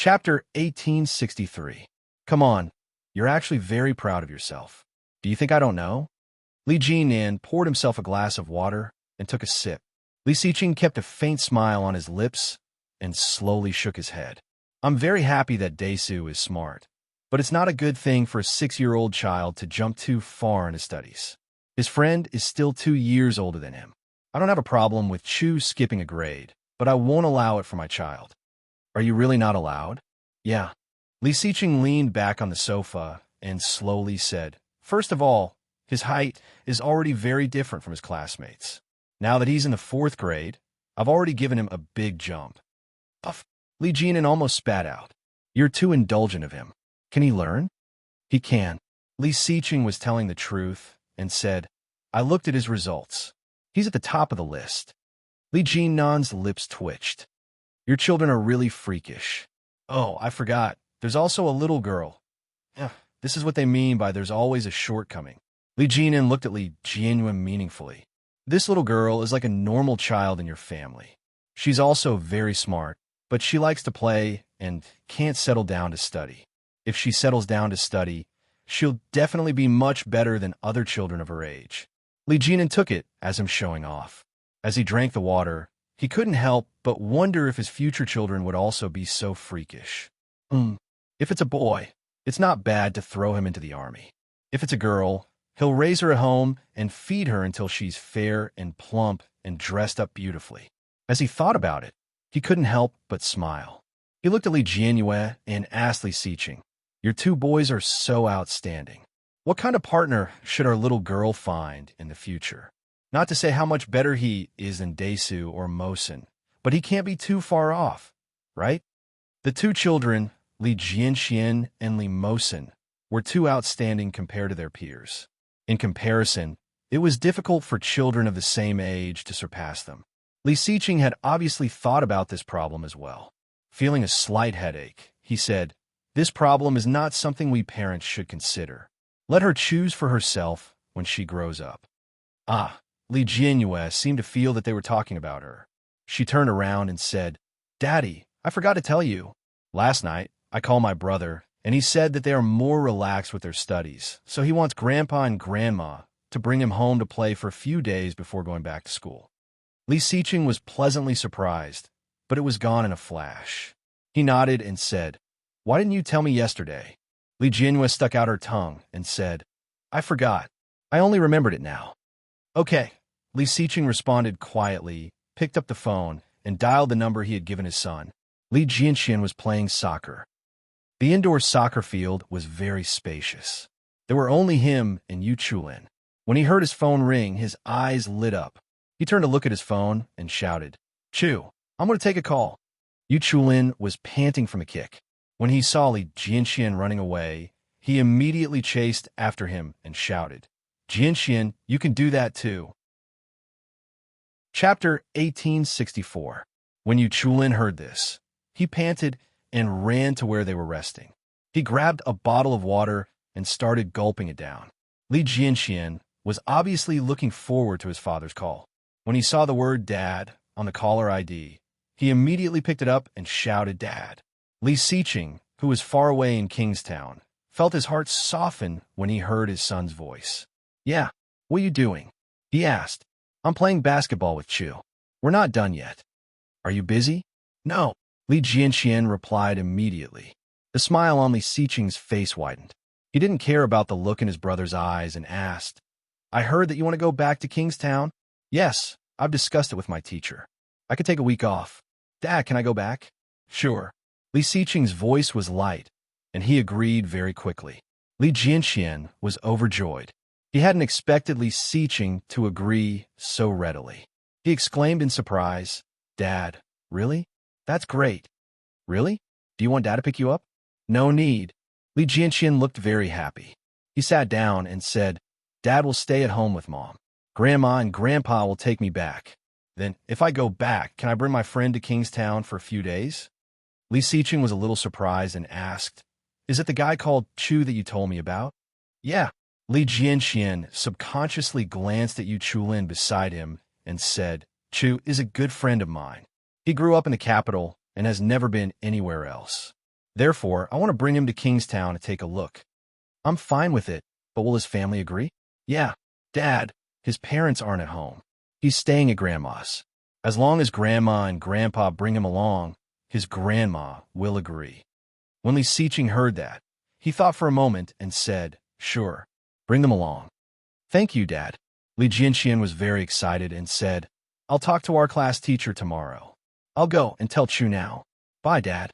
Chapter 1863. Come on, you're actually very proud of yourself. Do you think I don't know? Li Jianan poured himself a glass of water and took a sip. Li Xiqing kept a faint smile on his lips and slowly shook his head. I'm very happy that Daesu is smart, but it's not a good thing for a 6-year-old child to jump too far in his studies. His friend is still 2 years older than him. I don't have a problem with Chu skipping a grade, but I won't allow it for my child. Are you really not allowed? Yeah. Li Xiqing leaned back on the sofa and slowly said, First of all, his height is already very different from his classmates. Now that he's in the 4th grade, I've already given him a big jump. Puff. Li Jianan almost spat out. You're too indulgent of him. Can he learn? He can. Li Xiqing was telling the truth and said, I looked at his results. He's at the top of the list. Li Jianan's lips twitched. Your children are really freakish. Oh, I forgot. There's also a little girl. This is what they mean by there's always a shortcoming. Li Jianan looked at Li Jianwen meaningfully. This little girl is like a normal child in your family. She's also very smart, but she likes to play and can't settle down to study. If she settles down to study, she'll definitely be much better than other children of her age. Li Jianan took it as him showing off. As he drank the water, he couldn't help but wonder if his future children would also be so freakish. If it's a boy, it's not bad to throw him into the army. If it's a girl, he'll raise her at home and feed her until she's fair and plump and dressed up beautifully. As he thought about it, he couldn't help but smile. He looked at Li Jianyue and asked Li Xiqing, Your 2 boys are so outstanding. What kind of partner should our little girl find in the future? Not to say how much better he is than Daesu or Mosen, but he can't be too far off, right? The 2 children, Li Jianxian and Li Mosen, were too outstanding compared to their peers. In comparison, it was difficult for children of the same age to surpass them. Li Xiqing had obviously thought about this problem as well. Feeling a slight headache, he said, This problem is not something we parents should consider. Let her choose for herself when she grows up. Li Jianyue seemed to feel that they were talking about her. She turned around and said, Daddy, I forgot to tell you. Last night, I called my brother, and he said that they are more relaxed with their studies, so he wants Grandpa and Grandma to bring him home to play for a few days before going back to school. Li Xiqing was pleasantly surprised, but it was gone in a flash. He nodded and said, Why didn't you tell me yesterday? Li Jianyue stuck out her tongue and said, I forgot. I only remembered it now. Okay. Li Xiqing responded quietly, picked up the phone, and dialed the number he had given his son. Li Jianxian was playing soccer. The indoor soccer field was very spacious. There were only him and Yu Chulin. When he heard his phone ring, his eyes lit up. He turned to look at his phone and shouted, Chu, I'm going to take a call. Yu Chulin was panting from a kick. When he saw Li Jianxian running away, he immediately chased after him and shouted, Jianxian, you can do that too. Chapter 1864. When Yu Chulin heard this, he panted and ran to where they were resting. He grabbed a bottle of water and started gulping it down. Li Jianxian was obviously looking forward to his father's call. When he saw the word Dad on the caller ID, he immediately picked it up and shouted Dad. Li Xiqing, who was far away in Kingstown, felt his heart soften when he heard his son's voice. Yeah, what are you doing? He asked. I'm playing basketball with Chu. We're not done yet. Are you busy? No. Li Jianxian replied immediately. The smile on Li Xiqing's face widened. He didn't care about the look in his brother's eyes and asked, I heard that you want to go back to Kingstown? Yes, I've discussed it with my teacher. I could take a week off. Dad, can I go back? Sure. Li Xiqing's voice was light, and he agreed very quickly. Li Jianxian was overjoyed. He hadn't expected Li Xiqing to agree so readily. He exclaimed in surprise, Dad, really? That's great. Really? Do you want Dad to pick you up? No need. Li Jianxian looked very happy. He sat down and said, Dad will stay at home with Mom. Grandma and Grandpa will take me back. Then, if I go back, can I bring my friend to Kingstown for a few days? Li Xiqing was a little surprised and asked, Is it the guy called Chu that you told me about? Yeah. Li Jianxian subconsciously glanced at Yu Chulin beside him and said, Chu is a good friend of mine. He grew up in the capital and has never been anywhere else. Therefore, I want to bring him to Kingstown to take a look. I'm fine with it, but will his family agree? Yeah, Dad, his parents aren't at home. He's staying at Grandma's. As long as Grandma and Grandpa bring him along, his grandma will agree. When Li Siqing heard that, he thought for a moment and said, Sure, bring them along. Thank you, Dad. Li Jianxian was very excited and said, I'll talk to our class teacher tomorrow. I'll go and tell Chu now. Bye, Dad.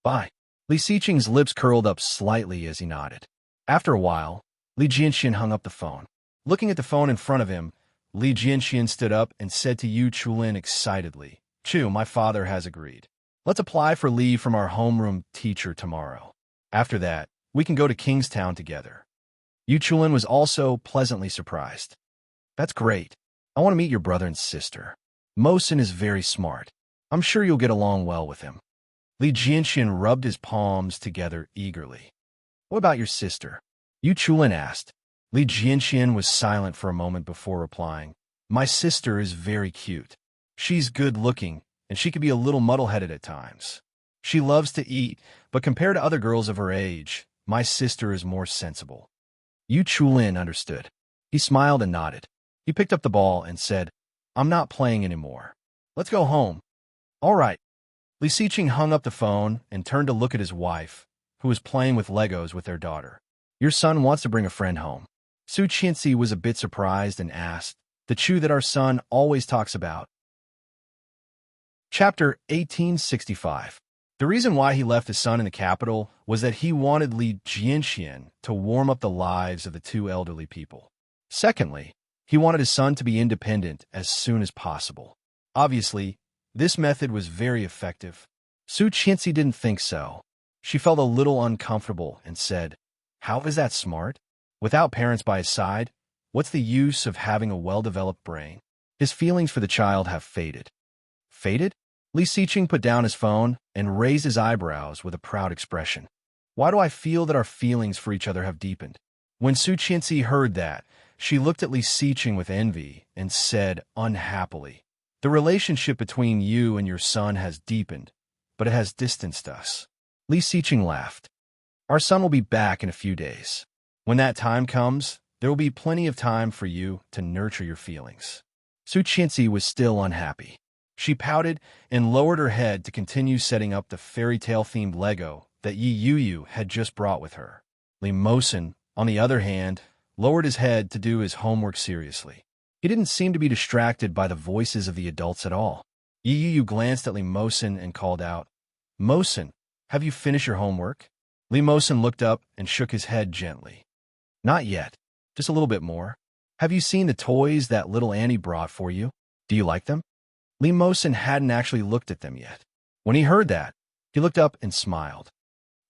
Bye. Li Siqing's lips curled up slightly as he nodded. After a while, Li Jianxian hung up the phone. Looking at the phone in front of him, Li Jianxian stood up and said to Yu Chulin excitedly, Chu, my father has agreed. Let's apply for leave from our homeroom teacher tomorrow. After that, we can go to Kingstown together. Yu Chulin was also pleasantly surprised. That's great. I want to meet your brother and sister. Mosin is very smart. I'm sure you'll get along well with him. Li Jianxian rubbed his palms together eagerly. What about your sister? Yu Chulin asked. Li Jianxian was silent for a moment before replying. My sister is very cute. She's good-looking, and she can be a little muddle-headed at times. She loves to eat, but compared to other girls of her age, my sister is more sensible. Yu Chulin understood. He smiled and nodded. He picked up the ball and said, I'm not playing anymore. Let's go home. All right. Li Siqing hung up the phone and turned to look at his wife, who was playing with Legos with their daughter. Your son wants to bring a friend home. Su Qianxi was a bit surprised and asked, the Chu that our son always talks about. Chapter 1865. The reason why he left his son in the capital was that he wanted Li Jianxian to warm up the lives of the two elderly people. Secondly, he wanted his son to be independent as soon as possible. Obviously, this method was very effective. Su Qianxi didn't think so. She felt a little uncomfortable and said, How is that smart? Without parents by his side, what's the use of having a well-developed brain? His feelings for the child have faded. Faded? Li Siqing put down his phone and raised his eyebrows with a proud expression. Why do I feel that our feelings for each other have deepened? When Su Qianxi heard that, she looked at Li Siqing with envy and said unhappily, The relationship between you and your son has deepened, but it has distanced us. Li Siqing laughed. Our son will be back in a few days. When that time comes, there will be plenty of time for you to nurture your feelings. Su Qianxi was still unhappy. She pouted and lowered her head to continue setting up the fairy tale-themed Lego that Yi Yuyu had just brought with her. Li Mosin, on the other hand, lowered his head to do his homework seriously. He didn't seem to be distracted by the voices of the adults at all. Yi Yuyu glanced at Li Mosin and called out, Mosin, have you finished your homework? Li Mosin looked up and shook his head gently. Not yet. Just a little bit more. Have you seen the toys that little Annie brought for you? Do you like them? Li Mosin hadn't actually looked at them yet. When he heard that, he looked up and smiled.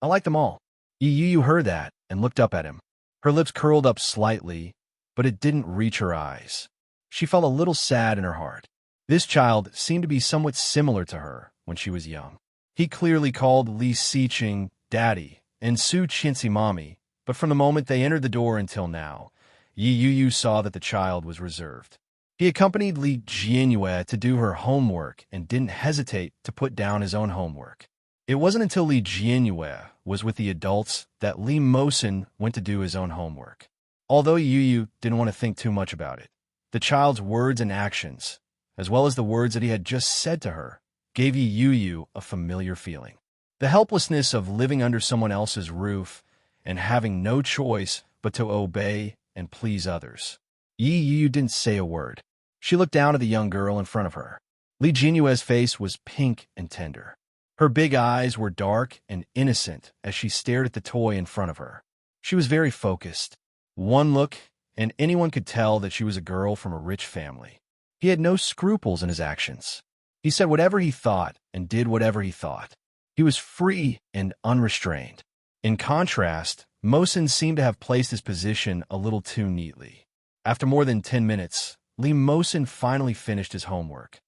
I like them all. Yi Yuyu heard that and looked up at him. Her lips curled up slightly, but it didn't reach her eyes. She felt a little sad in her heart. This child seemed to be somewhat similar to her when she was young. He clearly called Li Siqing Daddy and Su Qianxi Mommy, but from the moment they entered the door until now, Yi Yuyu saw that the child was reserved. He accompanied Li Jianyue to do her homework and didn't hesitate to put down his own homework. It wasn't until Li Jianyue was with the adults that Li Mosin went to do his own homework. Although Yi Yuyu didn't want to think too much about it, the child's words and actions, as well as the words that he had just said to her, gave Yi Yuyu a familiar feeling. The helplessness of living under someone else's roof and having no choice but to obey and please others. Yi Yuyu didn't say a word. She looked down at the young girl in front of her. Li Jianyue's face was pink and tender. Her big eyes were dark and innocent as she stared at the toy in front of her. She was very focused. One look, and anyone could tell that she was a girl from a rich family. He had no scruples in his actions. He said whatever he thought and did whatever he thought. He was free and unrestrained. In contrast, Mosin seemed to have placed his position a little too neatly. After more than 10 minutes, Li Mosin finally finished his homework.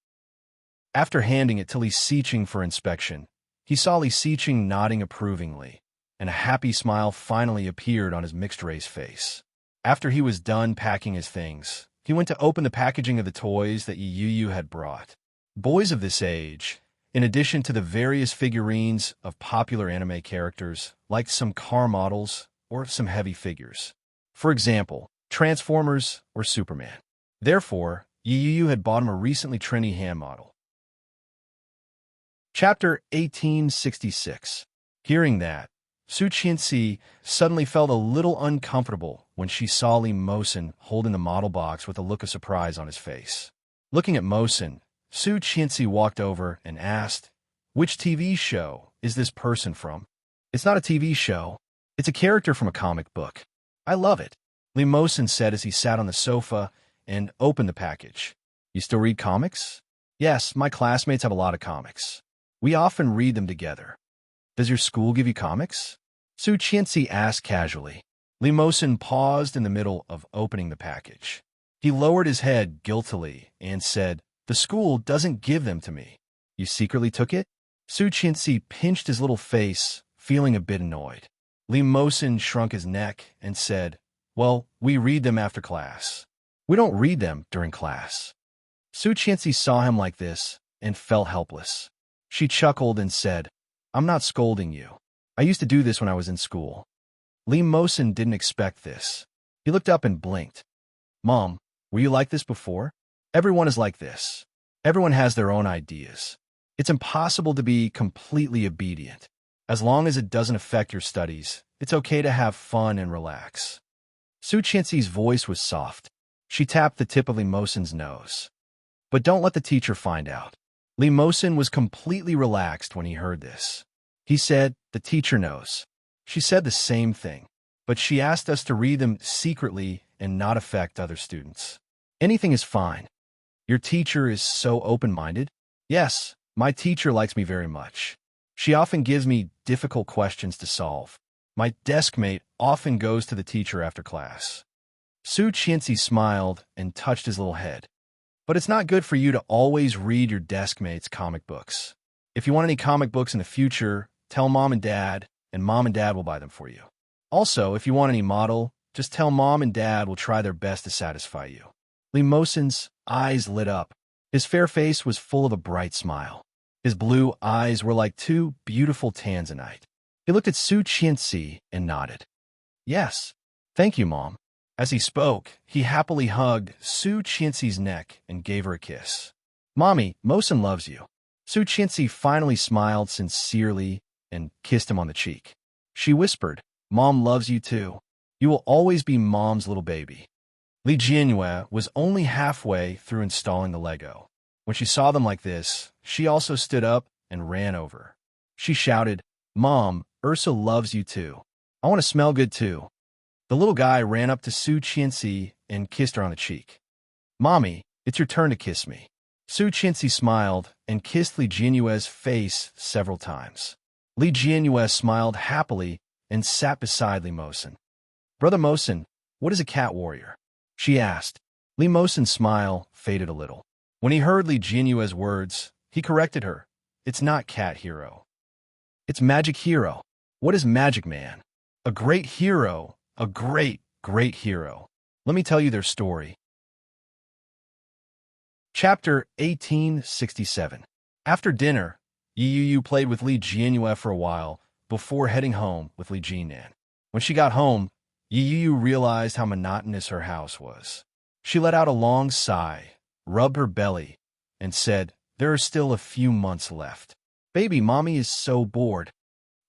After handing it to Li Siqing for inspection, he saw Li Siqing nodding approvingly, and a happy smile finally appeared on his mixed-race face. After he was done packing his things, he went to open the packaging of the toys that Yi Yuyu had brought. Boys of this age, In addition to the various figurines of popular anime characters, like some car models or some heavy figures. For example, Transformers or Superman. Therefore, Yu had bought him a recently trendy hand model. Chapter 1866. Hearing that, Su Qianxi suddenly felt a little uncomfortable when she saw Li Mosen holding the model box with a look of surprise on his face. Looking at Mosen, Su Qianxi walked over and asked, "Which TV show is this person from?" "It's not a TV show. It's a character from a comic book. I love it," Li Mosen said as he sat on the sofa and opened the package. "You still read comics?" "Yes, my classmates have a lot of comics. We often read them together." "Does your school give you comics?" Su Qianxi asked casually. Li Mosen paused in the middle of opening the package. He lowered his head guiltily and said, "The school doesn't give them to me." "You secretly took it?" Su Qianxi pinched his little face, feeling a bit annoyed. Li Mosen shrunk his neck and said, "Well, we read them after class. We don't read them during class." Su Qianxi saw him like this and felt helpless. She chuckled and said, "I'm not scolding you. I used to do this when I was in school." Li Mosen didn't expect this. He looked up and blinked. "Mom, were you like this before?" "Everyone is like this. Everyone has their own ideas. It's impossible to be completely obedient. As long as it doesn't affect your studies, it's okay to have fun and relax." Su Qianxi's voice was soft. She tapped the tip of Li Mosen's nose. "But don't let the teacher find out." Li Mosen was completely relaxed when he heard this. He said, "The teacher knows." She said the same thing, but she asked us to read them secretly and not affect other students. "Anything is fine." "Your teacher is so open-minded?" "Yes, my teacher likes me very much. She often gives me difficult questions to solve. My desk mate often goes to the teacher after class." Su Qianxi smiled and touched his little head. "But it's not good for you to always read your desk mate's comic books. If you want any comic books in the future, tell Mom and Dad will buy them for you. Also, if you want any model, just tell Mom and Dad will try their best to satisfy you." Li Mosen's eyes lit up. His fair face was full of a bright smile. His blue eyes were like two beautiful tanzanite. He looked at Su Qianxi and nodded. "Yes, thank you, Mom." As he spoke, he happily hugged Su Qianxi's neck and gave her a kiss. "Mommy, Mosen loves you." Su Qianxi finally smiled sincerely and kissed him on the cheek. She whispered, "Mom loves you too. You will always be Mom's little baby." Li Jianyue was only halfway through installing the Lego. When she saw them like this, she also stood up and ran over. She shouted, "Mom, Ursa loves you too. I want to smell good too." The little guy ran up to Su Qianxi and kissed her on the cheek. "Mommy, it's your turn to kiss me." Su Qianxi smiled and kissed Li Jianyue's face several times. Li Jianyue smiled happily and sat beside Li Mosen. "Brother Mosen, what is a cat warrior?" she asked. Li Mosen's smile faded a little. When he heard Li Jianyue's words, he corrected her. "It's not cat hero. It's magic hero." "What is magic man?" "A great hero. A great, great hero. Let me tell you their story." Chapter 1867. After dinner, Yu played with Li Jianyue for a while before heading home with Li Jinan. When she got home, Yu realized how monotonous her house was. She let out a long sigh, rubbed her belly, and said, "There are still a few months left. Baby, Mommy is so bored."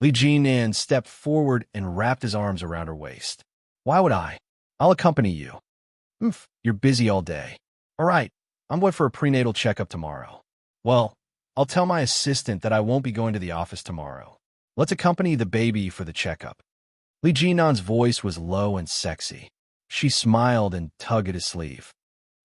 Li Jinan stepped forward and wrapped his arms around her waist. "Why would I? I'll accompany you." You're busy all day." "All right, I'm going for a prenatal checkup tomorrow." "Well, I'll tell my assistant that I won't be going to the office tomorrow. Let's accompany the baby for the checkup." Li Jinan's voice was low and sexy. She smiled and tugged at his sleeve.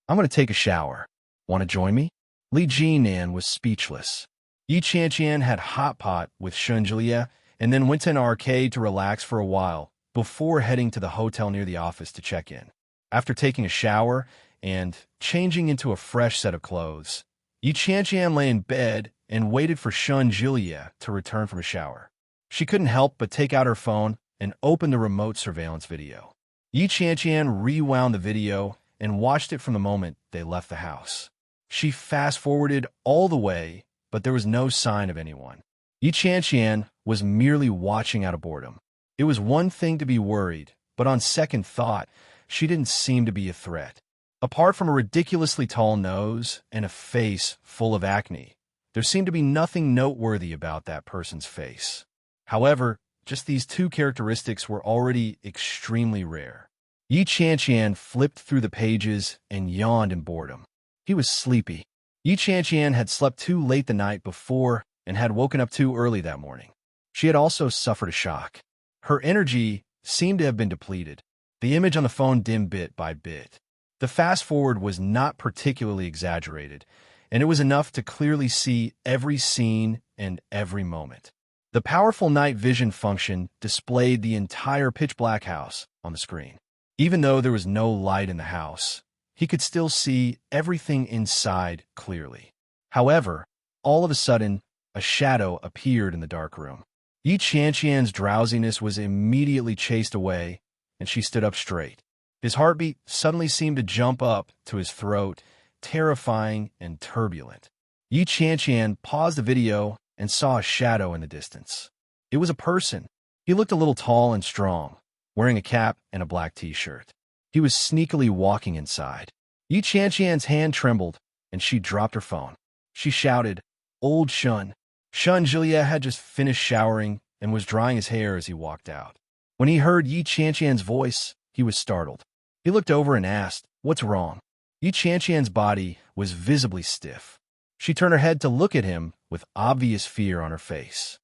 "I'm going to take a shower. Want to join me?" Li Jinan was speechless. Yi Qianqian had hot pot with Shunjulia and then went to an arcade to relax for a while before heading to the hotel near the office to check in. After taking a shower and changing into a fresh set of clothes, Yi Qianqian lay in bed and waited for Shunjulia to return from a shower. She couldn't help but take out her phone and open the remote surveillance video. Yi Qianqian rewound the video and watched it from the moment they left the house. She fast-forwarded all the way but there was no sign of anyone. Yi Qianqian was merely watching out of boredom. It was one thing to be worried, but on second thought, she didn't seem to be a threat. Apart from a ridiculously tall nose and a face full of acne, there seemed to be nothing noteworthy about that person's face. However, just these two characteristics were already extremely rare. Yi Qianqian flipped through the pages and yawned in boredom. He was sleepy. Yi Qianqian had slept too late the night before and had woken up too early that morning. She had also suffered a shock. Her energy seemed to have been depleted. The image on the phone dimmed bit by bit. The fast-forward was not particularly exaggerated, and it was enough to clearly see every scene and every moment. The powerful night vision function displayed the entire pitch-black house on the screen. Even though there was no light in the house, he could still see everything inside clearly. However, all of a sudden, a shadow appeared in the dark room. Yi Qianqian's drowsiness was immediately chased away, and she stood up straight. His heartbeat suddenly seemed to jump up to his throat, terrifying and turbulent. Yi Qianqian paused the video and saw a shadow in the distance. It was a person. He looked a little tall and strong, wearing a cap and a black t-shirt. He was sneakily walking inside. Yi Qianqian's hand trembled, and she dropped her phone. She shouted, "Old Shun." Shun Jiliet had just finished showering and was drying his hair as he walked out. When he heard Yi Qianqian's voice, he was startled. He looked over and asked, "What's wrong?" Yi Qianqian's body was visibly stiff. She turned her head to look at him with obvious fear on her face.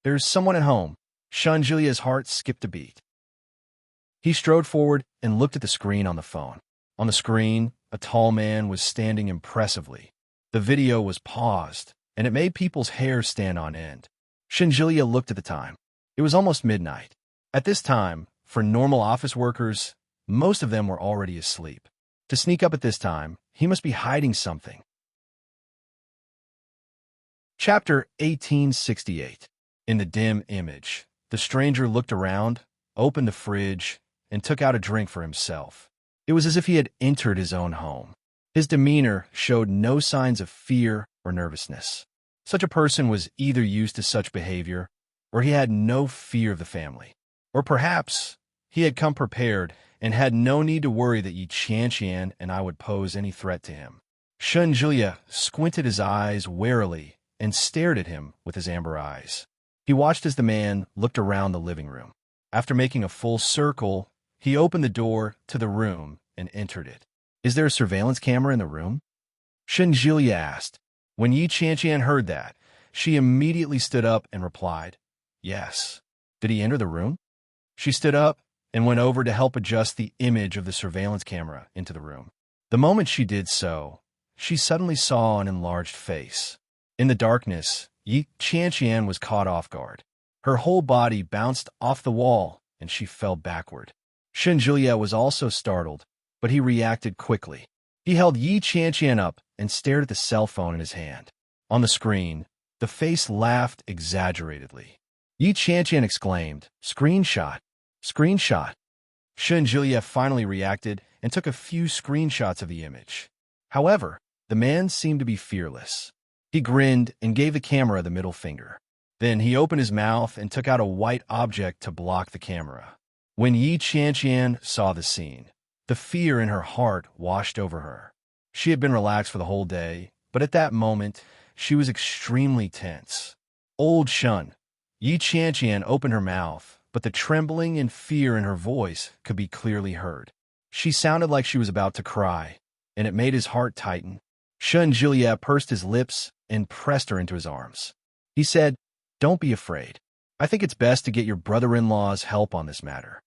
"There's someone at home." Shun Jiliet's heart skipped a beat. He strode forward and looked at the screen on the phone. On the screen, a tall man was standing impressively. The video was paused, and it made people's hair stand on end. Shinjilia looked at the time. It was almost midnight. At this time, for normal office workers, most of them were already asleep. To sneak up at this time, he must be hiding something. Chapter 1868. In the dim image, the stranger looked around, opened the fridge, and took out a drink for himself. It was as if he had entered his own home. His demeanor showed no signs of fear or nervousness. Such a person was either used to such behavior, or he had no fear of the family. Or perhaps he had come prepared and had no need to worry that Yi Qianqian and I would pose any threat to him. Shun Jiliet squinted his eyes warily and stared at him with his amber eyes. He watched as the man looked around the living room. After making a full circle, he opened the door to the room and entered it. "Is there a surveillance camera in the room?" Shun Jiliet asked. When Yi Qianqian heard that, she immediately stood up and replied, "Yes." "Did he enter the room?" She stood up and went over to help adjust the image of the surveillance camera into the room. The moment she did so, she suddenly saw an enlarged face. In the darkness, Yi Qianqian was caught off guard. Her whole body bounced off the wall, and she fell backward. Shun Jiliet was also startled, but he reacted quickly. He held Yi Qianqian up and stared at the cell phone in his hand. On the screen, the face laughed exaggeratedly. Yi Qianqian exclaimed, "Screenshot! Screenshot!" Shun Jiliet finally reacted and took a few screenshots of the image. However, the man seemed to be fearless. He grinned and gave the camera the middle finger. Then he opened his mouth and took out a white object to block the camera. When Yi Qianqian saw the scene, the fear in her heart washed over her. She had been relaxed for the whole day, but at that moment, she was extremely tense. "Old Shun." Yi Qianqian opened her mouth, but the trembling and fear in her voice could be clearly heard. She sounded like she was about to cry, and it made his heart tighten. Shun Jiliet pursed his lips and pressed her into his arms. He said, "Don't be afraid. I think it's best to get your brother-in-law's help on this matter."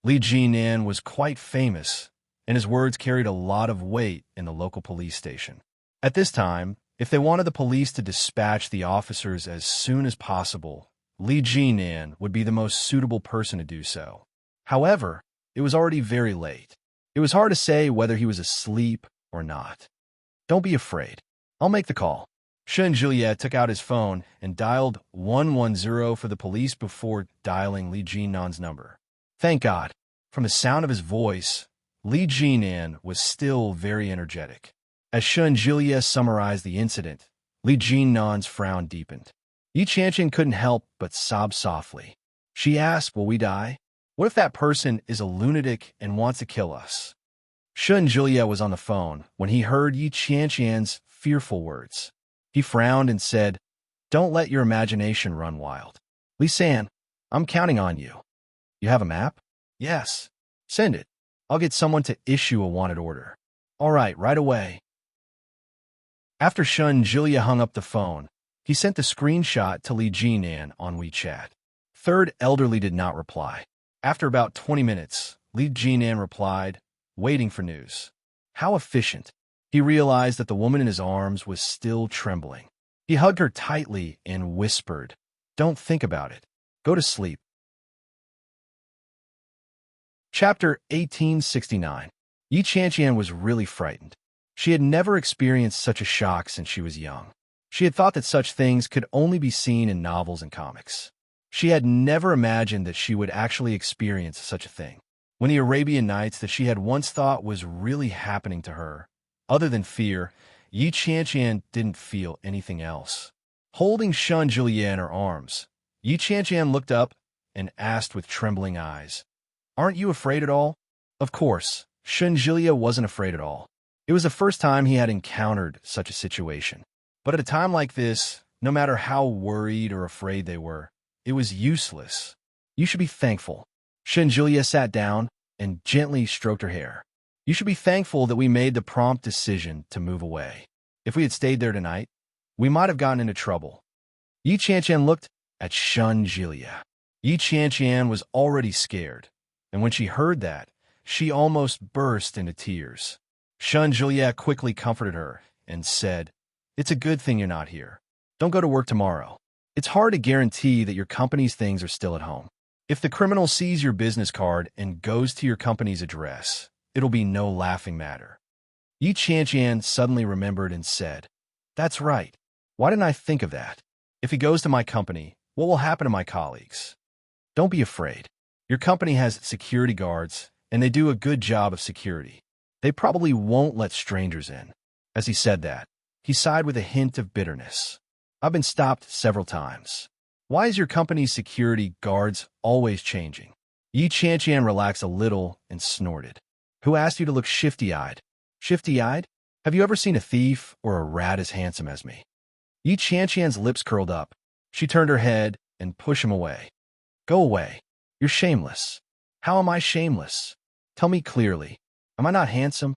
Li Jinan was quite famous, and his words carried a lot of weight in the local police station. At this time, if they wanted the police to dispatch the officers as soon as possible, Li Jinan would be the most suitable person to do so. However, it was already very late. It was hard to say whether he was asleep or not. "Don't be afraid. I'll make the call." Shun Jiliet took out his phone and dialed 110 for the police before dialing Li Jinan's number. Thank God. From the sound of his voice, Li Jinan was still very energetic. As Shun Jiliet summarized the incident, Li Jinnan's frown deepened. Yi Qianqian couldn't help but sob softly. She asked, will we die? What if that person is a lunatic and wants to kill us? Shun Julia was on the phone when he heard Yi Qianqian's fearful words. He frowned and said, don't let your imagination run wild. Li San, I'm counting on you. You have a map? Yes. Send it. I'll get someone to issue a wanted order. All right away. After Shun Julia hung up the phone, he sent the screenshot to Li Jinan on WeChat. Third elderly did not reply. After about 20 minutes, Li Jinan replied, waiting for news. How efficient. He realized that the woman in his arms was still trembling. He hugged her tightly and whispered, don't think about it. Go to sleep. Chapter 1869. Yi Qianqian was really frightened. She had never experienced such a shock since she was young. She had thought that such things could only be seen in novels and comics. She had never imagined that she would actually experience such a thing. When the Arabian Nights that she had once thought was really happening to her, other than fear, Yi Qianqian didn't feel anything else. Holding Shun Julia in her arms, Yi Qianqian looked up and asked with trembling eyes, aren't you afraid at all? Of course, Shun Julia wasn't afraid at all. It was the first time he had encountered such a situation. But at a time like this, no matter how worried or afraid they were, it was useless. You should be thankful. Shun Julia sat down and gently stroked her hair. You should be thankful that we made the prompt decision to move away. If we had stayed there tonight, we might have gotten into trouble. Yi Qianqian looked at Shun Julia. Yi Qianqian was already scared, and when she heard that, she almost burst into tears. Shun Julia quickly comforted her and said, it's a good thing you're not here. Don't go to work tomorrow. It's hard to guarantee that your company's things are still at home. If the criminal sees your business card and goes to your company's address, it'll be no laughing matter. Yi Qianqian suddenly remembered and said, that's right. Why didn't I think of that? If he goes to my company, what will happen to my colleagues? Don't be afraid. Your company has security guards, and they do a good job of security. They probably won't let strangers in. As he said that, he sighed with a hint of bitterness. I've been stopped several times. Why is your company's security guards always changing? Yi Qianqian relaxed a little and snorted. Who asked you to look shifty-eyed? Shifty-eyed? Have you ever seen a thief or a rat as handsome as me? Yi Qianqian's lips curled up. She turned her head and pushed him away. Go away. You're shameless. How am I shameless? Tell me clearly. Am I not handsome?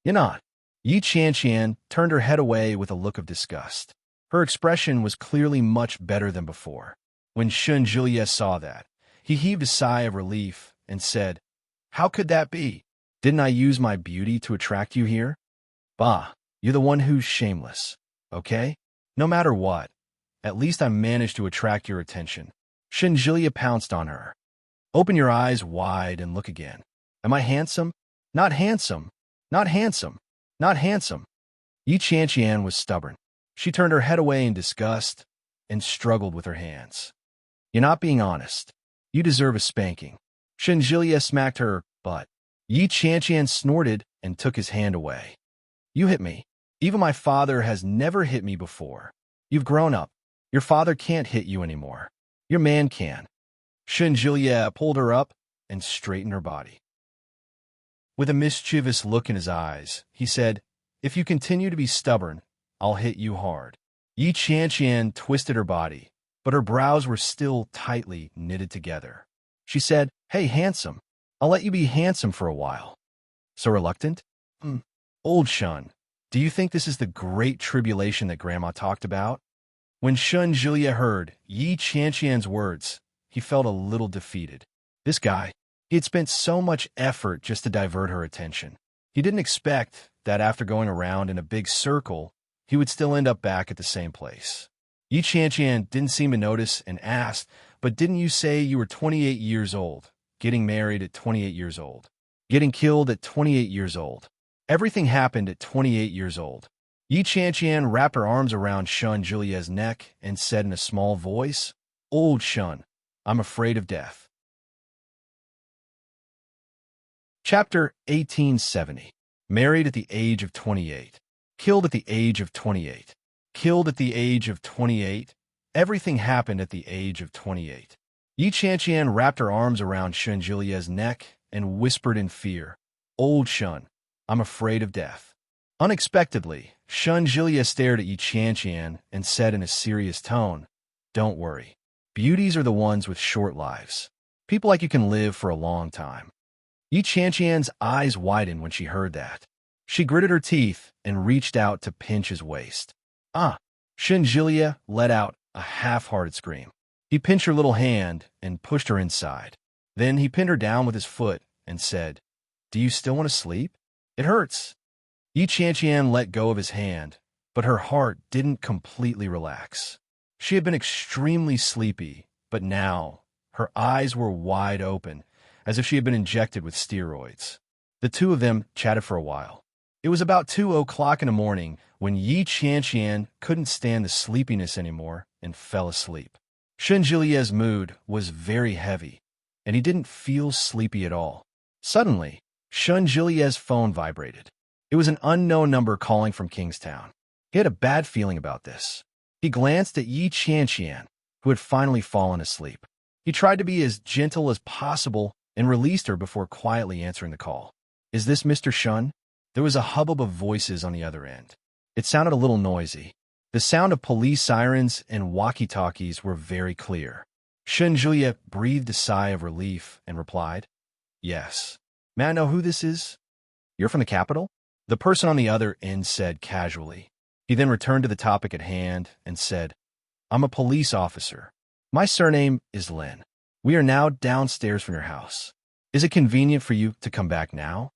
You're not. Yi Qianqian turned her head away with a look of disgust. Her expression was clearly much better than before. When Shun Julia saw that, he heaved a sigh of relief and said, how could that be? Didn't I use my beauty to attract you here? Bah, you're the one who's shameless, okay? No matter what, at least I managed to attract your attention. Shun Julia pounced on her. Open your eyes wide and look again. Am I handsome? Not handsome. Not handsome. Not handsome. Yi Qianqian was stubborn. She turned her head away in disgust and struggled with her hands. You're not being honest. You deserve a spanking. Shun Julia smacked her butt. Yi Qianqian snorted and took his hand away. You hit me. Even my father has never hit me before. You've grown up. Your father can't hit you anymore. Your man can. Shun Julia pulled her up and straightened her body. With a mischievous look in his eyes, he said, if you continue to be stubborn, I'll hit you hard. Yi Qianqian twisted her body, but her brows were still tightly knitted together. She said, hey, handsome, I'll let you be handsome for a while. So reluctant? Old Shun, do you think this is the great tribulation that Grandma talked about? When Shun Julia heard Yi Qianqian's words, he felt a little defeated. This guy, he had spent so much effort just to divert her attention. He didn't expect that after going around in a big circle, he would still end up back at the same place. Yi Qianqian didn't seem to notice and asked, but didn't you say you were 28 years old, getting married at 28 years old, getting killed at 28 years old? Everything happened at 28 years old. Yi Qianqian wrapped her arms around Shun Julia's neck and said in a small voice, Old Shun, I'm afraid of death. Chapter 1870. Married at the age of 28. Killed at the age of 28. Killed at the age of 28. Everything happened at the age of 28. Yi Qianqian wrapped her arms around Shun Jilia's neck and whispered in fear, "Old Shun, I'm afraid of death." Unexpectedly, Shun Jilia stared at Yi Qianqian and said in a serious tone, "Don't worry. Beauties are the ones with short lives. People like you can live for a long time." Yi Qianqian's eyes widened when she heard that. She gritted her teeth and reached out to pinch his waist. "Ah!" Shun Jilia let out a half-hearted scream. He pinched her little hand and pushed her inside. Then he pinned her down with his foot and said, "Do you still want to sleep? It hurts." Yi Qianqian let go of his hand, but her heart didn't completely relax. She had been extremely sleepy, but now her eyes were wide open, as if she had been injected with steroids. The two of them chatted for a while. It was about 2 o'clock in the morning when Yi Qianqian couldn't stand the sleepiness anymore and fell asleep. Shun Jilia's mood was very heavy, and he didn't feel sleepy at all. Suddenly, Shun Jilia's phone vibrated. It was an unknown number calling from Kingstown. He had a bad feeling about this. He glanced at Yi Qianqian, who had finally fallen asleep. He tried to be as gentle as possible and released her before quietly answering the call. "Is this Mr. Shun?" There was a hubbub of voices on the other end. It sounded a little noisy. The sound of police sirens and walkie-talkies were very clear. Shun Jilia breathed a sigh of relief and replied, "Yes. May I know who this is?" "You're from the capital?" The person on the other end said casually. He then returned to the topic at hand and said, "I'm a police officer. My surname is Lin. We are now downstairs from your house. Is it convenient for you to come back now?"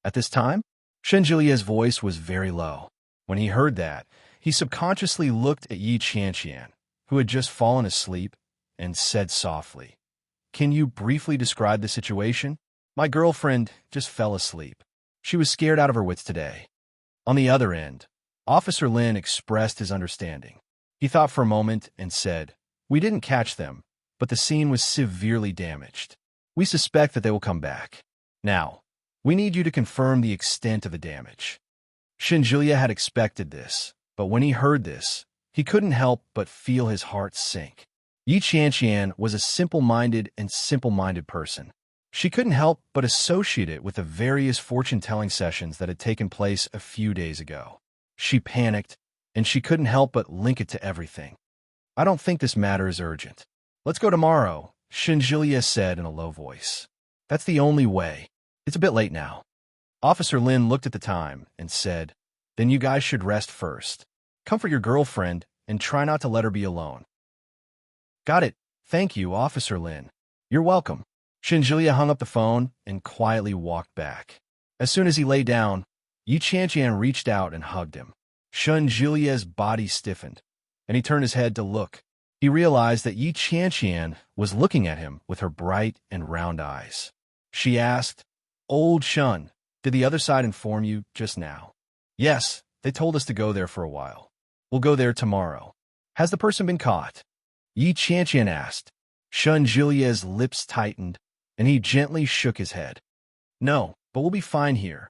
At this time, Shun Jilia's voice was very low. When he heard that, he subconsciously looked at Yi Qianqian, who had just fallen asleep, and said softly, "Can you briefly describe the situation? My girlfriend just fell asleep. She was scared out of her wits today." On the other end, Officer Lin expressed his understanding. He thought for a moment and said, "We didn't catch them, but the scene was severely damaged. We suspect that they will come back. Now, we need you to confirm the extent of the damage." Shun Jilia had expected this, but when he heard this, he couldn't help but feel his heart sink. Yi Qianqian was a simple-minded person. She couldn't help but associate it with the various fortune-telling sessions that had taken place a few days ago. She panicked, and she couldn't help but link it to everything. "I don't think this matter is urgent. Let's go tomorrow," Shun Jilia said in a low voice. "That's the only way. It's a bit late now." Officer Lin looked at the time and said, "Then you guys should rest first. Comfort your girlfriend and try not to let her be alone." "Got it. Thank you, Officer Lin." "You're welcome." Shun Jilia hung up the phone and quietly walked back. As soon as he lay down, Yi Qianqian reached out and hugged him. Shun Jilia's body stiffened, and he turned his head to look. He realized that Yi Qianqian was looking at him with her bright and round eyes. She asked, "Old Shun, did the other side inform you just now?" "Yes, they told us to go there for a while. We'll go there tomorrow." "Has the person been caught?" Yi Qianqian asked. Shun Jilia's lips tightened, and he gently shook his head. "No, but we'll be fine here."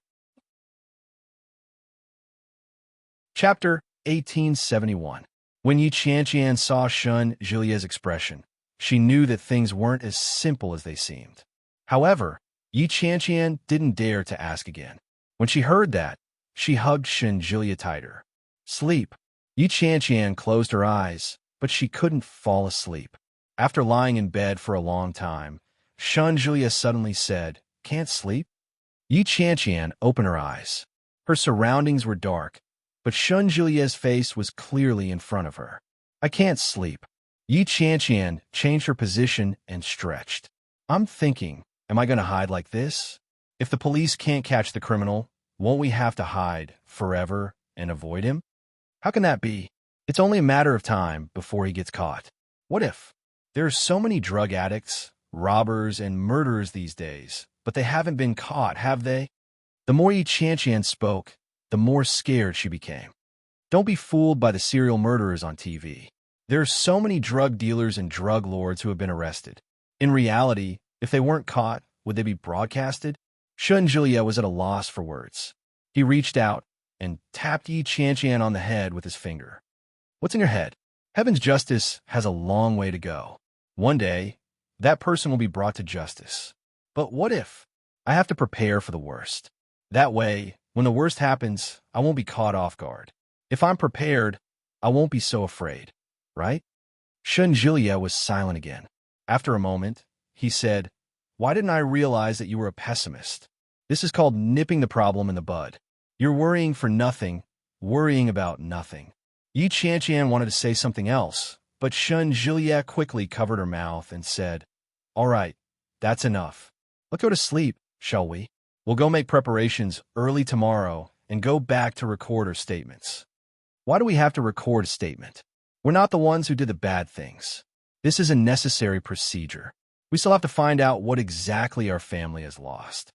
Chapter 1871. When Yi Qianqian saw Shun Jilia's expression, she knew that things weren't as simple as they seemed. However, Yi Qianqian didn't dare to ask again. When she heard that, she hugged Shun Jilia tighter. "Sleep." Yi Qianqian closed her eyes, but she couldn't fall asleep. After lying in bed for a long time, Shun Jilia suddenly said, "Can't sleep?" Yi Qianqian opened her eyes. Her surroundings were dark, but Shun Jilia's face was clearly in front of her. "I can't sleep." Yi Qianqian changed her position and stretched. "I'm thinking, am I going to hide like this? If the police can't catch the criminal, won't we have to hide forever and avoid him? How can that be? It's only a matter of time before he gets caught. What if? There are so many drug addicts, robbers, and murderers these days, but they haven't been caught, have they?" The more Yi Qianqian spoke, the more scared she became. Don't be fooled by the serial murderers on TV. There are so many drug dealers and drug lords who have been arrested. In reality, if they weren't caught, would they be broadcasted? Shun Jilia was at a loss for words. He reached out and tapped Yi Qianqian on the head with his finger. What's in your head? Heaven's justice has a long way to go. One day, that person will be brought to justice. But what if? I have to prepare for the worst. That way, when the worst happens, I won't be caught off guard. If I'm prepared, I won't be so afraid, right? Shunjilia was silent again. After a moment, he said, "Why didn't I realize that you were a pessimist? This is called nipping the problem in the bud. You're worrying for nothing, worrying about nothing." Yi Qianqian wanted to say something else, but Shunjilia quickly covered her mouth and said, "All right, that's enough. Let's go to sleep, shall we? We'll go make preparations early tomorrow and go back to record our statements." Why do we have to record a statement? We're not the ones who did the bad things. This is a necessary procedure. We still have to find out what exactly our family has lost.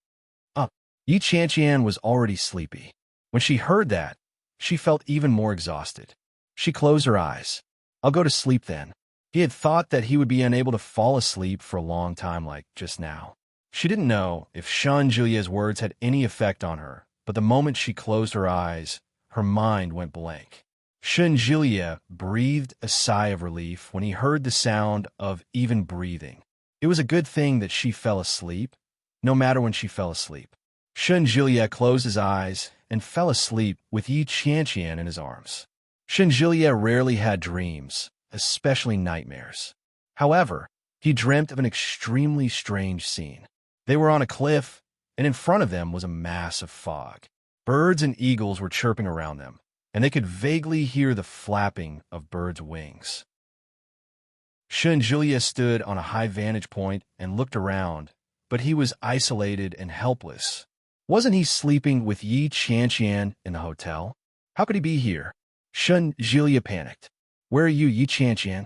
Yi Qianqian was already sleepy. When she heard that, she felt even more exhausted. She closed her eyes. "I'll go to sleep then." He had thought that he would be unable to fall asleep for a long time like just now. She didn't know if Shunjilia's words had any effect on her, but the moment she closed her eyes, her mind went blank. Shunjilia breathed a sigh of relief when he heard the sound of even breathing. It was a good thing that she fell asleep, no matter when she fell asleep. Shunjilia closed his eyes and fell asleep with Yi Qianqian in his arms. Shunjilia rarely had dreams, especially nightmares. However, he dreamt of an extremely strange scene. They were on a cliff, and in front of them was a mass of fog. Birds and eagles were chirping around them, and they could vaguely hear the flapping of birds' wings. Shunjilia stood on a high vantage point and looked around, but he was isolated and helpless. Wasn't he sleeping with Yi Qianqian in the hotel? How could he be here? Shunjilia panicked. "Where are you, Yi Qianqian?"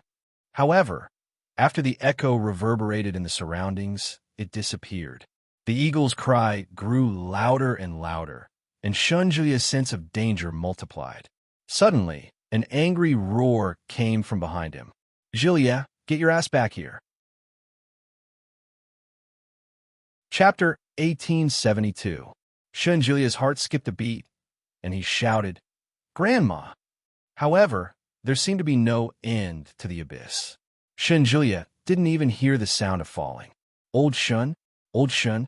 However, after the echo reverberated in the surroundings, it disappeared. The eagle's cry grew louder and louder, and Shunjilia's sense of danger multiplied. Suddenly, an angry roar came from behind him. "Jilia, get your ass back here." Chapter 1872. Shunjilia's heart skipped a beat, and he shouted, "Grandma!" However, there seemed to be no end to the abyss. Shunjilia didn't even hear the sound of falling. Old Shun? Old Shun?"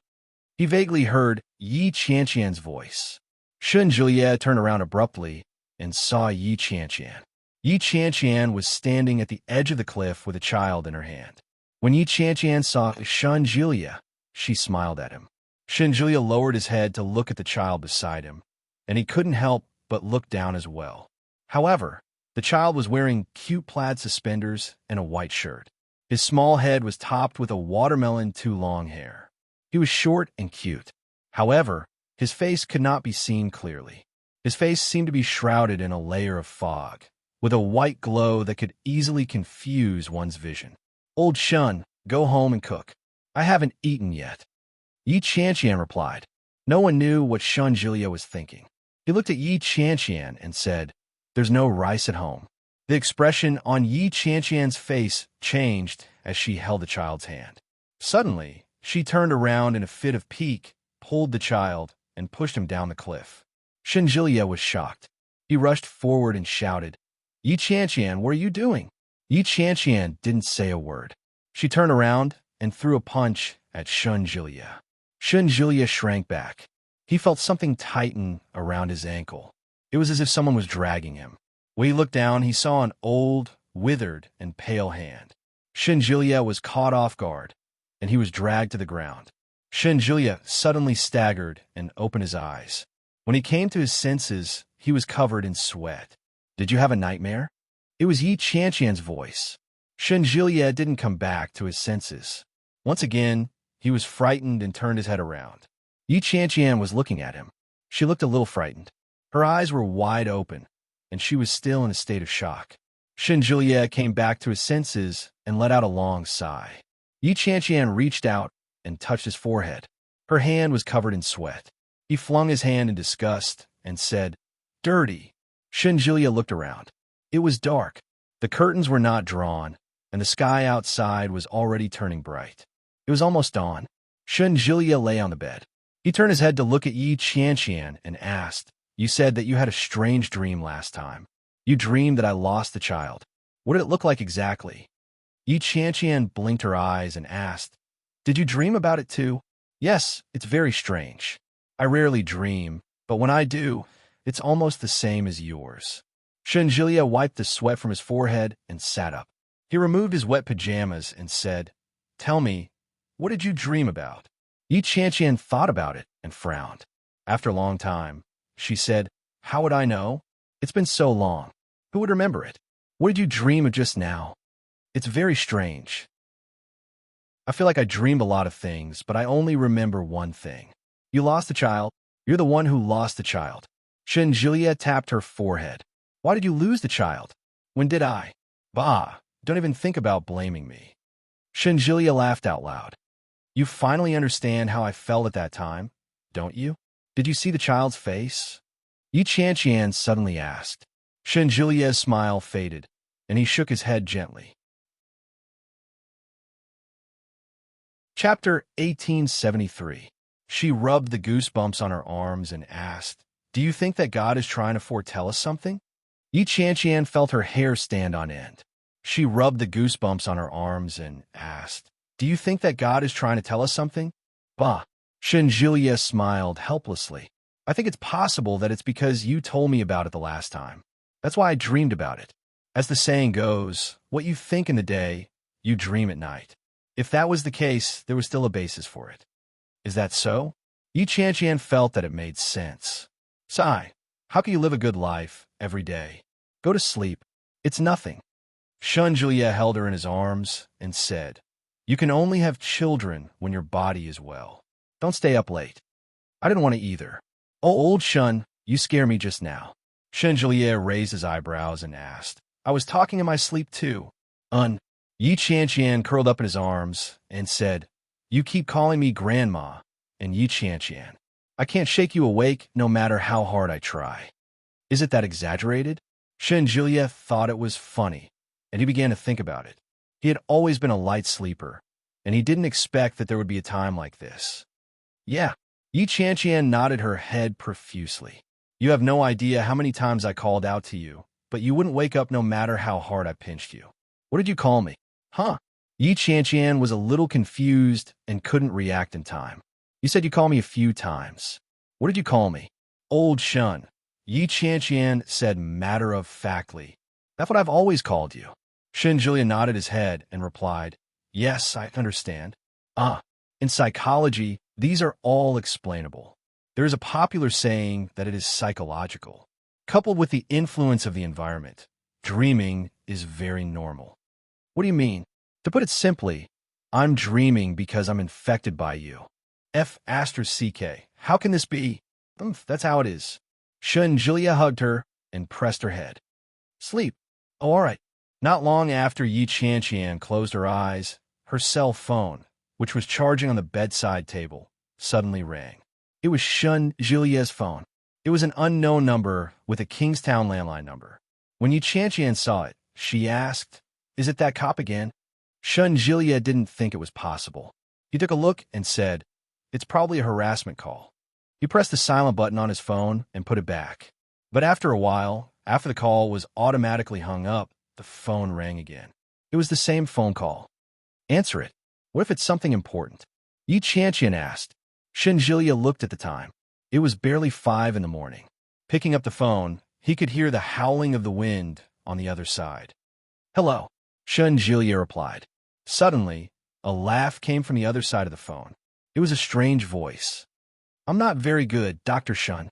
He vaguely heard Yi Qianqian's voice. Shunjilia turned around abruptly and saw Yi Qianqian. Yi Qianqian was standing at the edge of the cliff with a child in her hand. When Yi Qianqian saw Shunjilia, she smiled at him. Shunjilia lowered his head to look at the child beside him, and he couldn't help but look down as well. However, the child was wearing cute plaid suspenders and a white shirt. His small head was topped with a watermelon too long hair. He was short and cute. However, his face could not be seen clearly. His face seemed to be shrouded in a layer of fog, with a white glow that could easily confuse one's vision. "Old Shun, go home and cook. I haven't eaten yet." Yi Qianqian replied. No one knew what Shunjilia was thinking. He looked at Yi Qianqian and said, "There's no rice at home." The expression on Yi Qianqian's face changed as she held the child's hand. Suddenly, she turned around in a fit of pique, pulled the child, and pushed him down the cliff. Shunjilia was shocked. He rushed forward and shouted, "Yi Qianqian, what are you doing?" Yi Qianqian didn't say a word. She turned around and threw a punch at Shunjilia. Shunjilia shrank back. He felt something tighten around his ankle. It was as if someone was dragging him. When he looked down, he saw an old, withered, and pale hand. Shunjilia was caught off guard, and he was dragged to the ground. Shunjilia suddenly staggered and opened his eyes. When he came to his senses, he was covered in sweat. "Did you have a nightmare?" It was Yi Qianqian's voice. Shunjilia didn't come back to his senses. Once again, he was frightened and turned his head around. Yi Qianqian was looking at him. She looked a little frightened. Her eyes were wide open, and she was still in a state of shock. Shunjilia came back to his senses and let out a long sigh. Yi Qianqian reached out and touched his forehead. Her hand was covered in sweat. He flung his hand in disgust and said, "Dirty." Shunjilia looked around. It was dark. The curtains were not drawn, and the sky outside was already turning bright. It was almost dawn. Shunjilia lay on the bed. He turned his head to look at Yi Qianqian and asked, "You said that you had a strange dream last time. You dreamed that I lost the child. What did it look like exactly? Yi Qianqian blinked her eyes and asked, Did you dream about it too? Yes, it's very strange. I rarely dream, but when I do, it's almost the same as yours. Shenjilia wiped the sweat from his forehead and sat up. He removed his wet pajamas and said, Tell me, what did you dream about? Yi Qianqian thought about it and frowned. After a long time, she said, How would I know? It's been so long. Who would remember it? What did you dream of just now? It's very strange. I feel like I dreamed a lot of things, but I only remember one thing. You lost the child. You're the one who lost the child. Shenjilia tapped her forehead. Why did you lose the child? When did I? Bah, don't even think about blaming me. Shenjilia laughed out loud. You finally understand how I felt at that time, don't you? Did you see the child's face? Yi Qianqian suddenly asked. Shenjilia's smile faded, and he shook his head gently. Chapter 1873. She rubbed the goosebumps on her arms and asked, Do you think that God is trying to foretell us something? Yi Qianqian felt her hair stand on end. She rubbed the goosebumps on her arms and asked, Do you think that God is trying to tell us something? Bah. Shenjilia smiled helplessly. I think it's possible that it's because you told me about it the last time. That's why I dreamed about it. As the saying goes, what you think in the day, you dream at night. If that was the case, there was still a basis for it. Is that so? Yi Qianqian felt that it made sense. Sigh. How can you live a good life every day? Go to sleep. It's nothing. Shenjilia held her in his arms and said, You can only have children when your body is well. Don't stay up late. I didn't want to either. Oh, old Shun, you scare me just now. Shenjilia raised his eyebrows and asked, I was talking in my sleep too. Yi Qianqian curled up in his arms and said, You keep calling me grandma, and Yi Qianqian. I can't shake you awake no matter how hard I try. Is it that exaggerated? Shenjilia thought it was funny, and he began to think about it. He had always been a light sleeper, and he didn't expect that there would be a time like this. Yeah. Yi Qianqian nodded her head profusely. You have no idea how many times I called out to you, but you wouldn't wake up no matter how hard I pinched you. What did you call me? Huh? Yi Qianqian was a little confused and couldn't react in time. You said you called me a few times. What did you call me? Old Shun. Yi Qianqian said matter-of-factly. That's what I've always called you. Shenjilia nodded his head and replied, Yes, I understand. In psychology, these are all explainable. There is a popular saying that it is psychological. Coupled with the influence of the environment, dreaming is very normal. What do you mean? To put it simply, I'm dreaming because I'm infected by you. F***, how can this be? That's how it is. Shenjilia hugged her and pressed her head. Sleep. Oh, all right. Not long after Yi Qianqian closed her eyes, her cell phone, which was charging on the bedside table, suddenly rang. It was Shenjilia's phone. It was an unknown number with a Kingstown landline number. When Yi Qianqian saw it, she asked, Is it that cop again? Shenjilia didn't think it was possible. He took a look and said, It's probably a harassment call. He pressed the silent button on his phone and put it back. But after a while, after the call was automatically hung up, the phone rang again. It was the same phone call. Answer it. What if it's something important? Yi Qianqian asked. Shenjilia looked at the time. It was barely 5 in the morning. Picking up the phone, he could hear the howling of the wind on the other side. Hello, Shenjilia replied. Suddenly, a laugh came from the other side of the phone. It was a strange voice. I'm not very good, Dr. Shun.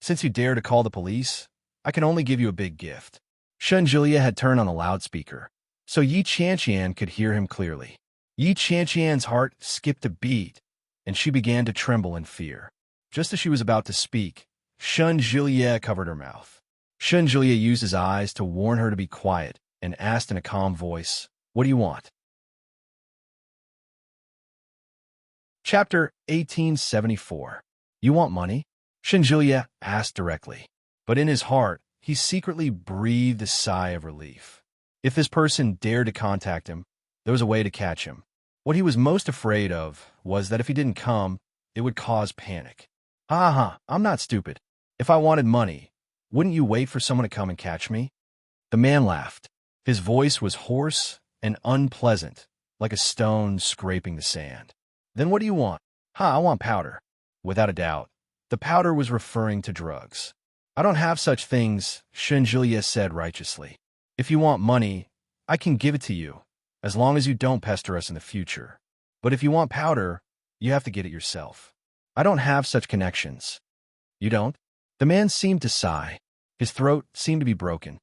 Since you dare to call the police, I can only give you a big gift. Shenjilia had turned on the loudspeaker, so Yi Qianqian could hear him clearly. Yi Qianqian's heart skipped a beat, and she began to tremble in fear. Just as she was about to speak, Shenjilia covered her mouth. Shenjilia used his eyes to warn her to be quiet and asked in a calm voice, What do you want? Chapter 1874. You want money? Shenjilia asked directly. But in his heart, he secretly breathed a sigh of relief. If this person dared to contact him, there was a way to catch him. What he was most afraid of was that if he didn't come, it would cause panic. I'm not stupid. If I wanted money, Wouldn't you wait for someone to come and catch me? The man laughed. His voice was hoarse and unpleasant, like a stone scraping the sand. Then what do you want? I want powder. Without a doubt, the powder was referring to drugs. I don't have such things, Julia said righteously. If you want money, I can give it to you, as long as you don't pester us in the future. But if you want powder, you have to get it yourself. I don't have such connections. You don't? The man seemed to sigh. His throat seemed to be broken.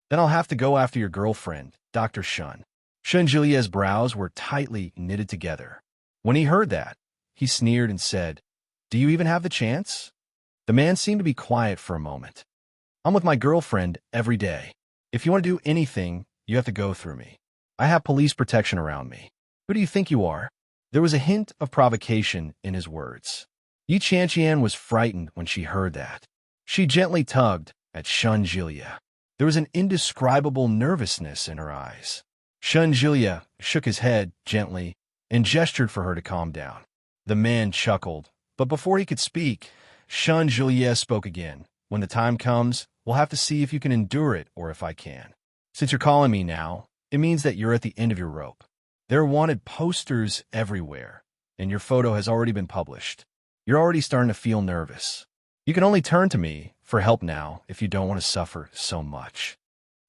Then I'll have to go after your girlfriend, Dr. Shun. Julia's brows were tightly knitted together. When he heard that, he sneered and said, Do you even have the chance? The man seemed to be quiet for a moment. I'm with my girlfriend every day. If you want to do anything, you have to go through me. I have police protection around me. Who do you think you are? There was a hint of provocation in his words. Yi Chanqian was frightened when she heard that. She gently tugged at Julia. There was an indescribable nervousness in her eyes. Julia shook his head gently and gestured for her to calm down. The man chuckled, but before he could speak, Julia spoke again. When the time comes, we'll have to see if you can endure it or if I can. Since you're calling me now, it means that you're at the end of your rope. There are wanted posters everywhere, and your photo has already been published. You're already starting to feel nervous. You can only turn to me for help now if you don't want to suffer so much.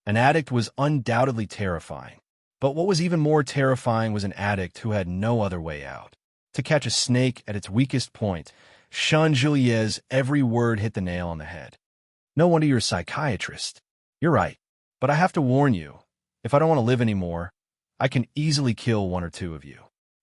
An addict was undoubtedly terrifying, but what was even more terrifying was an addict who had no other way out. To catch a snake at its weakest point, Julia's every word hit the nail on the head. No wonder you're a psychiatrist. You're right, but I have to warn you, if I don't want to live anymore, I can easily kill one or two of you.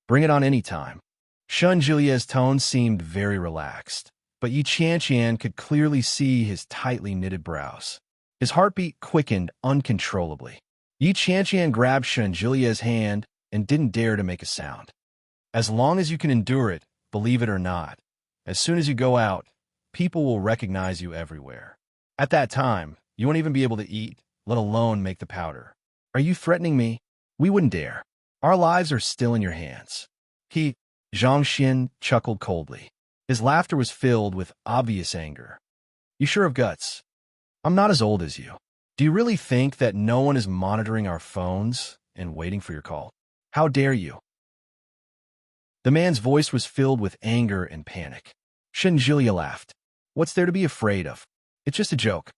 Bring it on any time. Julia's tone seemed very relaxed, but Yi Chanqian could clearly see his tightly knitted brows. His heartbeat quickened uncontrollably. Yi Chanqian grabbed Julia's hand and didn't dare to make a sound. As long as you can endure it, believe it or not, as soon as you go out, people will recognize you everywhere. At that time, you won't even be able to eat, let alone make the powder. Are you threatening me? We wouldn't dare. Our lives are still in your hands. Zhang Xin chuckled coldly. His laughter was filled with obvious anger. You sure have guts. I'm not as old as you. Do you really think that no one is monitoring our phones and waiting for your call? How dare you? The man's voice was filled with anger and panic. Julia laughed. What's there to be afraid of? It's just a joke.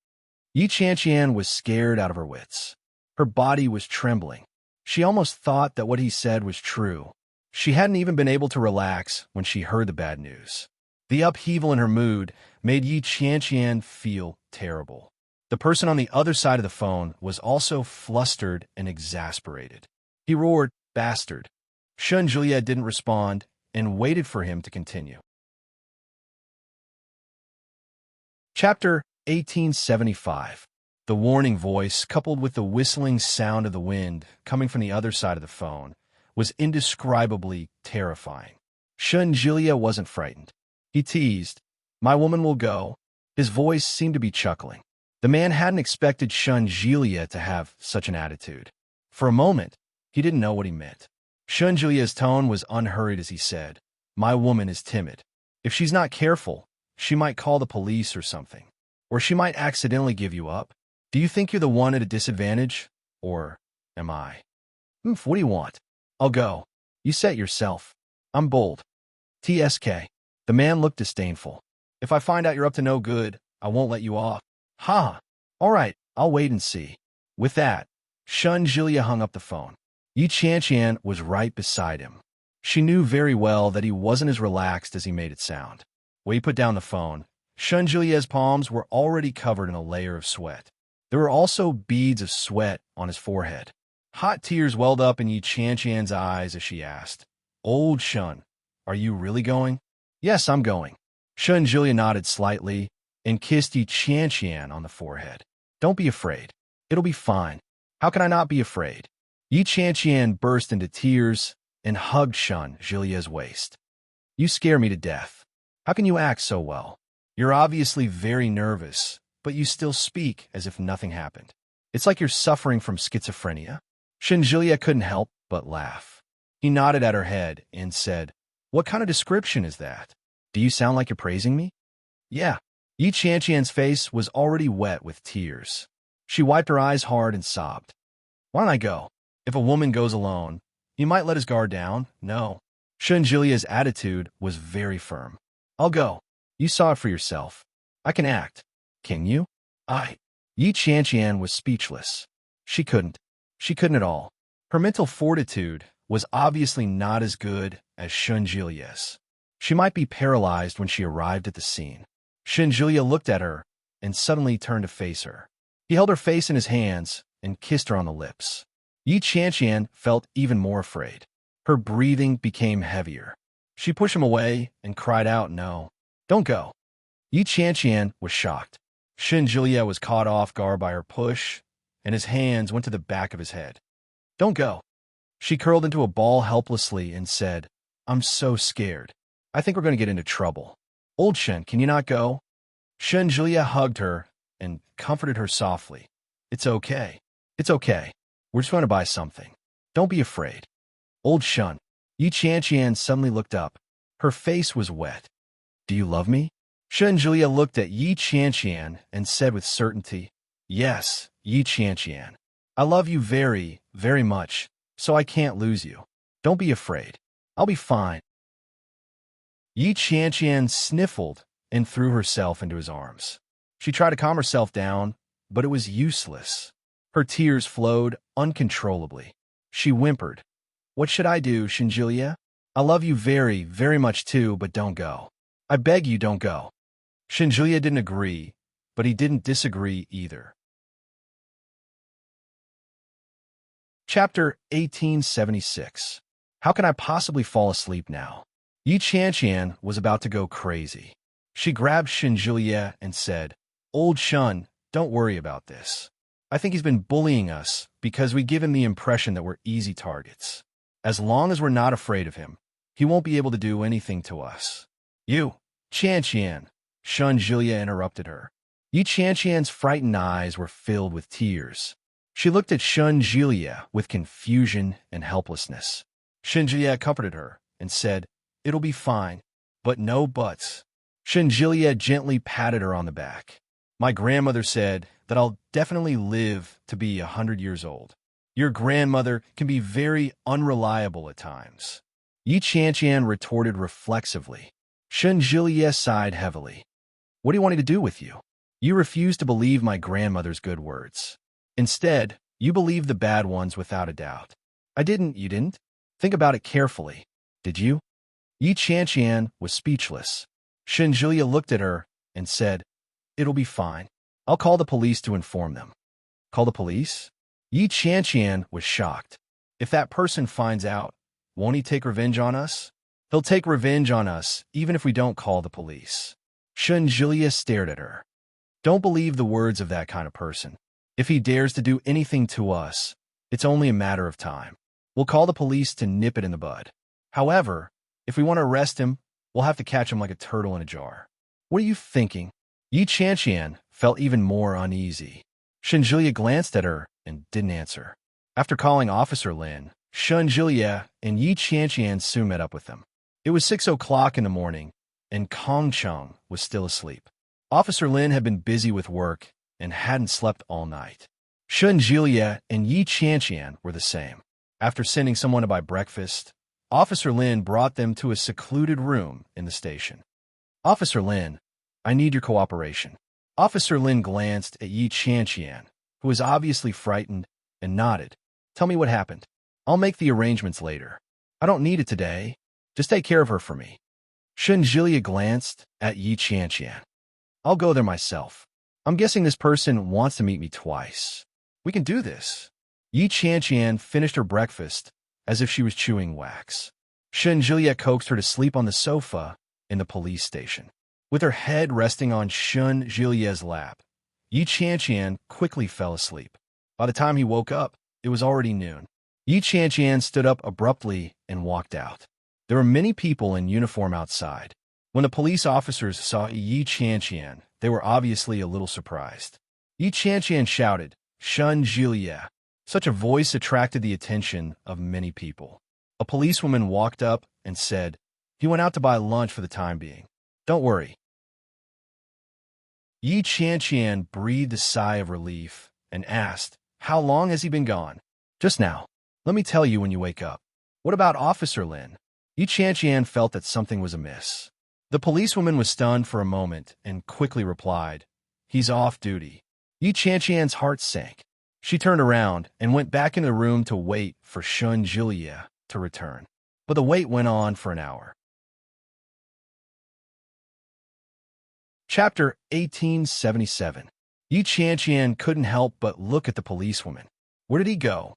Yi Chanqian was scared out of her wits. Her body was trembling. She almost thought that what he said was true. She hadn't even been able to relax when she heard the bad news. The upheaval in her mood made Yi Chanqian feel terrible. The person on the other side of the phone was also flustered and exasperated. He roared, "Bastard!" Julia didn't respond and waited for him to continue. Chapter 1875. The warning voice, coupled with the whistling sound of the wind coming from the other side of the phone, was indescribably terrifying. Julia wasn't frightened. He teased, "My woman will go." His voice seemed to be chuckling. The man hadn't expected Julia to have such an attitude. For a moment, he didn't know what he meant. Julia's tone was unhurried as he said, "My woman is timid. If she's not careful, she might call the police or something. Or she might accidentally give you up. Do you think you're the one at a disadvantage? Or am I? What do you want? I'll go. You said it yourself. I'm bold. TSK." The man looked disdainful. "If I find out you're up to no good, I won't let you off." "Ha! All right, I'll wait and see." With that, Julia hung up the phone. Yi Chanqian was right beside him. She knew very well that he wasn't as relaxed as he made it sound. When he put down the phone, Julia's palms were already covered in a layer of sweat. There were also beads of sweat on his forehead. Hot tears welled up in Yi Chanqian's eyes as she asked, "Old Shun, are you really going?" "Yes, I'm going." Julia nodded slightly and kissed Yi Chanqian on the forehead. "Don't be afraid. It'll be fine." "How can I not be afraid?" Yi Chanqian burst into tears and hugged Julia's waist. "You scare me to death. How can you act so well? You're obviously very nervous, but you still speak as if nothing happened. It's like you're suffering from schizophrenia." Julia couldn't help but laugh. He nodded at her head and said, "What kind of description is that? Do you sound like you're praising me?" "Yeah, Yi Qianqian's face was already wet with tears. She wiped her eyes hard and sobbed. Why don't I go? If a woman goes alone, he might let his guard down. No. Shun Jilia's attitude was very firm. I'll go. You saw it for yourself. I can act. Can you? Yi Qianqian was speechless. She couldn't. She couldn't at all. Her mental fortitude was obviously not as good as Shun Jilia's. She might be paralyzed when she arrived at the scene. Shun Jilia looked at her and suddenly turned to face her. He held her face in his hands and kissed her on the lips. Yi Qianqian felt even more afraid. Her breathing became heavier. She pushed him away and cried out, "No, don't go." Yi Qianqian was shocked. Shun Jilia was caught off guard by her push, and his hands went to the back of his head. "Don't go." She curled into a ball helplessly and said, "I'm so scared. I think we're going to get into trouble. Old Shun, can you not go?" Shun Jilia hugged her and comforted her softly. "It's okay. It's okay. We're just going to buy something. Don't be afraid." Old Shun. Yi Qianqian suddenly looked up. Her face was wet. "Do you love me?" Shun Jilia looked at Yi Qianqian and said with certainty, "Yes, Yi Qianqian. I love you very, very much, so I can't lose you. Don't be afraid. I'll be fine." Yi Qianqian sniffled and threw herself into his arms. She tried to calm herself down, but it was useless. Her tears flowed uncontrollably. She whimpered, "What should I do, Shun Jilia? I love you very, very much too, but don't go. I beg you, don't go." Shun Jilia didn't agree, but he didn't disagree either. Chapter 1876. How can I possibly fall asleep now? Yi Qianqian was about to go crazy. She grabbed Shun Jilia and said, "Old Shun, don't worry about this. I think he's been bullying us because we give him the impression that we're easy targets. As long as we're not afraid of him, he won't be able to do anything to us." "You, Qianqian," Shun Jilia interrupted her. Yi Qianqian's frightened eyes were filled with tears. She looked at Shun Jilia with confusion and helplessness. Shun Jilia comforted her and said, "It'll be fine, but no buts." Shun Jilia gently patted her on the back. "My grandmother said that I'll definitely live to be 100 years old. Your grandmother can be very unreliable at times." Yi Qianqian retorted reflexively. Shun Jilia sighed heavily. "What do you want me to do with you? You refuse to believe my grandmother's good words. Instead, you believe the bad ones without a doubt. You didn't? Think about it carefully. Did you?" Yi Qianqian was speechless. Shun Jilia looked at her and said, "It'll be fine. I'll call the police to inform them." "Call the police?" Yi Qianqian was shocked. "If that person finds out, won't he take revenge on us?" "He'll take revenge on us even if we don't call the police." Shun Jilia stared at her. "Don't believe the words of that kind of person. If he dares to do anything to us, it's only a matter of time. We'll call the police to nip it in the bud. However, if we want to arrest him, we'll have to catch him like a turtle in a jar." "What are you thinking?" Yi Qianqian felt even more uneasy. Shun Jilia glanced at her and didn't answer. After calling Officer Lin, Shun Jilia and Yi Qianqian soon met up with them. It was 6 o'clock in the morning, and Kong Cheng was still asleep. Officer Lin had been busy with work and hadn't slept all night. Shun Jilia and Yi Qianqian were the same. After sending someone to buy breakfast, Officer Lin brought them to a secluded room in the station. "Officer Lin, I need your cooperation." Officer Lin glanced at Yi Qianqian, who was obviously frightened, and nodded. "Tell me what happened. I'll make the arrangements later. I don't need it today. Just take care of her for me." Shun Jilia glanced at Yi Qianqian. "I'll go there myself. I'm guessing this person wants to meet me twice. We can do this." Yi Qianqian finished her breakfast as if she was chewing wax. Shun Jilia coaxed her to sleep on the sofa in the police station. With her head resting on Shun Jilia's lap, Yi Qianqian quickly fell asleep. By the time he woke up, it was already noon. Yi Qianqian stood up abruptly and walked out. There were many people in uniform outside. When the police officers saw Yi Qianqian, they were obviously a little surprised. Yi Qianqian shouted, "Shun Jilia." Such a voice attracted the attention of many people. A policewoman walked up and said, "He went out to buy lunch for the time being. Don't worry, Yi Qianqian breathed a sigh of relief and asked, "How long has he been gone?" "Just now. Let me tell you when you wake up." "What about Officer Lin?" Yi Qianqian felt that something was amiss. The policewoman was stunned for a moment and quickly replied, "He's off duty." Yi Qianqian's heart sank. She turned around and went back into the room to wait for Shun Julia to return. But the wait went on for an hour. Chapter 1877. Yi Qianqian couldn't help but look at the policewoman. Where did he go?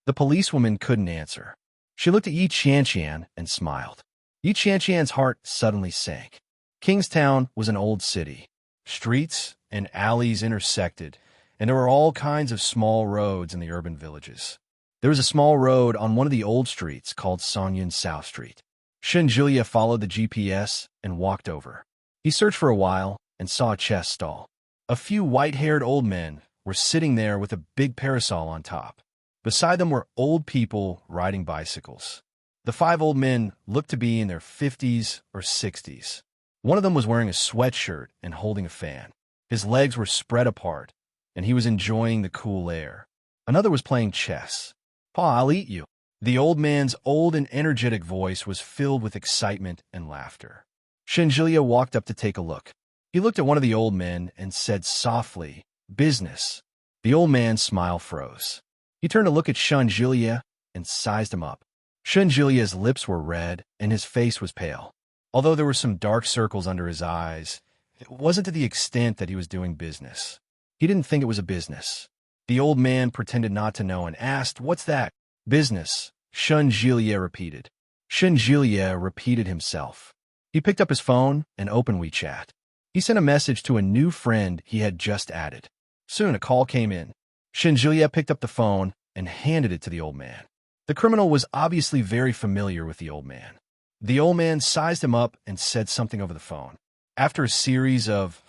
The policewoman couldn't answer. She looked at Yi Qianqian and smiled. Yi Qianqian's heart suddenly sank. Kingstown was an old city. Streets and alleys intersected, and there were all kinds of small roads in the urban villages. There was a small road on one of the old streets called Songyun South Street. Shun Julia followed the GPS and walked over. He searched for a while and saw a chess stall. A few white-haired old men were sitting there with a big parasol on top. Beside them were old people riding bicycles. The 5 old men looked to be in their 50s or 60s. One of them was wearing a sweatshirt and holding a fan. His legs were spread apart, and he was enjoying the cool air. Another was playing chess. "Pa, I'll eat you." The old man's old and energetic voice was filled with excitement and laughter. Shenjilia walked up to take a look. He looked at one of the old men and said softly, "Business." The old man's smile froze. He turned to look at Shenjilia and sized him up. Shenjilia's lips were red and his face was pale. Although there were some dark circles under his eyes, it wasn't to the extent that he was doing business. He didn't think it was a business. The old man pretended not to know and asked, "What's that?" "Business," Shenjilia repeated. Shenjilia repeated himself. He picked up his phone and opened WeChat. He sent a message to a new friend he had just added. Soon a call came in. Shenjilia picked up the phone and handed it to the old man. The criminal was obviously very familiar with the old man. The old man sized him up and said something over the phone. After a series of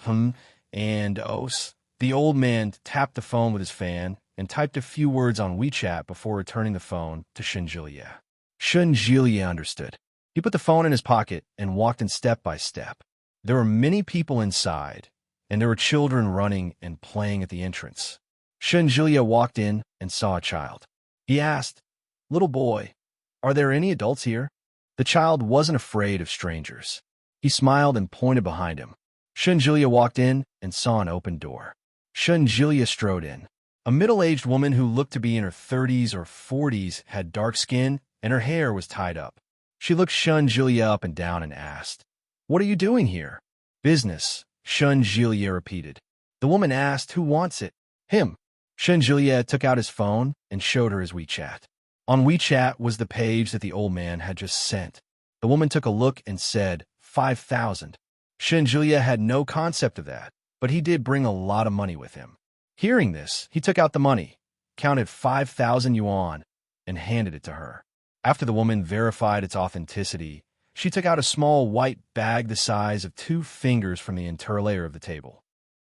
and ohs, the old man tapped the phone with his fan and typed a few words on WeChat before returning the phone to Shenjilia. Shenjilia understood. He put the phone in his pocket and walked in step by step. There were many people inside, and there were children running and playing at the entrance. Shenjilia walked in and saw a child. He asked, "Little boy, are there any adults here?" The child wasn't afraid of strangers. He smiled and pointed behind him. Shenjilia walked in and saw an open door. Shenjilia strode in. A middle-aged woman who looked to be in her 30s or 40s had dark skin and her hair was tied up. She looked Shenjilia up and down and asked, "What are you doing here?" "Business," Shenjilia repeated. The woman asked, "Who wants it?" "Him." Shenjilia took out his phone and showed her his WeChat. On WeChat was the page that the old man had just sent. The woman took a look and said, 5,000. Shenjilia had no concept of that, but he did bring a lot of money with him. Hearing this, he took out the money, counted 5,000 yuan, and handed it to her. After the woman verified its authenticity, she took out a small white bag the size of 2 fingers from the interlayer of the table.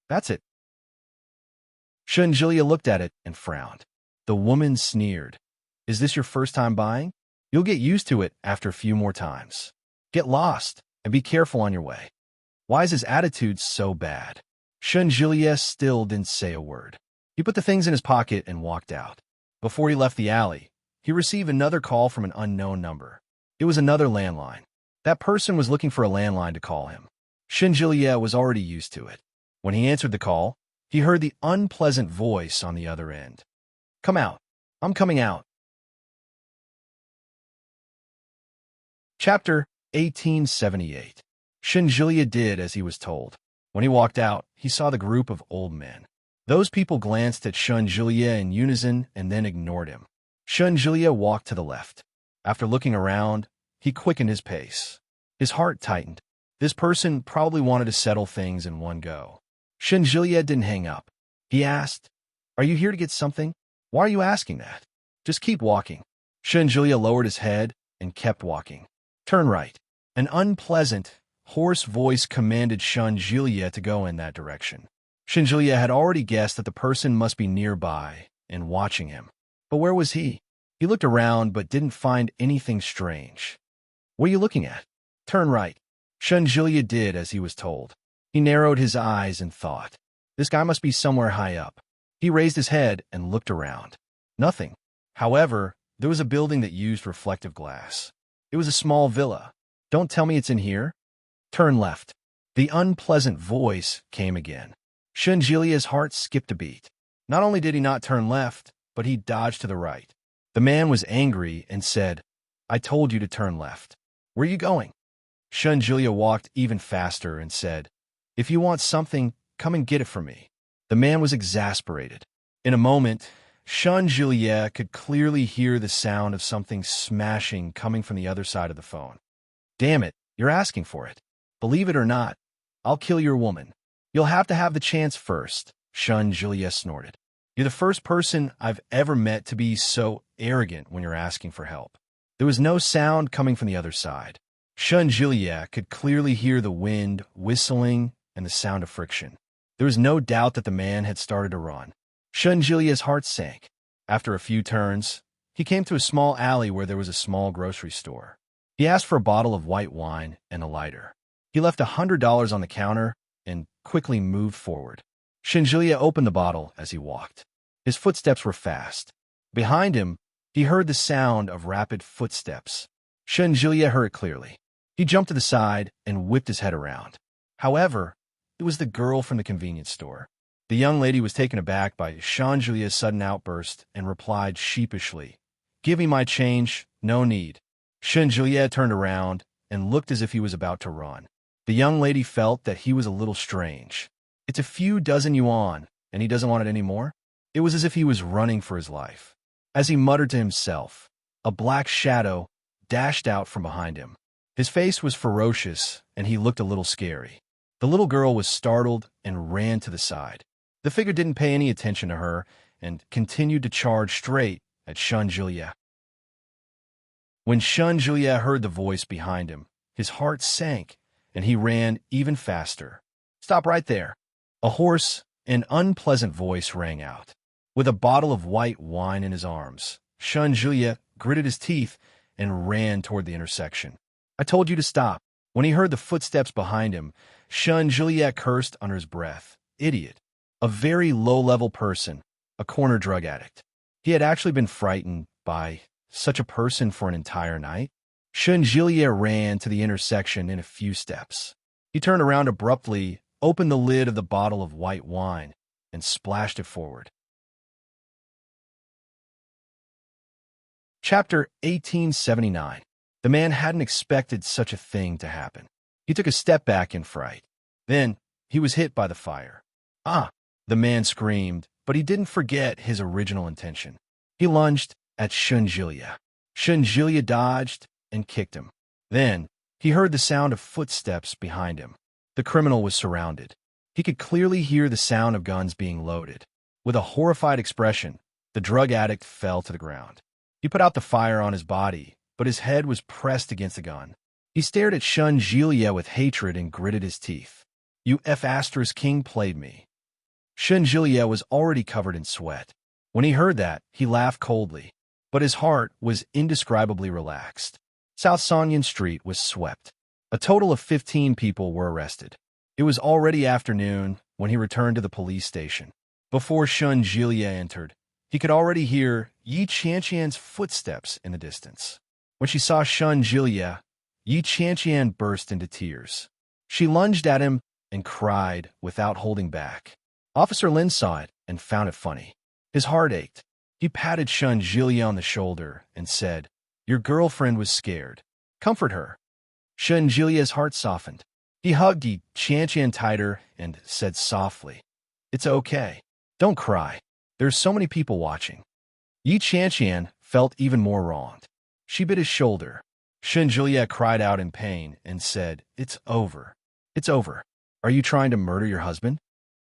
"That's it." Shenjilia looked at it and frowned. The woman sneered. "Is this your first time buying? You'll get used to it after a few more times. Get lost and be careful on your way." Why is his attitude so bad? Shenjilia still didn't say a word. He put the things in his pocket and walked out. Before he left the alley, he received another call from an unknown number. It was another landline. That person was looking for a landline to call him. Shenjilia was already used to it. When he answered the call, he heard the unpleasant voice on the other end. "Come out. I'm coming out." Chapter 1878. Shenjilia did as he was told. When he walked out, he saw the group of old men. Those people glanced at Shenjilia in unison and then ignored him. Shenjilia walked to the left. After looking around, he quickened his pace. His heart tightened. This person probably wanted to settle things in one go. Shenjilia didn't hang up. He asked, "Are you here to get something? Why are you asking that? Just keep walking." Shenjilia lowered his head and kept walking. "Turn right." An unpleasant, hoarse voice commanded Shenjilia to go in that direction. Shenjilia had already guessed that the person must be nearby and watching him. But where was he? He looked around but didn't find anything strange. "What are you looking at?" "Turn right." Shenjilia did as he was told. He narrowed his eyes and thought, this guy must be somewhere high up. He raised his head and looked around. Nothing. However, there was a building that used reflective glass. It was a small villa. Don't tell me it's in here. Turn left. The unpleasant voice came again. Shunjilia's heart skipped a beat. Not only did he not turn left, but he dodged to the right. The man was angry and said, I told you to turn left. Where are you going? Shunjilia walked even faster and said, if you want something, come and get it from me. The man was exasperated. In a moment, Shunjilia could clearly hear the sound of something smashing coming from the other side of the phone. Damn it, you're asking for it. Believe it or not, I'll kill your woman. You'll have to have the chance first, Shunjilia snorted. You're the first person I've ever met to be so arrogant when you're asking for help. There was no sound coming from the other side. Shunjilia could clearly hear the wind whistling and the sound of friction. There was no doubt that the man had started to run. Shunjilia's heart sank. After a few turns, he came to a small alley where there was a small grocery store. He asked for a bottle of white wine and a lighter. He left $100 on the counter and quickly moved forward. Shunjilia opened the bottle as he walked. His footsteps were fast. Behind him, he heard the sound of rapid footsteps. Shunjilia heard it clearly. He jumped to the side and whipped his head around. However, it was the girl from the convenience store. The young lady was taken aback by Shunjilia's sudden outburst and replied sheepishly, Give me my change, no need. Shunjilia turned around and looked as if he was about to run. The young lady felt that he was a little strange. It's a few dozen yuan, and he doesn't want it anymore? It was as if he was running for his life. As he muttered to himself, a black shadow dashed out from behind him. His face was ferocious, and he looked a little scary. The little girl was startled and ran to the side. The figure didn't pay any attention to her and continued to charge straight at Shunjilia. When Shunjilia heard the voice behind him, his heart sank, and he ran even faster. Stop right there. A hoarse and unpleasant voice rang out. With a bottle of white wine in his arms, Shunjilia gritted his teeth and ran toward the intersection. I told you to stop. When he heard the footsteps behind him, Shunjilia cursed under his breath. Idiot. A very low-level person, a corner drug addict. He had actually been frightened by such a person for an entire night. Shunjilia ran to the intersection in a few steps. He turned around abruptly, opened the lid of the bottle of white wine, and splashed it forward. Chapter 1879. The man hadn't expected such a thing to happen. He took a step back in fright. Then, he was hit by the fire. Ah! The man screamed, but he didn't forget his original intention. He lunged at Shunjilia. Shunjilia dodged and kicked him. Then, he heard the sound of footsteps behind him. The criminal was surrounded. He could clearly hear the sound of guns being loaded. With a horrified expression, the drug addict fell to the ground. He put out the fire on his body, but his head was pressed against the gun. He stared at Shunjilia with hatred and gritted his teeth. You F***ing played me. Shunjilia was already covered in sweat. When he heard that, he laughed coldly, but his heart was indescribably relaxed. South Sonyan Street was swept. A total of 15 people were arrested. It was already afternoon when he returned to the police station. Before Shunjilia entered, he could already hear Yi Qianqian's footsteps in the distance. When she saw Shunjilia, Yi Qianqian burst into tears. She lunged at him and cried without holding back. Officer Lin saw it and found it funny. His heart ached. He patted Shunjilia on the shoulder and said, Your girlfriend was scared. Comfort her. Shunjilia's heart softened. He hugged Yi Qianqian tighter and said softly, It's okay. Don't cry. There's so many people watching. Yi Qianqian felt even more wronged. She bit his shoulder. Shunjilia cried out in pain and said, It's over. It's over. Are you trying to murder your husband?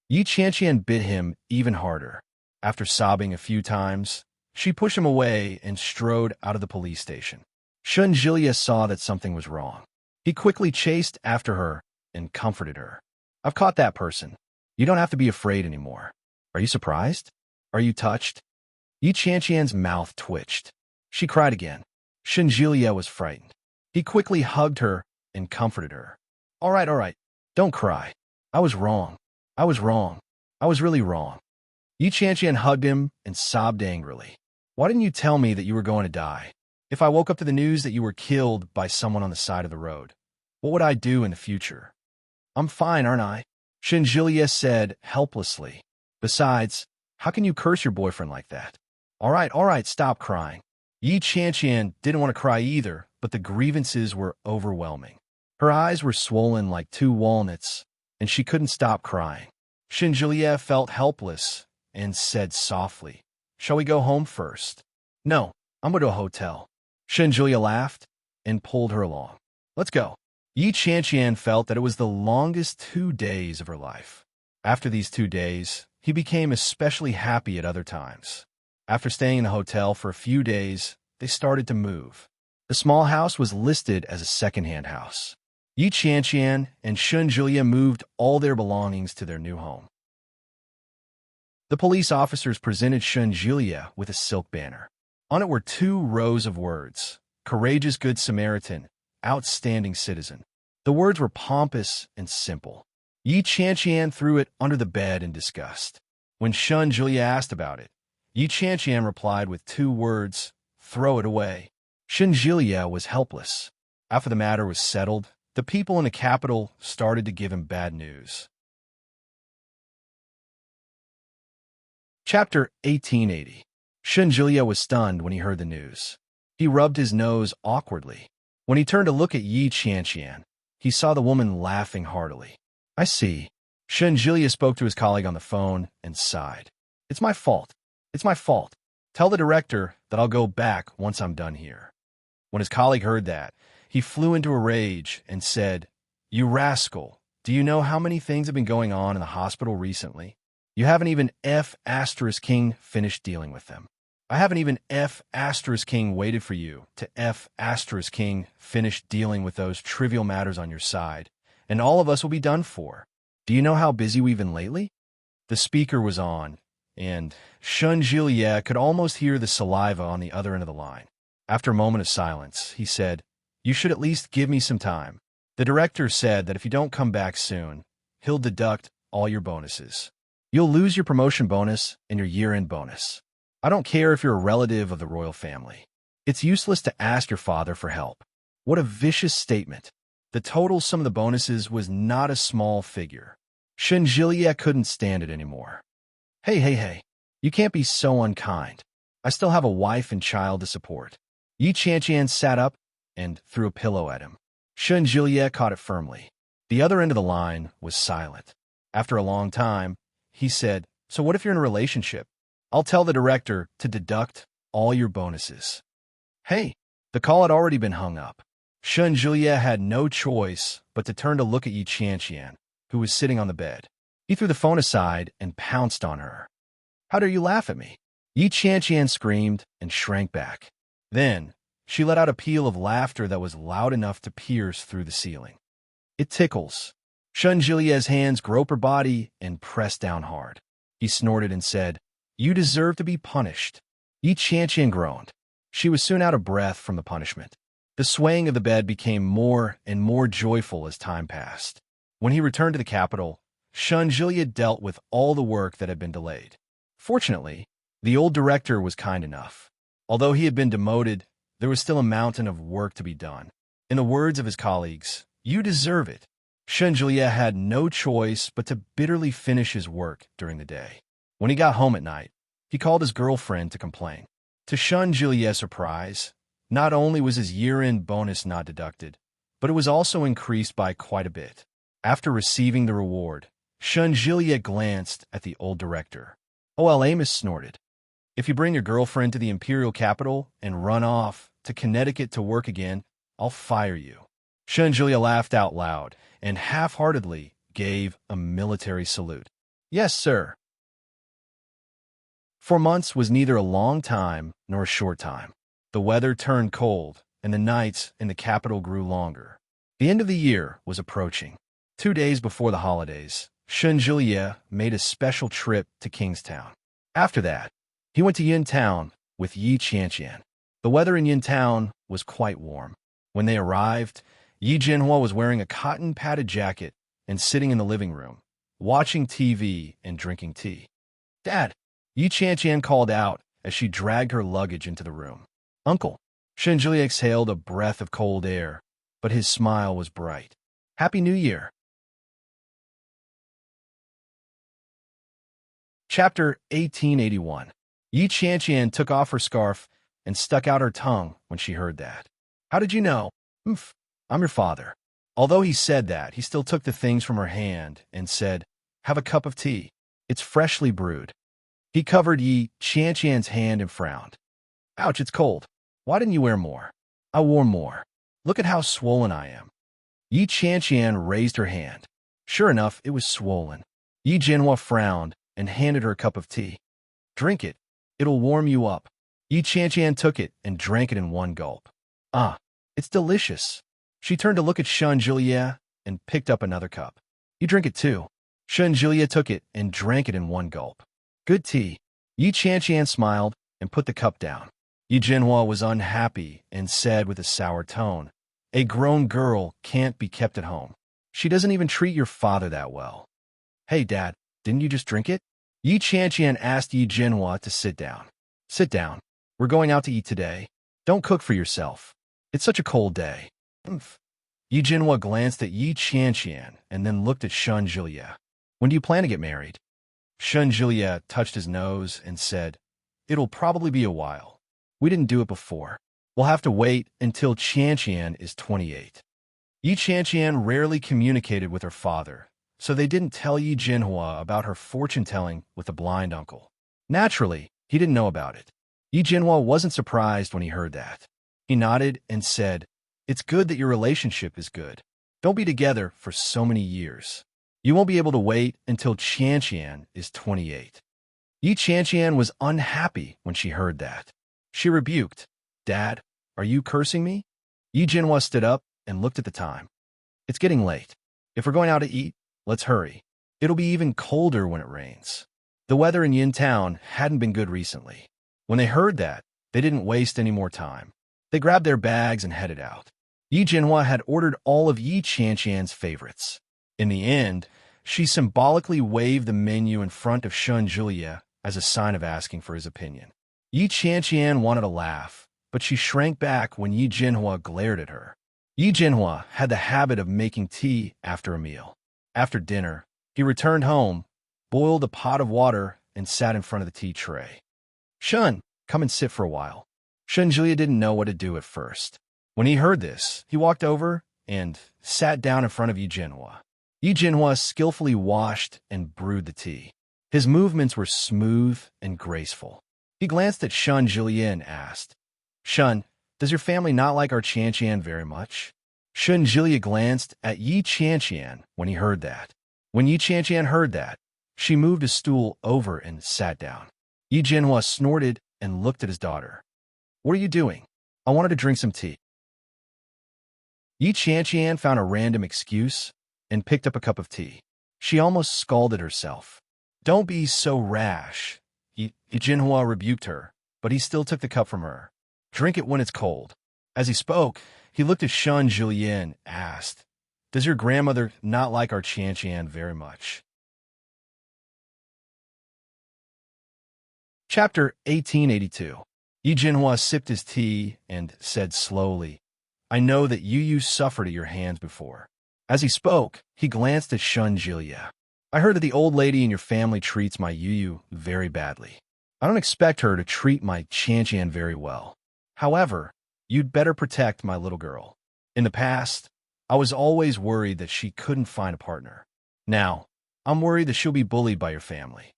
Yi Qianqian bit him even harder. After sobbing a few times, she pushed him away and strode out of the police station. Shunjilia saw that something was wrong. He quickly chased after her and comforted her. I've caught that person. You don't have to be afraid anymore. Are you surprised? Are you touched? Yi Qianqian's mouth twitched. She cried again. Shunjilia was frightened. He quickly hugged her and comforted her. All right. Don't cry. I was wrong. I was wrong. I was really wrong. Yi Qianqian hugged him and sobbed angrily. Why didn't you tell me that you were going to die? If I woke up to the news that you were killed by someone on the side of the road, what would I do in the future? I'm fine, aren't I? Shinjilia said helplessly. Besides, how can you curse your boyfriend like that? All right, stop crying. Yi Qianqian didn't want to cry either, but the grievances were overwhelming. Her eyes were swollen like two walnuts, and she couldn't stop crying. Shinjilia felt helpless and said softly, Shall we go home first? No, I'm going to a hotel. Shinjilia laughed and pulled her along. Let's go. Yi Qianqian felt that it was the longest 2 days of her life. After these 2 days, he became especially happy at other times. After staying in the hotel for a few days, they started to move. The small house was listed as a second-hand house. Yi Qianqian and Shinjilia moved all their belongings to their new home. The police officers presented Shinjilia with a silk banner. On it were 2 rows of words, Courageous Good Samaritan, Outstanding Citizen. The words were pompous and simple. Yi Qianqian threw it under the bed in disgust. When Shinjilia asked about it, Yi Qianqian replied with 2 words, Throw it away. Shinjilia was helpless. After the matter was settled, the people in the capital started to give him bad news. Chapter 1880. Shinjilia was stunned when he heard the news. He rubbed his nose awkwardly. When he turned to look at Yi Qianqian, he saw the woman laughing heartily. I see. Shinjilia spoke to his colleague on the phone and sighed. It's my fault. It's my fault. Tell the director that I'll go back once I'm done here. When his colleague heard that, he flew into a rage and said, You rascal, do you know how many things have been going on in the hospital recently? You haven't even F***king finished dealing with them. I haven't even F***king waited for you to F***king finish dealing with those trivial matters on your side, and all of us will be done for. Do you know how busy we've been lately? The speaker was on, and Shinjilia could almost hear the saliva on the other end of the line. After a moment of silence, he said, You should at least give me some time. The director said that if you don't come back soon, he'll deduct all your bonuses. You'll lose your promotion bonus and your year-end bonus. I don't care if you're a relative of the royal family. It's useless to ask your father for help. What a vicious statement. The total sum of the bonuses was not a small figure. Shinjilia couldn't stand it anymore. Hey. You can't be so unkind. I still have a wife and child to support. Yi Qianqian sat up and threw a pillow at him. Shinjilia caught it firmly. The other end of the line was silent. After a long time, he said, So what if you're in a relationship? I'll tell the director to deduct all your bonuses. Hey, the call had already been hung up. Shinjilia had no choice but to turn to look at Yi Qianqian, who was sitting on the bed. He threw the phone aside and pounced on her. How dare you laugh at me? Yi Qianqian screamed and shrank back. Then, she let out a peal of laughter that was loud enough to pierce through the ceiling. It tickles. Shinjilia's hands groped her body and pressed down hard. He snorted and said, You deserve to be punished. Yi Qianqian groaned. She was soon out of breath from the punishment. The swaying of the bed became more and more joyful as time passed. When he returned to the capital, Shinjilia dealt with all the work that had been delayed. Fortunately, the old director was kind enough. Although he had been demoted, there was still a mountain of work to be done. In the words of his colleagues, You deserve it. Shinjilia had no choice but to bitterly finish his work during the day. When he got home at night, he called his girlfriend to complain. To Shinjilia's surprise, not only was his year-end bonus not deducted, but it was also increased by quite a bit. After receiving the reward, Shinjilia glanced at the old director. Amos snorted. If you bring your girlfriend to the imperial capital and run off to Connecticut to work again, I'll fire you. Shinjilia laughed out loud and half-heartedly gave a military salute. Yes, sir. 4 months was neither a long time nor a short time. The weather turned cold, and the nights in the capital grew longer. The end of the year was approaching. 2 days before the holidays, Shinjilia made a special trip to Kingstown. After that, he went to Yintown with Yi Qianqian. The weather in Yintown was quite warm. When they arrived, Yi Jinhua was wearing a cotton padded jacket and sitting in the living room, watching TV and drinking tea. Dad, Yi Qian called out as she dragged her luggage into the room. Uncle. Shenjulia exhaled a breath of cold air, but his smile was bright. Happy New Year. Chapter 1881. Yi Qian took off her scarf and stuck out her tongue when she heard that. How did you know? Oomph, I'm your father. Although he said that, he still took the things from her hand and said, Have a cup of tea. It's freshly brewed. He covered Yi Qian's hand and frowned. Ouch, it's cold. Why didn't you wear more? I wore more. Look at how swollen I am. Yi Qian raised her hand. Sure enough, it was swollen. Yi Jinhua frowned and handed her a cup of tea. Drink it. It'll warm you up. Yi Qian took it and drank it in one gulp. Ah, it's delicious. She turned to look at Shenjulia and picked up another cup. You drink it too. Shenjulia took it and drank it in one gulp. Good tea. Yi Qian smiled and put the cup down. Yi Jinhua was unhappy and said with a sour tone, A grown girl can't be kept at home. She doesn't even treat your father that well. Hey, Dad, didn't you just drink it? Yi Qian asked Yi Jinhua to sit down. Sit down. We're going out to eat today. Don't cook for yourself. It's such a cold day. Oomph. Yi Jinhua glanced at Yi Qian and then looked at Shenjulia. When do you plan to get married? Shenjulia touched his nose and said, It'll probably be a while. We didn't do it before. We'll have to wait until Qian is 28. Yi Qian rarely communicated with her father, so they didn't tell Yi Jinhua about her fortune-telling with a blind uncle. Naturally, he didn't know about it. Yi Jinhua wasn't surprised when he heard that. He nodded and said, It's good that your relationship is good. Don't be together for so many years. You won't be able to wait until Qian is 28. Yi Qian was unhappy when she heard that. She rebuked, Dad, are you cursing me? Yi Jinhua stood up and looked at the time. It's getting late. If we're going out to eat, let's hurry. It'll be even colder when it rains. The weather in Yin Town hadn't been good recently. When they heard that, they didn't waste any more time. They grabbed their bags and headed out. Yi Jinhua had ordered all of Yi Qian's favorites. In the end, she symbolically waved the menu in front of Shenjulia as a sign of asking for his opinion. Yi Qian wanted to laugh, but she shrank back when Yi Jinhua glared at her. Yi Jinhua had the habit of making tea after a meal. After dinner, he returned home, boiled a pot of water, and sat in front of the tea tray. Shun, come and sit for a while. Shenjulia didn't know what to do at first. When he heard this, he walked over and sat down in front of Yi Jinhua. Yi Jinhua skillfully washed and brewed the tea. His movements were smooth and graceful. He glanced at Shenjulia and asked, Shun, does your family not like our Qian very much? Shenjulia glanced at Yi Qian when he heard that. When Yi Qian heard that, she moved a stool over and sat down. Yi Jinhua snorted and looked at his daughter. What are you doing? I wanted to drink some tea. Yi Qian found a random excuse and picked up a cup of tea. She almost scalded herself. Don't be so rash. Yi Jinhua rebuked her, but he still took the cup from her. Drink it when it's cold. As he spoke, he looked at Shenjulia and asked, Does your grandmother not like our Qian very much? Chapter 1882. Yi Jinhua sipped his tea and said slowly, I know that you suffered at your hands before. As he spoke, he glanced at Shenjulia. I heard that the old lady in your family treats my Yu very badly. I don't expect her to treat my Qian very well. However, you'd better protect my little girl. In the past, I was always worried that she couldn't find a partner. Now, I'm worried that she'll be bullied by your family.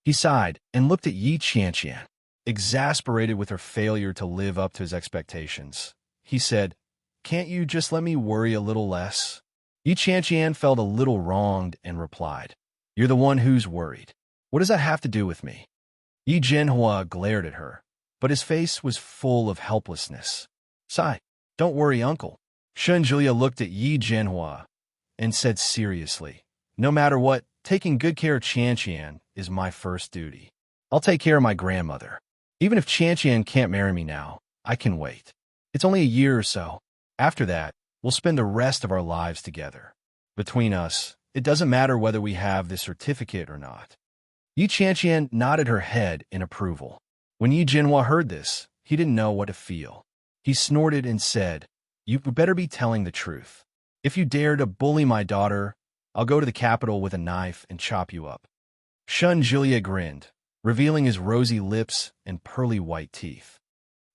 He sighed and looked at Yi Qian. Exasperated with her failure to live up to his expectations, he said, Can't you just let me worry a little less? Yi Qian felt a little wronged and replied, You're the one who's worried. What does that have to do with me? Yi Jinhua glared at her, but his face was full of helplessness. Sigh, don't worry, uncle. Shenjulia looked at Yi Jinhua and said seriously, No matter what, taking good care of Qian is my first duty. I'll take care of my grandmother. Even if Qian can't marry me now, I can wait. It's only a year or so. After that, we'll spend the rest of our lives together. Between us, It doesn't matter whether we have this certificate or not. Yi Qianqian nodded her head in approval. When Yi Jinhua heard this, he didn't know what to feel. He snorted and said, "You better be telling the truth. If you dare to bully my daughter, I'll go to the capital with a knife and chop you up." Shun Julia grinned, revealing his rosy lips and pearly white teeth.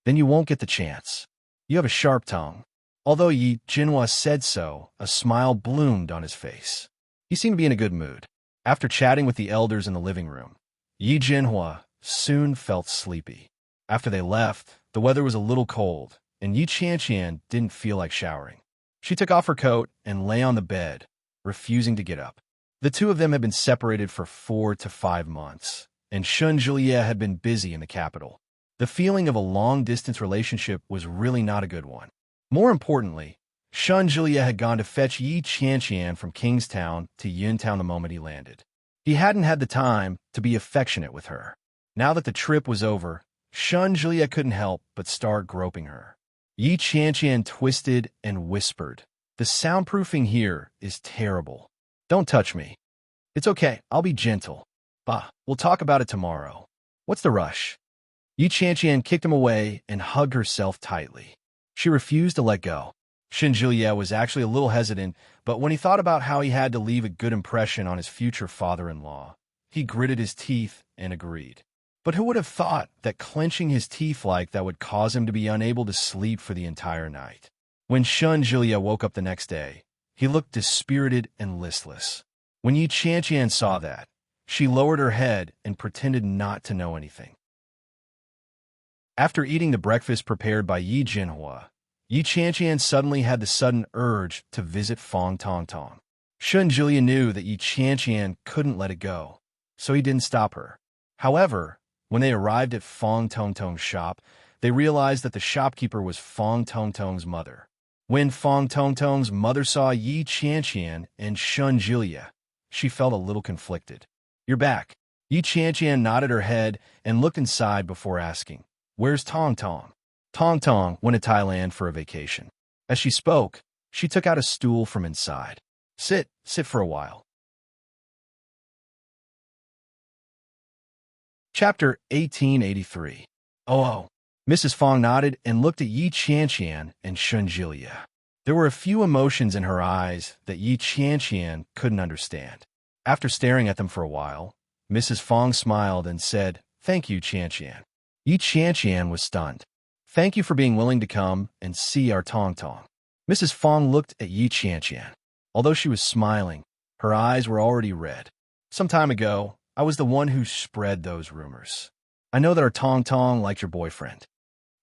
"Then you won't get the chance. You have a sharp tongue." Although Yi Jinhua said so, a smile bloomed on his face. He seemed to be in a good mood. After chatting with the elders in the living room, Yi Jinhua soon felt sleepy. After they left, the weather was a little cold, and Yi Qianqian didn't feel like showering. She took off her coat and lay on the bed, refusing to get up. The two of them had been separated for 4 to 5 months, and Shun Julia had been busy in the capital. The feeling of a long-distance relationship was really not a good one. More importantly, Shun Julia had gone to fetch Yi Qianqian from Kingstown to Yuntown the moment he landed. He hadn't had the time to be affectionate with her. Now that the trip was over, Shun Julia couldn't help but start groping her. Yi Qianqian twisted and whispered, "The soundproofing here is terrible. Don't touch me." "It's okay, I'll be gentle. Bah, we'll talk about it tomorrow. What's the rush?" Yi Qianqian kicked him away and hugged herself tightly. She refused to let go. Shun Julia was actually a little hesitant, but when he thought about how he had to leave a good impression on his future father-in-law, he gritted his teeth and agreed. But who would have thought that clenching his teeth like that would cause him to be unable to sleep for the entire night? When Shun Julia woke up the next day, he looked dispirited and listless. When Yi Qianqian saw that, she lowered her head and pretended not to know anything. After eating the breakfast prepared by Yi Jinhua, Yi Qianqian suddenly had the sudden urge to visit Fong Tongtong. Shun Julia knew that Yi Qianqian couldn't let it go, so he didn't stop her. However, when they arrived at Fong Tongtong's shop, they realized that the shopkeeper was Fong Tongtong's mother. When Fong Tongtong's mother saw Yi Qianqian and Shun Julia, she felt a little conflicted. "You're back." Yi Qianqian nodded her head and looked inside before asking, "Where's Tong Tong?" Tong Tong went to Thailand for a vacation. As she spoke, she took out a stool from inside. Sit for a while." Chapter 1883. Oh. Mrs. Fong nodded and looked at Yi Qianqian and Shun Julia. There were a few emotions in her eyes that Yi Qianqian couldn't understand. After staring at them for a while, Mrs. Fong smiled and said, "Thank you, Qianqian." Yi Qianqian was stunned. "Thank you for being willing to come and see our Tong Tong." Mrs. Fong looked at Yi Qianqian. Although she was smiling, her eyes were already red. "Some time ago, I was the one who spread those rumors. I know that our Tong Tong liked your boyfriend."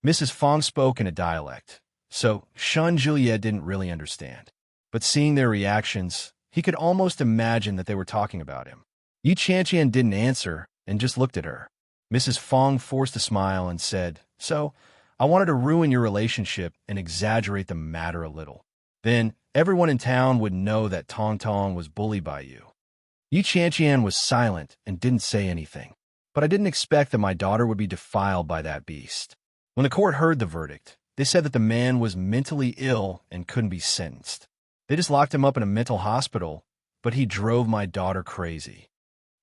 Mrs. Fong spoke in a dialect, so Shun Julia didn't really understand. But seeing their reactions, he could almost imagine that they were talking about him. Yi Qianqian didn't answer and just looked at her. Mrs. Fong forced a smile and said, "So, I wanted to ruin your relationship and exaggerate the matter a little. Then, everyone in town would know that Tong Tong was bullied by you." Yi Qianqian was silent and didn't say anything. "But I didn't expect that my daughter would be defiled by that beast." When the court heard the verdict, they said that the man was mentally ill and couldn't be sentenced. They just locked him up in a mental hospital, but he drove my daughter crazy.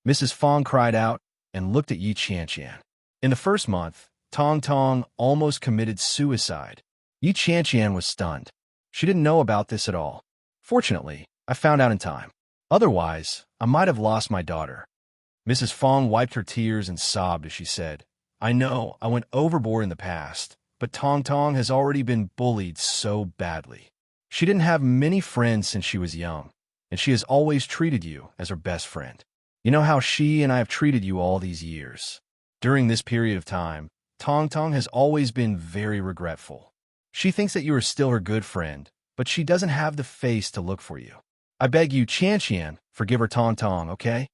Mrs. Fong cried out and looked at Yi Qianqian. In the first month, Tong Tong almost committed suicide. Yi Qianqian was stunned. She didn't know about this at all. "Fortunately, I found out in time. Otherwise, I might have lost my daughter." Mrs. Fong wiped her tears and sobbed as she said, "I know I went overboard in the past, but Tong Tong has already been bullied so badly. She didn't have many friends since she was young, and she has always treated you as her best friend. You know how she and I have treated you all these years. During this period of time, Tong Tong has always been very regretful. She thinks that you are still her good friend, but she doesn't have the face to look for you. I beg you, Qianqian, forgive her Tong Tong, okay?"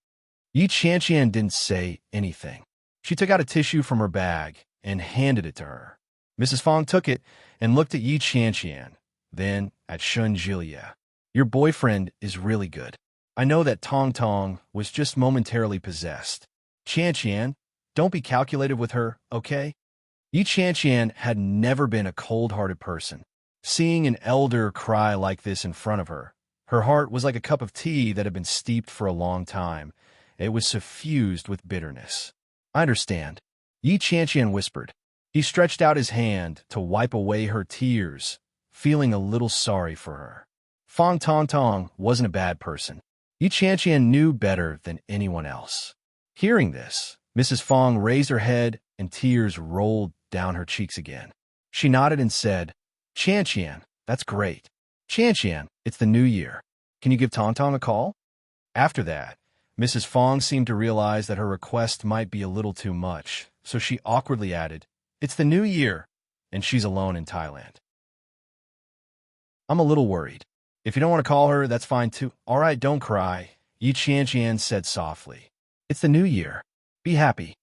Yi Qianqian didn't say anything. She took out a tissue from her bag and handed it to her. Mrs. Fong took it and looked at Yi Qianqian, then at Shun Julia. "Your boyfriend is really good. I know that Tong Tong was just momentarily possessed. Qianqian, don't be calculated with her, okay?" Yi Qianqian had never been a cold-hearted person. Seeing an elder cry like this in front of her, Her heart was like a cup of tea that had been steeped for a long time. It was suffused with bitterness. I understand, Yi Qianqian whispered. He stretched out his hand to wipe away her tears, feeling a little sorry for her. Fang Tongtong wasn't a bad person. Yi Qianqian knew better than anyone else. Hearing this, Mrs. Fang raised her head and tears rolled down her cheeks again. She nodded and said, Qianqian, that's great. Qianqian, it's the new year. Can you give Tongtong a call? After that, Mrs. Fang seemed to realize that her request might be a little too much, so she awkwardly added, It's the new year, and she's alone in Thailand. I'm a little worried. If you don't want to call her, that's fine too. All right, don't cry, Yi Qianqian said softly. It's the new year. Be happy.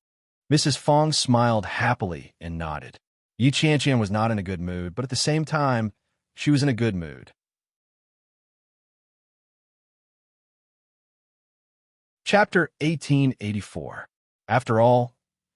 Mrs. Fang smiled happily and nodded. Yi Qianqian was not in a good mood, but at the same time, she was in a good mood. Chapter 1884. After all,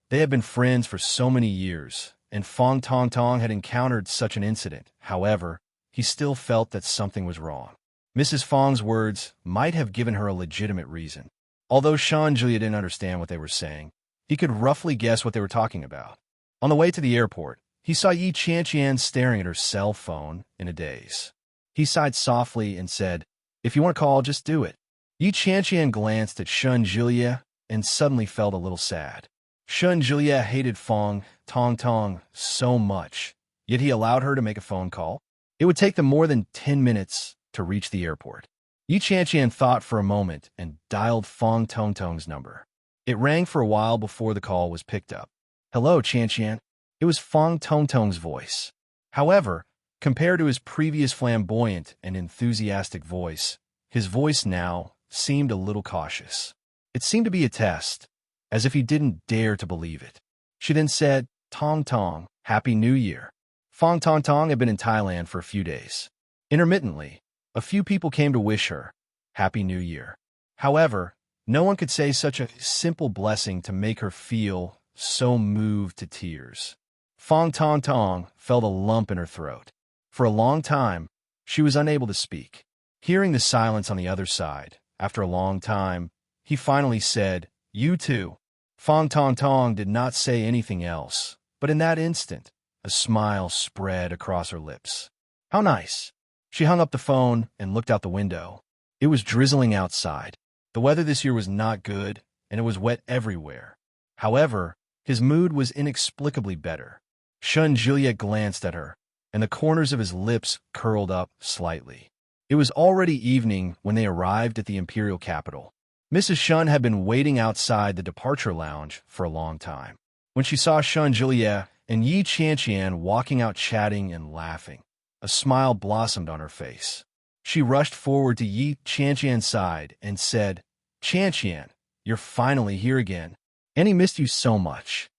they had been friends for so many years, and Fang Tongtong had encountered such an incident. However, he still felt that something was wrong. Mrs. Fang's words might have given her a legitimate reason. Although Shan Julia didn't understand what they were saying, he could roughly guess what they were talking about. On the way to the airport, he saw Yi Qianqian staring at her cell phone in a daze. He sighed softly and said, If you want to call, just do it. Yi Qianqian glanced at Shun Julia and suddenly felt a little sad. Shun Julia hated Fang Tongtong so much, yet he allowed her to make a phone call. It would take them more than 10 minutes to reach the airport. Yi Qianqian thought for a moment and dialed Fang Tongtong's number. It rang for a while before the call was picked up. Hello, Qianqian. It was Fang Tongtong's voice. However, compared to his previous flamboyant and enthusiastic voice, his voice now seemed a little cautious. It seemed to be a test, as if he didn't dare to believe it. She then said, Tong Tong, Happy New Year. Fang Tongtong had been in Thailand for a few days. Intermittently, a few people came to wish her Happy New Year. However, no one could say such a simple blessing to make her feel so moved to tears. Fang Tongtong felt a lump in her throat. For a long time, she was unable to speak. Hearing the silence on the other side, after a long time, he finally said, You too. Fang Tongtong did not say anything else, but in that instant, a smile spread across her lips. How nice. She hung up the phone and looked out the window. It was drizzling outside. The weather this year was not good, and it was wet everywhere. However, his mood was inexplicably better. Shun Juliet glanced at her, and the corners of his lips curled up slightly. It was already evening when they arrived at the imperial capital. Mrs. Shun had been waiting outside the departure lounge for a long time. When she saw Shun Juliet and Yi Qianqian walking out chatting and laughing, a smile blossomed on her face. She rushed forward to Yi Qianqian's side and said, Qianqian, you're finally here again. Annie missed you so much.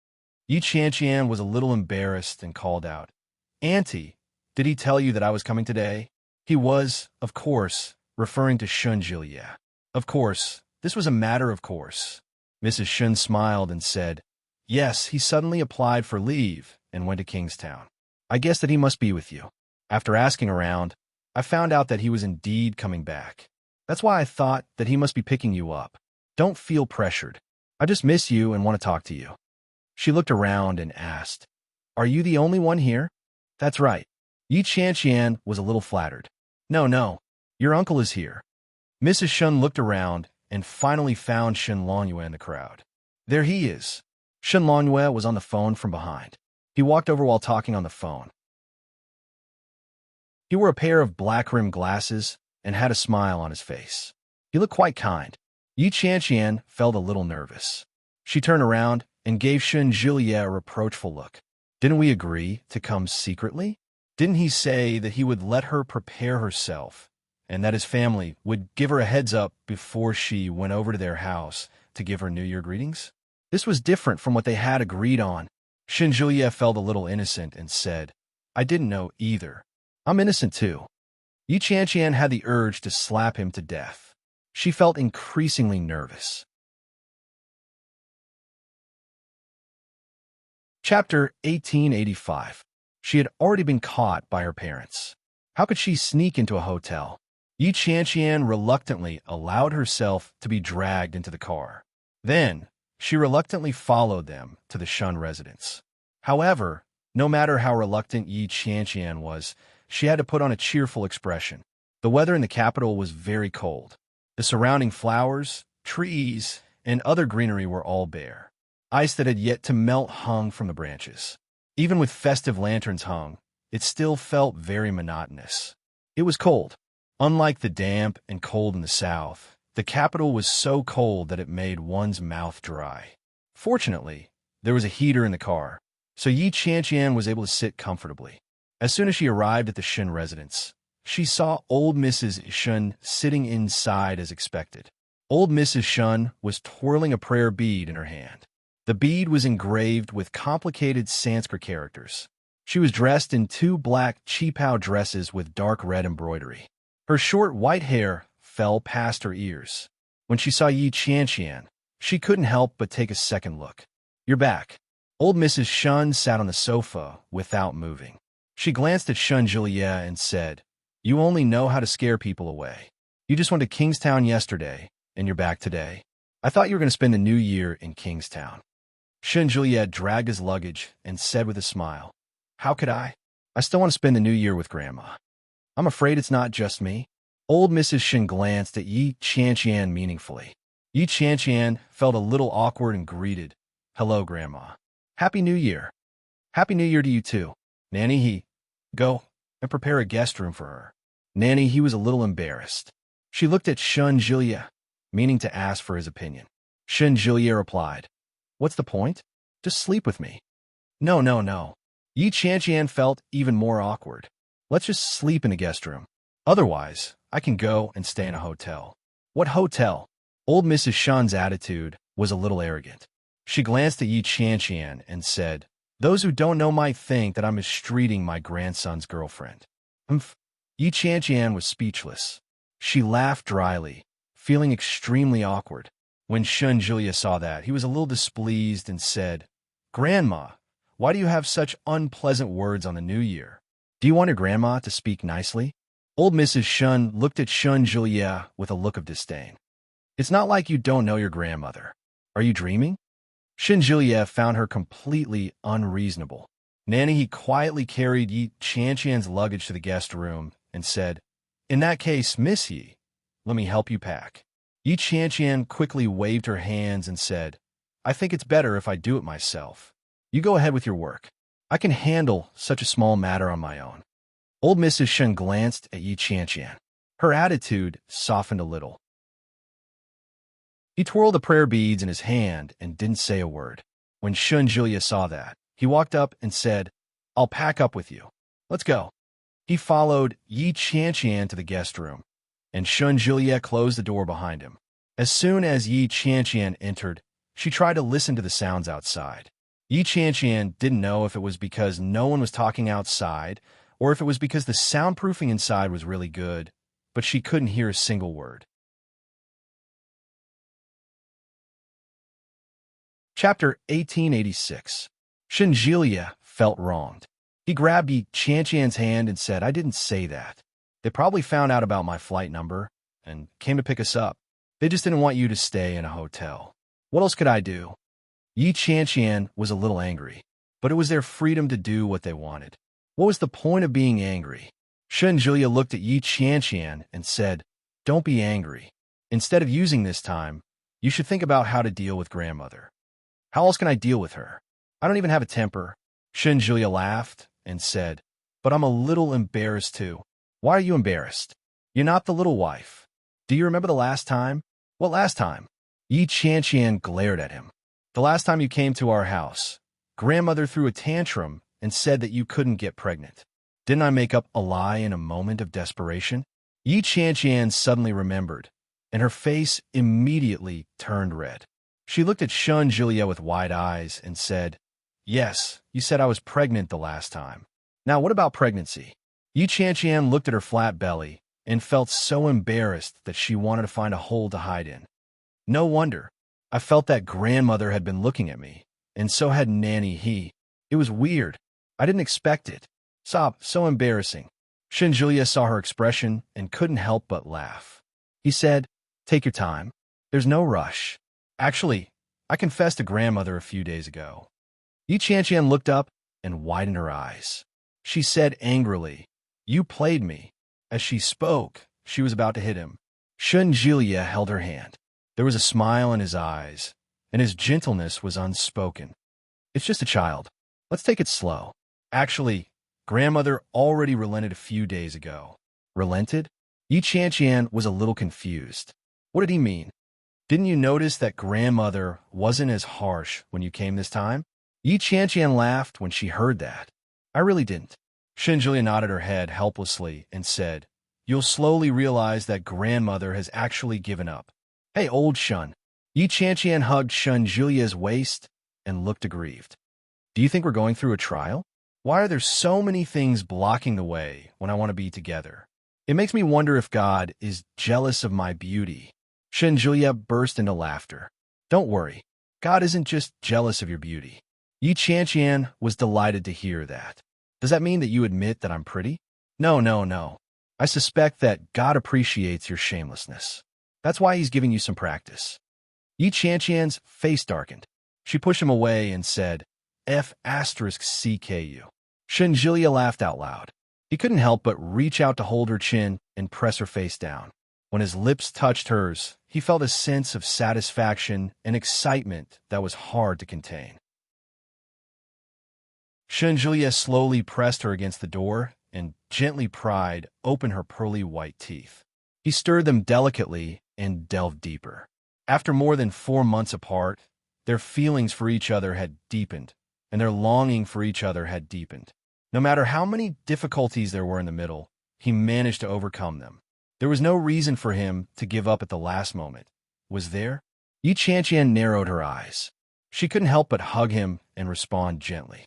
Yi Qianqian was a little embarrassed and called out, Auntie, did he tell you that I was coming today? He was, of course, referring to Shun Julia. Of course, this was a matter of course. Mrs. Shun smiled and said, Yes, he suddenly applied for leave and went to Kingstown. I guess that he must be with you. After asking around, I found out that he was indeed coming back. That's why I thought that he must be picking you up. Don't feel pressured. I just miss you and want to talk to you. She looked around and asked, Are you the only one here? That's right. Yi Qianqian was a little flattered. No, your uncle is here. Mrs. Shun looked around and finally found Shen Longyue in the crowd. There he is. Shen Longyue was on the phone from behind. He walked over while talking on the phone. He wore a pair of black-rimmed glasses and had a smile on his face. He looked quite kind. Yi Qianqian felt a little nervous. She turned around and gave Shun Juliet a reproachful look. Didn't we agree to come secretly? Didn't he say that he would let her prepare herself and that his family would give her a heads up before she went over to their house to give her New Year greetings? This was different from what they had agreed on. Shun Juliet felt a little innocent and said, I didn't know either. I'm innocent too. Yi Qianqian had the urge to slap him to death. She felt increasingly nervous. Chapter 1885. She had already been caught by her parents. How could she sneak into a hotel? Yi Qianqian reluctantly allowed herself to be dragged into the car. Then, she reluctantly followed them to the Shun residence. However, no matter how reluctant Yi Qianqian was, she had to put on a cheerful expression. The weather in the capital was very cold. The surrounding flowers, trees, and other greenery were all bare. Ice that had yet to melt hung from the branches. Even with festive lanterns hung, it still felt very monotonous. It was cold. Unlike the damp and cold in the south, the capital was so cold that it made one's mouth dry. Fortunately, there was a heater in the car, so Yi Qianqian was able to sit comfortably. As soon as she arrived at the Shun residence, she saw old Mrs. Shun sitting inside as expected. Old Mrs. Shun was twirling a prayer bead in her hand. The bead was engraved with complicated Sanskrit characters. She was dressed in 2 black qipao dresses with dark red embroidery. Her short white hair fell past her ears. When she saw Yi Qianqian, she couldn't help but take a second look. "You're back." Old Mrs. Shun sat on the sofa without moving. She glanced at Shun Julia and said, "You only know how to scare people away. You just went to Kingstown yesterday, and you're back today. I thought you were going to spend the new year in Kingstown." Shun Juliet dragged his luggage and said with a smile, "How could I? I still want to spend the new year with Grandma. I'm afraid it's not just me." Old Mrs. Shun glanced at Yi Qianqian meaningfully. Yi Qianqian felt a little awkward and greeted, "Hello, Grandma. Happy New Year." "Happy New Year to you too." Nanny, he, go and prepare a guest room for her. Nanny, he was a little embarrassed. She looked at Shun Julia, meaning to ask for his opinion. Shun Julia replied, "What's the point? Just sleep with me." No, no, no. Yi Qianqian felt even more awkward. "Let's just sleep in a guest room. Otherwise, I can go and stay in a hotel." "What hotel?" Old Mrs. Shun's attitude was a little arrogant. She glanced at Yi Qianqian and said, "Those who don't know might think that I'm mistreating my grandson's girlfriend." Humph. Yi Qianqian was speechless. She laughed dryly, feeling extremely awkward. When Shun Julia saw that, he was a little displeased and said, "Grandma, why do you have such unpleasant words on the new year? Do you want your grandma to speak nicely?" Old Mrs. Shun looked at Shun Julia with a look of disdain. "It's not like you don't know your grandmother. Are you dreaming?" Shun Julia found her completely unreasonable. Nanny, he quietly carried Yi Qianqian's luggage to the guest room and said, "In that case, Miss Yi, let me help you pack." Yi Qianqian quickly waved her hands and said, "I think it's better if I do it myself. You go ahead with your work. I can handle such a small matter on my own." Old Mrs. Shun glanced at Yi Qianqian. Her attitude softened a little. He twirled the prayer beads in his hand and didn't say a word. When Shun Julia saw that, he walked up and said, "I'll pack up with you. Let's go." He followed Yi Qianqian to the guest room, and Shun Julia closed the door behind him. As soon as Yi Qianqian entered, she tried to listen to the sounds outside. Yi Qianqian didn't know if it was because no one was talking outside or if it was because the soundproofing inside was really good, but she couldn't hear a single word. Chapter 1886. Shun Julia felt wronged. He grabbed Yi Qianqian's hand and said, "I didn't say that. They probably found out about my flight number and came to pick us up. They just didn't want you to stay in a hotel. What else could I do?" Yi Qianqian was a little angry, but it was their freedom to do what they wanted. What was the point of being angry? Shun Julia looked at Yi Qianqian and said, "Don't be angry. Instead of using this time, you should think about how to deal with grandmother." "How else can I deal with her? I don't even have a temper." Shun Julia laughed and said, "But I'm a little embarrassed too." "Why are you embarrassed? You're not the little wife. Do you remember the last time?" "What last time?" Yi Qianqian glared at him. "The last time you came to our house, grandmother threw a tantrum and said that you couldn't get pregnant. Didn't I make up a lie in a moment of desperation?" Yi Qianqian suddenly remembered, and her face immediately turned red. She looked at Shun Julia with wide eyes and said, "Yes, you said I was pregnant the last time. Now what about pregnancy?" Yi Qianqian looked at her flat belly and felt so embarrassed that she wanted to find a hole to hide in. "No wonder. I felt that grandmother had been looking at me, and so had Nanny he. It was weird. I didn't expect it. Sob, so embarrassing." Julia saw her expression and couldn't help but laugh. He said, "Take your time. There's no rush. Actually, I confessed to grandmother a few days ago." Qian looked up and widened her eyes. She said angrily, "You played me." As she spoke, she was about to hit him. Julia held her hand. There was a smile in his eyes, and his gentleness was unspoken. "It's just a child. Let's take it slow." Actually, grandmother already relented a few days ago. Relented? Qian was a little confused. What did he mean? "Didn't you notice that grandmother wasn't as harsh when you came this time?" Qian laughed when she heard that. "I really didn't." Julia nodded her head helplessly and said, "You'll slowly realize that grandmother has actually given up." "Hey, old Shun." Qian hugged Julia's waist and looked aggrieved. "Do you think we're going through a trial? Why are there so many things blocking the way when I want to be together? It makes me wonder if God is jealous of my beauty." Julia burst into laughter. "Don't worry. God isn't just jealous of your beauty." Qian was delighted to hear that. "Does that mean that you admit that I'm pretty?" No. I suspect that God appreciates your shamelessness. That's why he's giving you some practice." Qian's face darkened. She pushed him away and said, F*CKU. Julia laughed out loud. He couldn't help but reach out to hold her chin and press her face down. When his lips touched hers, he felt a sense of satisfaction and excitement that was hard to contain. Julia slowly pressed her against the door and gently pried open her pearly white teeth. He stirred them delicately and delved deeper. After more than 4 months apart, their feelings for each other had deepened, and their longing for each other had deepened. No matter how many difficulties there were in the middle, he managed to overcome them. There was no reason for him to give up at the last moment. Was there? Qian narrowed her eyes. She couldn't help but hug him and respond gently.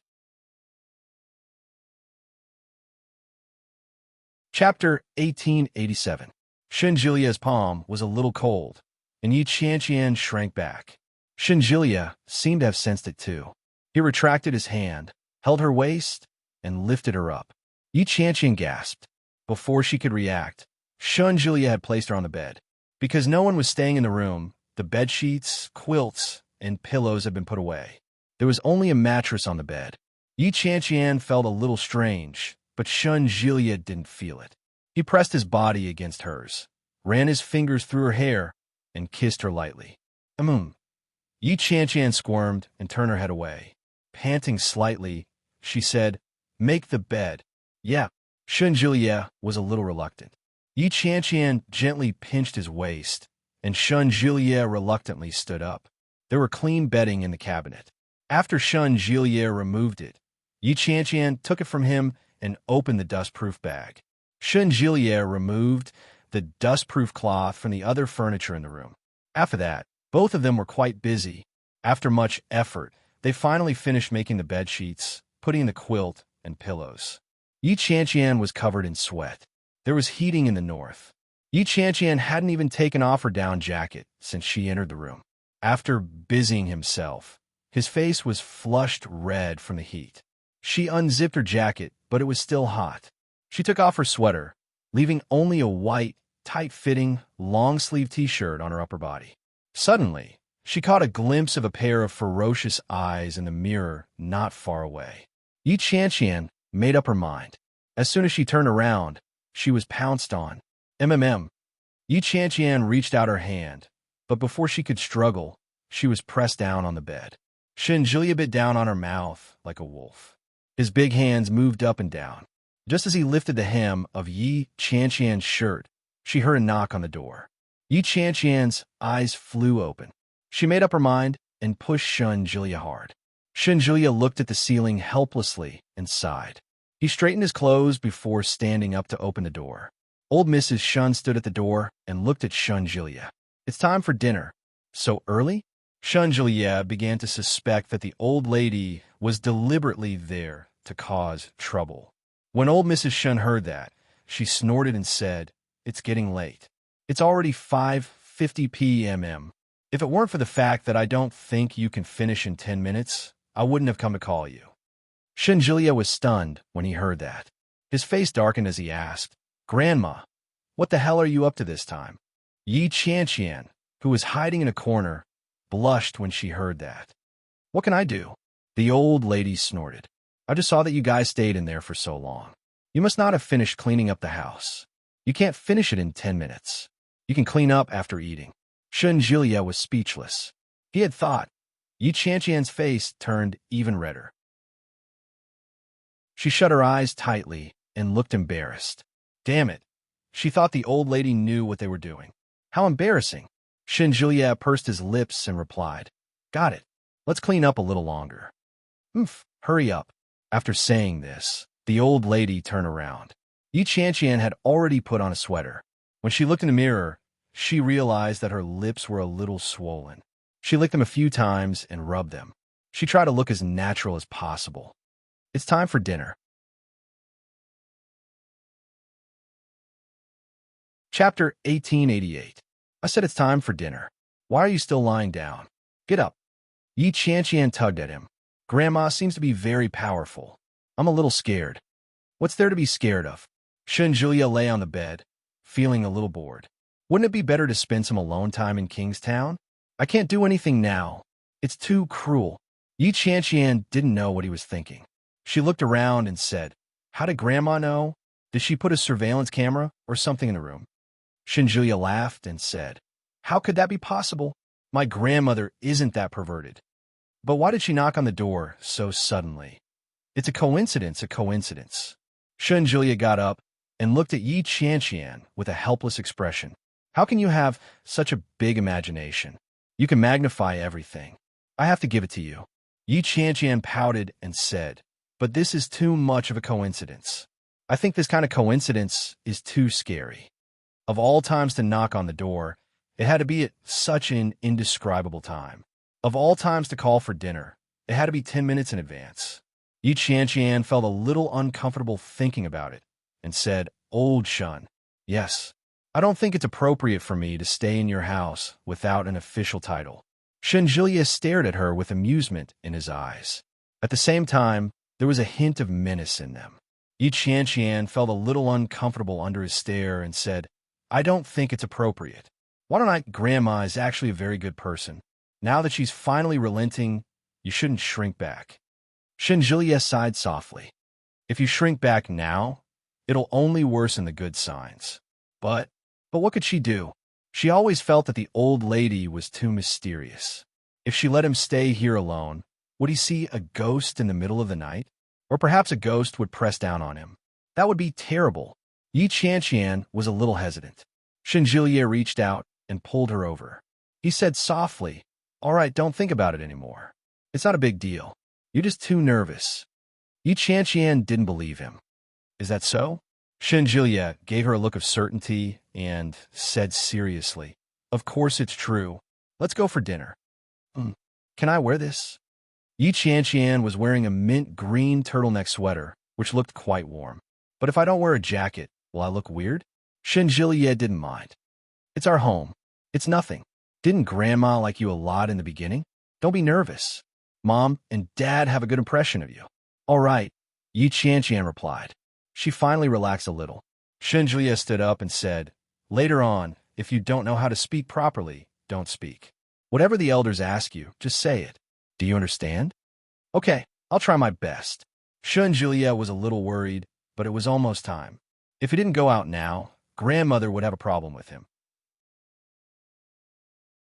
Chapter 1887. Julia's palm was a little cold, and Qian shrank back. Julia seemed to have sensed it too. He retracted his hand, held her waist, and lifted her up. Qian gasped. Before she could react, Julia had placed her on the bed. Because no one was staying in the room, the bedsheets, quilts, and pillows had been put away. There was only a mattress on the bed. Qian felt a little strange, but Julia didn't feel it. He pressed his body against hers, ran his fingers through her hair, and kissed her lightly. Qian squirmed and turned her head away. Panting slightly, she said, "Make the bed." "Yeah." Julia was a little reluctant. Qian gently pinched his waist, and Julia reluctantly stood up. There were clean bedding in the cabinet. After Julia removed it, Qian took it from him and opened the dustproof bag. Julia removed the dustproof cloth from the other furniture in the room. After that, both of them were quite busy. After much effort, they finally finished making the bed sheets, putting in the quilt and pillows. Qian was covered in sweat. There was heating in the north. Qian hadn't even taken off her down jacket since she entered the room. After busying himself, his face was flushed red from the heat. She unzipped her jacket, but it was still hot. She took off her sweater, leaving only a white, tight-fitting, long-sleeved t-shirt on her upper body. Suddenly, she caught a glimpse of a pair of ferocious eyes in the mirror not far away. Qian made up her mind. As soon as she turned around, she was pounced on. Qian reached out her hand, but before she could struggle, she was pressed down on the bed. Julia bit down on her mouth like a wolf. His big hands moved up and down. Just as he lifted the hem of Qian's shirt, she heard a knock on the door. Qian's eyes flew open. She made up her mind and pushed Julia hard. Julia looked at the ceiling helplessly and sighed. He straightened his clothes before standing up to open the door. Old Mrs. Shun stood at the door and looked at Julia. "It's time for dinner." "So early?" Julia began to suspect that the old lady was deliberately there to cause trouble. When old Mrs. Shun heard that, she snorted and said, "It's getting late. It's already 5:50 p.m. If it weren't for the fact that I don't think you can finish in 10 minutes, I wouldn't have come to call you." Julia was stunned when he heard that. His face darkened as he asked, "Grandma, what the hell are you up to this time?" Yi Qianqian, who was hiding in a corner, blushed when she heard that. "What can I do?" The old lady snorted. "I just saw that you guys stayed in there for so long. You must not have finished cleaning up the house. You can't finish it in 10 minutes. You can clean up after eating." Shun Jilia was speechless. He had thought. Yi Qianqian's face turned even redder. She shut her eyes tightly and looked embarrassed. Damn it. She thought the old lady knew what they were doing. How embarrassing. Shun Jilia pursed his lips and replied, "Got it. Let's clean up a little longer." Hurry up." After saying this, the old lady turned around. Yi Qianqian had already put on a sweater. When she looked in the mirror, she realized that her lips were a little swollen. She licked them a few times and rubbed them. She tried to look as natural as possible. It's time for dinner. Chapter 1888. I said it's time for dinner. Why are you still lying down? Get up. Yi Qianqian tugged at him. Grandma seems to be very powerful. I'm a little scared. What's there to be scared of? Shun Jilia lay on the bed, feeling a little bored. Wouldn't it be better to spend some alone time in Kingstown? I can't do anything now. It's too cruel. Yi Qianqian didn't know what he was thinking. She looked around and said, "How did Grandma know? Did she put a surveillance camera or something in the room?" Shun Jilia laughed and said, "How could that be possible? My grandmother isn't that perverted." But why did she knock on the door so suddenly? It's a coincidence, a coincidence. Shun Jilia got up and looked at Yi Qianqian with a helpless expression. How can you have such a big imagination? You can magnify everything. I have to give it to you. Yi Qianqian pouted and said, "But this is too much of a coincidence. I think this kind of coincidence is too scary." Of all times to knock on the door, it had to be at such an indescribable time. Of all times to call for dinner, it had to be 10 minutes in advance. Yi Qianqian felt a little uncomfortable thinking about it and said, "Old Shun, yes, I don't think it's appropriate for me to stay in your house without an official title." Shun Jilia stared at her with amusement in his eyes. At the same time, there was a hint of menace in them. Yi Qianqian felt a little uncomfortable under his stare and said, "I don't think it's appropriate. Why don't I? Grandma is actually a very good person. Now that she's finally relenting, you shouldn't shrink back." Shun Jilia sighed softly. If you shrink back now, it'll only worsen the good signs. But what could she do? She always felt that the old lady was too mysterious. If she let him stay here alone, would he see a ghost in the middle of the night? Or perhaps a ghost would press down on him. That would be terrible. Yi Qianqian was a little hesitant. Shun Jilia reached out and pulled her over. He said softly, "All right, don't think about it anymore. It's not a big deal. You're just too nervous." Yi Qianqian didn't believe him. "Is that so?" Shun Jilia gave her a look of certainty and said seriously, "Of course it's true. Let's go for dinner." Can I wear this?" Yi Qianqian was wearing a mint green turtleneck sweater, which looked quite warm. "But if I don't wear a jacket, will I look weird?" Shun Jilia didn't mind. "It's our home. It's nothing. Didn't Grandma like you a lot in the beginning? Don't be nervous. Mom and Dad have a good impression of you." "All right," Yi Qianqian replied. She finally relaxed a little. Shun Jilia stood up and said, "Later on, if you don't know how to speak properly, don't speak. Whatever the elders ask you, just say it. Do you understand?" "Okay, I'll try my best." Shun Jilia was a little worried, but it was almost time. If he didn't go out now, Grandmother would have a problem with him.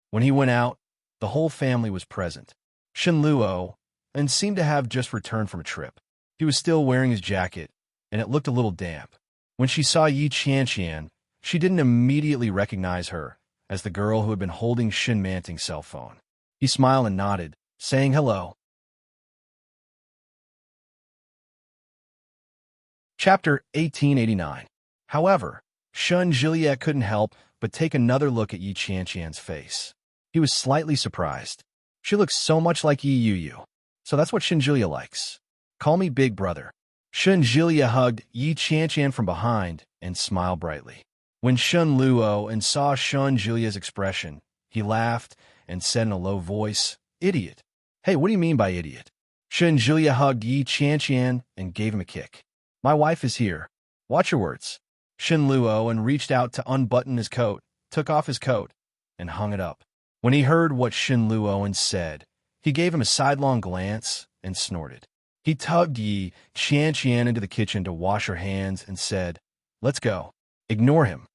When he went out, the whole family was present. Shen Luo and seemed to have just returned from a trip. He was still wearing his jacket, and it looked a little damp. When she saw Yi Qianqian, she didn't immediately recognize her as the girl who had been holding Shin Manting's cell phone. He smiled and nodded, saying hello. Chapter 1889. However, Shun Jilia couldn't help but take another look at Yi Qianqian's face. He was slightly surprised. She looks so much like Yi Yu. So that's what Shun Jilia likes. Call me Big Brother. Shun Jilia hugged Yi Qianqian from behind and smiled brightly. When Shun Luo and saw Shun Jilia's expression, he laughed and said in a low voice, "Idiot." "Hey, what do you mean by idiot?" Shun Jilia hugged Yi Qianqian and gave him a kick. My wife is here. Watch your words. Shen Luo and reached out to unbutton his coat, took off his coat, and hung it up. When he heard what Shen Luoan said, he gave him a sidelong glance and snorted. He tugged Yi Qianqian into the kitchen to wash her hands and said, "Let's go." Ignore him.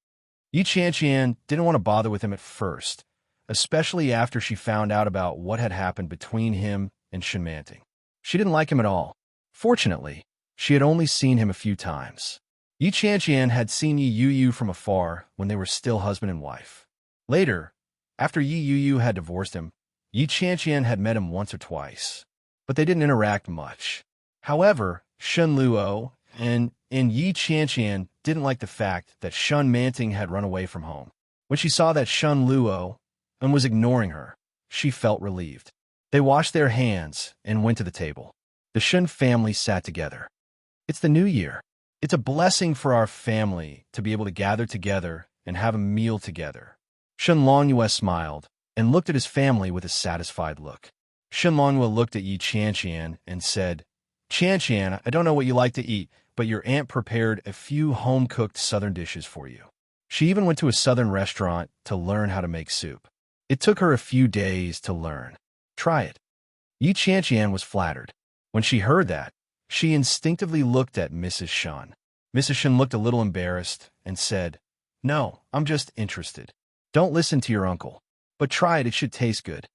Yi Qianqian didn't want to bother with him at first, especially after she found out about what had happened between him and Shenmanting. She didn't like him at all. Fortunately, she had only seen him a few times. Yi Qianqian had seen Yi Yuyu from afar when they were still husband and wife. Later, after Yi Yuyu had divorced him, Yi Qianqian had met him once or twice, but they didn't interact much. However, Shen Luo and Yi Qianqian didn't like the fact that Shun Manting had run away from home. When she saw that Shen Luo and was ignoring her, she felt relieved. They washed their hands and went to the table. The Shun family sat together. It's the new year. It's a blessing for our family to be able to gather together and have a meal together. Shen Longyue smiled and looked at his family with a satisfied look. Shen Longyue looked at Yi Qianqian and said, "Qianqian, I don't know what you like to eat, but your aunt prepared a few home-cooked southern dishes for you." She even went to a southern restaurant to learn how to make soup. It took her a few days to learn. Try it. Yi Qianqian was flattered. When she heard that, she instinctively looked at Mrs. Shen. Mrs. Shen looked a little embarrassed and said, "No, I'm just interested. Don't listen to your uncle. But try it, it should taste good."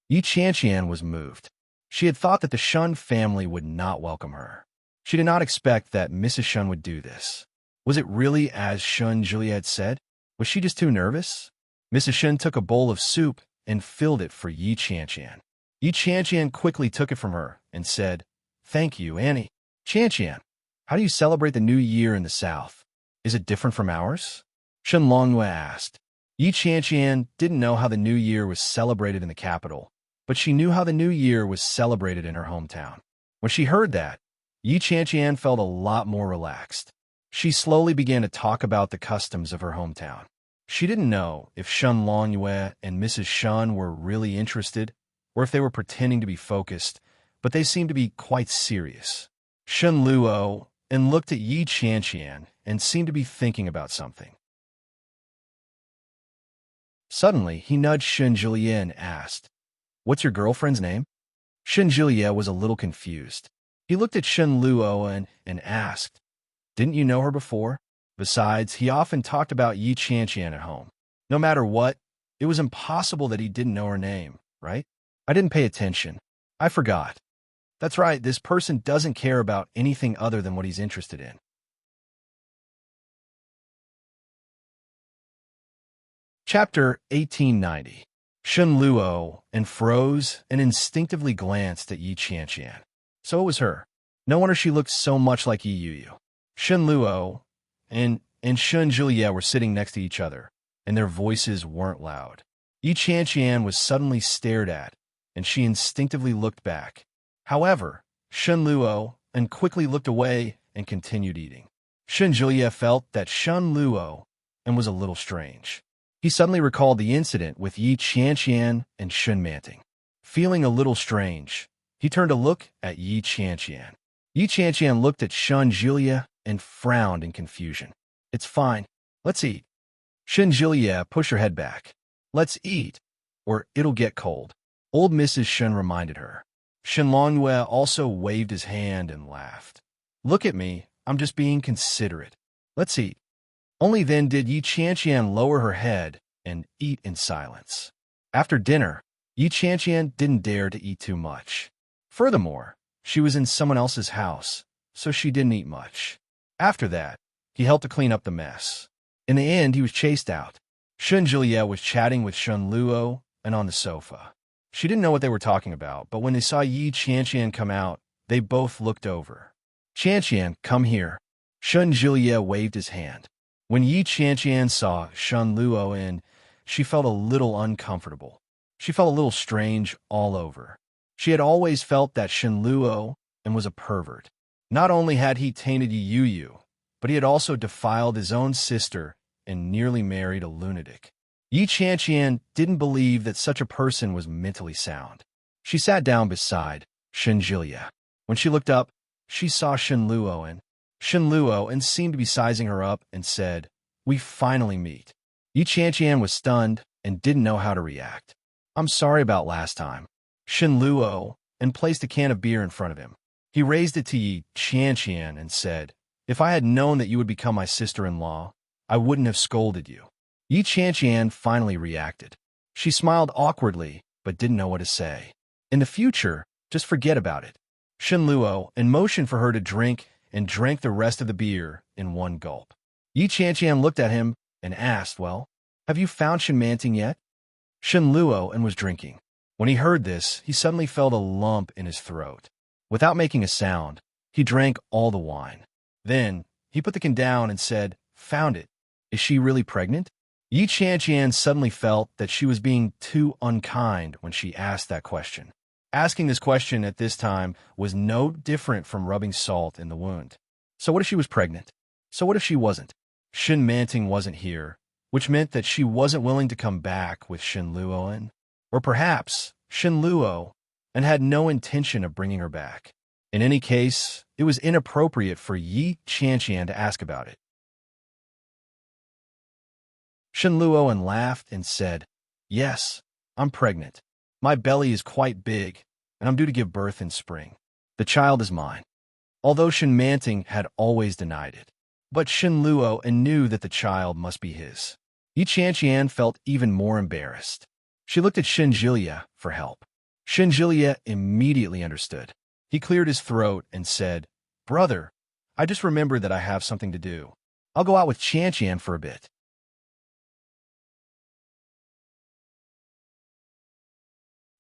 Yi Qianqian was moved. She had thought that the Shun family would not welcome her. She did not expect that Mrs. Shun would do this. Was it really as Shun Julia had said? Was she just too nervous? Mrs. Shun took a bowl of soup and filled it for Yi Qianqian. Yi Qianqian quickly took it from her and said, "Thank you, Annie." "Qianqian, how do you celebrate the New Year in the South? Is it different from ours?" Shen Longyue asked. Yi Qianqian didn't know how the New Year was celebrated in the capital, but she knew how the New Year was celebrated in her hometown. When she heard that, Yi Qianqian felt a lot more relaxed. She slowly began to talk about the customs of her hometown. She didn't know if Shen Longyue and Mrs. Shun were really interested or if they were pretending to be focused, but they seemed to be quite serious. Shen Luo and looked at Yi Qianqian and seemed to be thinking about something. Suddenly, he nudged Shen Julia and asked, "What's your girlfriend's name?" Shen Julia was a little confused. He looked at Shen Luo and asked, "Didn't you know her before?" Besides, he often talked about Yi Qianqian at home. No matter what, it was impossible that he didn't know her name, right? "I didn't pay attention. I forgot." That's right, this person doesn't care about anything other than what he's interested in. Chapter 1890. Shen Luo and froze and instinctively glanced at Yi Qianqian. So it was her. No wonder she looked so much like Yi Yuyu. Shen Luo and Shen Julia were sitting next to each other, and their voices weren't loud. Yi Qianqian was suddenly stared at, and she instinctively looked back. However, Shen Luo and quickly looked away and continued eating. Shen Julia felt that Shen Luo and was a little strange. He suddenly recalled the incident with Yi Qianqian and Shen Manting. Feeling a little strange, he turned to look at Yi Qianqian. Yi Qianqian looked at Shen Julia and frowned in confusion. "It's fine. Let's eat." Shen Julia pushed her head back. "Let's eat, or it'll get cold," old Mrs. Shen reminded her. Shen Longyue also waved his hand and laughed. "Look at me, I'm just being considerate. Let's eat." Only then did Yi Qianqian lower her head and eat in silence. After dinner, Yi Qianqian didn't dare to eat too much. Furthermore, she was in someone else's house, so she didn't eat much. After that, he helped to clean up the mess. In the end, he was chased out. Shen Julia was chatting with Shen Luo and on the sofa. She didn't know what they were talking about, but when they saw Yi Qianqian come out, they both looked over. "Qianqian, come here." Shen Julia waved his hand. When Yi Qianqian saw Shen Luo in, she felt a little uncomfortable. She felt a little strange all over. She had always felt that Shen Luo and was a pervert. Not only had he tainted Yi Yuyu, but he had also defiled his own sister and nearly married a lunatic. Yi Qianqian didn't believe that such a person was mentally sound. She sat down beside Shen Julia. When she looked up, she saw Shen Luo Shen Luo and seemed to be sizing her up and said, "We finally meet." Yi Qianqian was stunned and didn't know how to react. "I'm sorry about last time." Shen Luo and placed a can of beer in front of him. He raised it to Yi Qianqian and said, "If I had known that you would become my sister-in-law, I wouldn't have scolded you." Yi Qianqian finally reacted. She smiled awkwardly, but didn't know what to say. In the future, just forget about it. Shen Luo and motioned for her to drink and drank the rest of the beer in one gulp. Yi Qianqian looked at him and asked, "Well, have you found Shenmanting yet?" Shen Luo and was drinking. When he heard this, he suddenly felt a lump in his throat. Without making a sound, he drank all the wine. Then, he put the can down and said, "Found it. Is she really pregnant?" Yi Qianqian suddenly felt that she was being too unkind when she asked that question. Asking this question at this time was no different from rubbing salt in the wound. So what if she was pregnant? So what if she wasn't? Shen Manting wasn't here, which meant that she wasn't willing to come back with Shen Luoan. Or perhaps Shen Luo and had no intention of bringing her back. In any case, it was inappropriate for Yi Qianqian to ask about it. Shen Luoan laughed and said, "Yes, I'm pregnant. My belly is quite big, and I'm due to give birth in spring. The child is mine." Although Shen Manting had always denied it. But Shen Luo knew that the child must be his. Yi Qianqian felt even more embarrassed. She looked at Shen Jilia for help. Shen Jilia immediately understood. He cleared his throat and said, "Brother, I just remembered that I have something to do. I'll go out with Qianqian for a bit."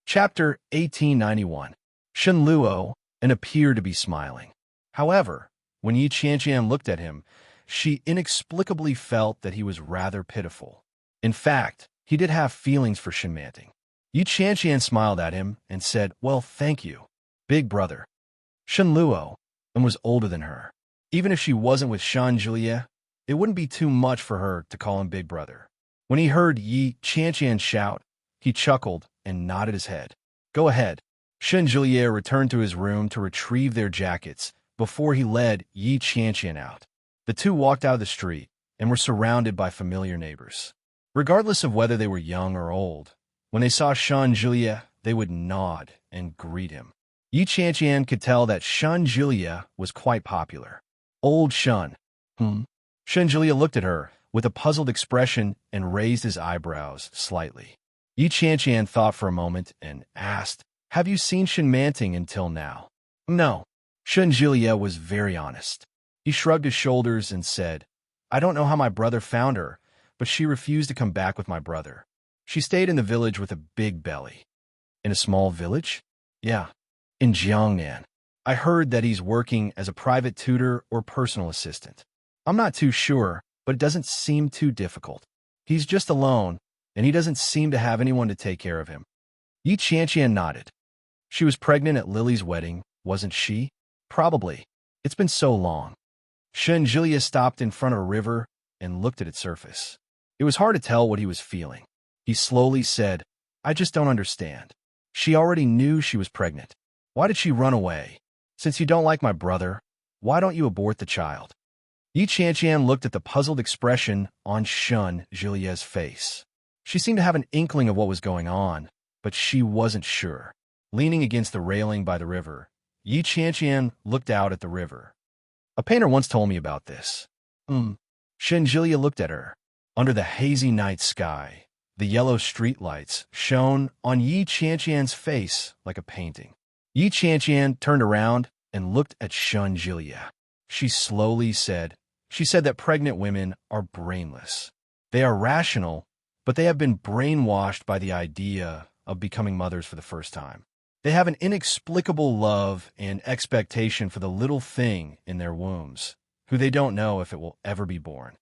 Chapter 1891. Shen Luo and appeared to be smiling. However, when Yi Qianqian looked at him, she inexplicably felt that he was rather pitiful. In fact, he did have feelings for Shen Manting. Yi Qianqian smiled at him and said, "Well, thank you, big brother." Shen Luo and was older than her. Even if she wasn't with Shan Julia, it wouldn't be too much for her to call him big brother. When he heard Yi Qianqian shout, he chuckled and nodded his head. "Go ahead." Shen Julia returned to his room to retrieve their jackets before he led Yi Qianqian out. The two walked out of the street and were surrounded by familiar neighbors. Regardless of whether they were young or old, when they saw Shan Julia, they would nod and greet him. Yi Qianqian could tell that Shan Julia was quite popular. Old Shan. Shan Julia looked at her with a puzzled expression and raised his eyebrows slightly. Yi Qianqian thought for a moment and asked, "Have you seen Shen Manting until now?" "No." Shan Julia was very honest. He shrugged his shoulders and said, "I don't know how my brother found her, but she refused to come back with my brother. She stayed in the village with a big belly." "In a small village?" "Yeah, in Jiangnan. I heard that he's working as a private tutor or personal assistant. I'm not too sure, but it doesn't seem too difficult. He's just alone, and he doesn't seem to have anyone to take care of him." Yi Qianqian nodded. "She was pregnant at Lily's wedding, wasn't she?" "Probably. It's been so long." Shen Julia stopped in front of a river and looked at its surface. It was hard to tell what he was feeling. He slowly said, "I just don't understand. She already knew she was pregnant. Why did she run away? Since you don't like my brother, why don't you abort the child?" Yi Qianqian looked at the puzzled expression on Shen Julia's face. She seemed to have an inkling of what was going on, but she wasn't sure. Leaning against the railing by the river, Yi Qianqian looked out at the river. "A painter once told me about this." Shen Julia looked at her. Under the hazy night sky, the yellow streetlights shone on Yi Qianqian's face like a painting. Yi Qianqian turned around and looked at Shen Julia. She slowly said, "She said that pregnant women are brainless. They are rational, but they have been brainwashed by the idea of becoming mothers for the first time. They have an inexplicable love and expectation for the little thing in their wombs, who they don't know if it will ever be born."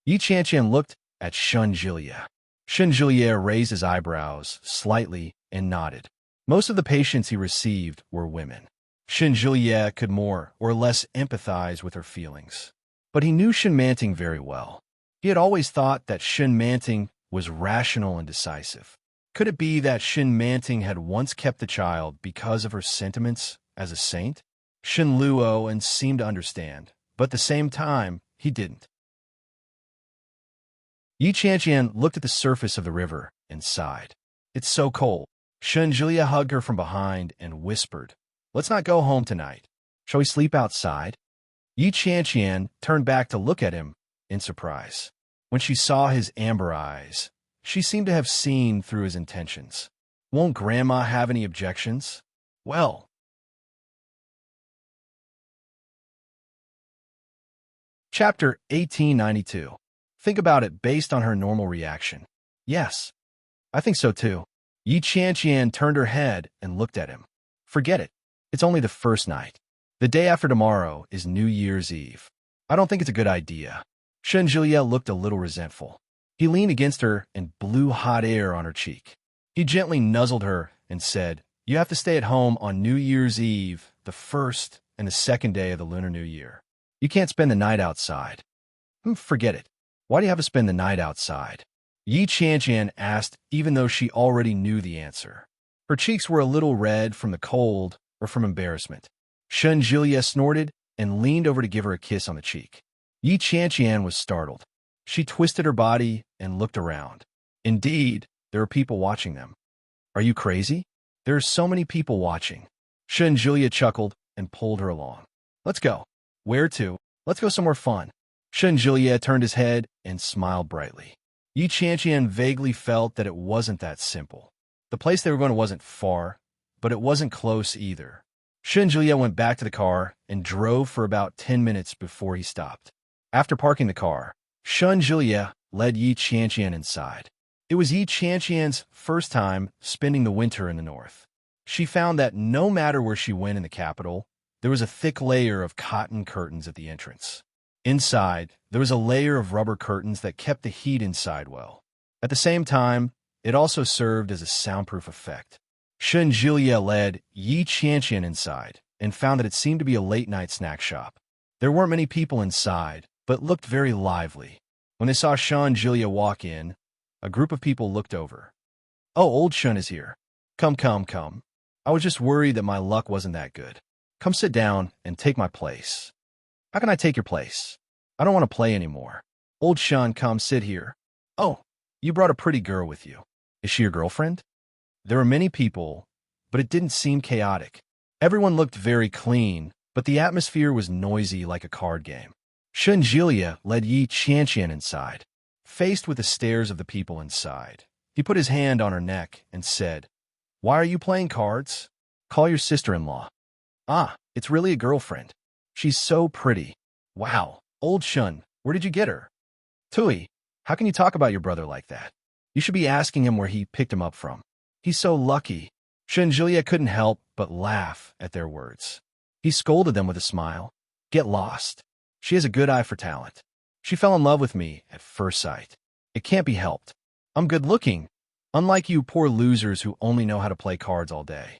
Yi Qianqian looked at Shen Julia. Shen Julia raised his eyebrows slightly and nodded. Most of the patients he received were women. Shen Julia could more or less empathize with her feelings. But he knew Shen Manting very well. He had always thought that Shen Manting was rational and decisive. Could it be that Shen Manting had once kept the child because of her sentiments as a saint? Shen Luo and seemed to understand, but at the same time, he didn't. Yi Qianqian looked at the surface of the river and sighed. It's so cold. Shun Julia hugged her from behind and whispered, let's not go home tonight. Shall we sleep outside? Yi Qianqian turned back to look at him in surprise. When she saw his amber eyes, she seemed to have seen through his intentions. Won't Grandma have any objections? Well. Chapter 1892. Think about it based on her normal reaction. Yes, I think so too. Yi Qianqian turned her head and looked at him. Forget it. It's only the first night. The day after tomorrow is New Year's Eve. I don't think it's a good idea. Shun Julia looked a little resentful. He leaned against her and blew hot air on her cheek. He gently nuzzled her and said, you have to stay at home on New Year's Eve, the first and the second day of the Lunar New Year. You can't spend the night outside. Forget it. Why do you have to spend the night outside? Yi Qianqian asked, even though she already knew the answer. Her cheeks were a little red from the cold or from embarrassment. Shun Julia snorted and leaned over to give her a kiss on the cheek. Yi Qianqian was startled. She twisted her body and looked around. Indeed, there were people watching them. Are you crazy? There are so many people watching. Shun Julia chuckled and pulled her along. Let's go. Where to? Let's go somewhere fun. Shun Julia turned his head and smiled brightly. Yi Qianqian vaguely felt that it wasn't that simple. The place they were going to wasn't far, but it wasn't close either. Shun Julia went back to the car and drove for about 10 minutes before he stopped. After parking the car, Shun Julia led Yi Qianqian inside. It was Yi Qianqian's first time spending the winter in the north. She found that no matter where she went in the capital, there was a thick layer of cotton curtains at the entrance. Inside, there was a layer of rubber curtains that kept the heat inside well. At the same time, it also served as a soundproof effect. Shun Julia led Yi Qianqian inside and found that it seemed to be a late-night snack shop. There weren't many people inside, but looked very lively. When they saw Shun Julia walk in, a group of people looked over. Oh, old Shun is here. Come. I was just worried that my luck wasn't that good. Come sit down and take my place. How can I take your place? I don't want to play anymore. Old Shun, come sit here. Oh, you brought a pretty girl with you. Is she your girlfriend? There were many people, but it didn't seem chaotic. Everyone looked very clean, but the atmosphere was noisy like a card game. Shun Julia led Yi Qianqian inside. Faced with the stares of the people inside, he put his hand on her neck and said, why are you playing cards? Call your sister-in-law. Ah, it's really a girlfriend. She's so pretty. Wow, old Shun, where did you get her? Tui, how can you talk about your brother like that? You should be asking him where he picked him up from. He's so lucky. Shun Julia couldn't help but laugh at their words. He scolded them with a smile. Get lost. She has a good eye for talent. She fell in love with me at first sight. It can't be helped. I'm good looking, unlike you poor losers who only know how to play cards all day.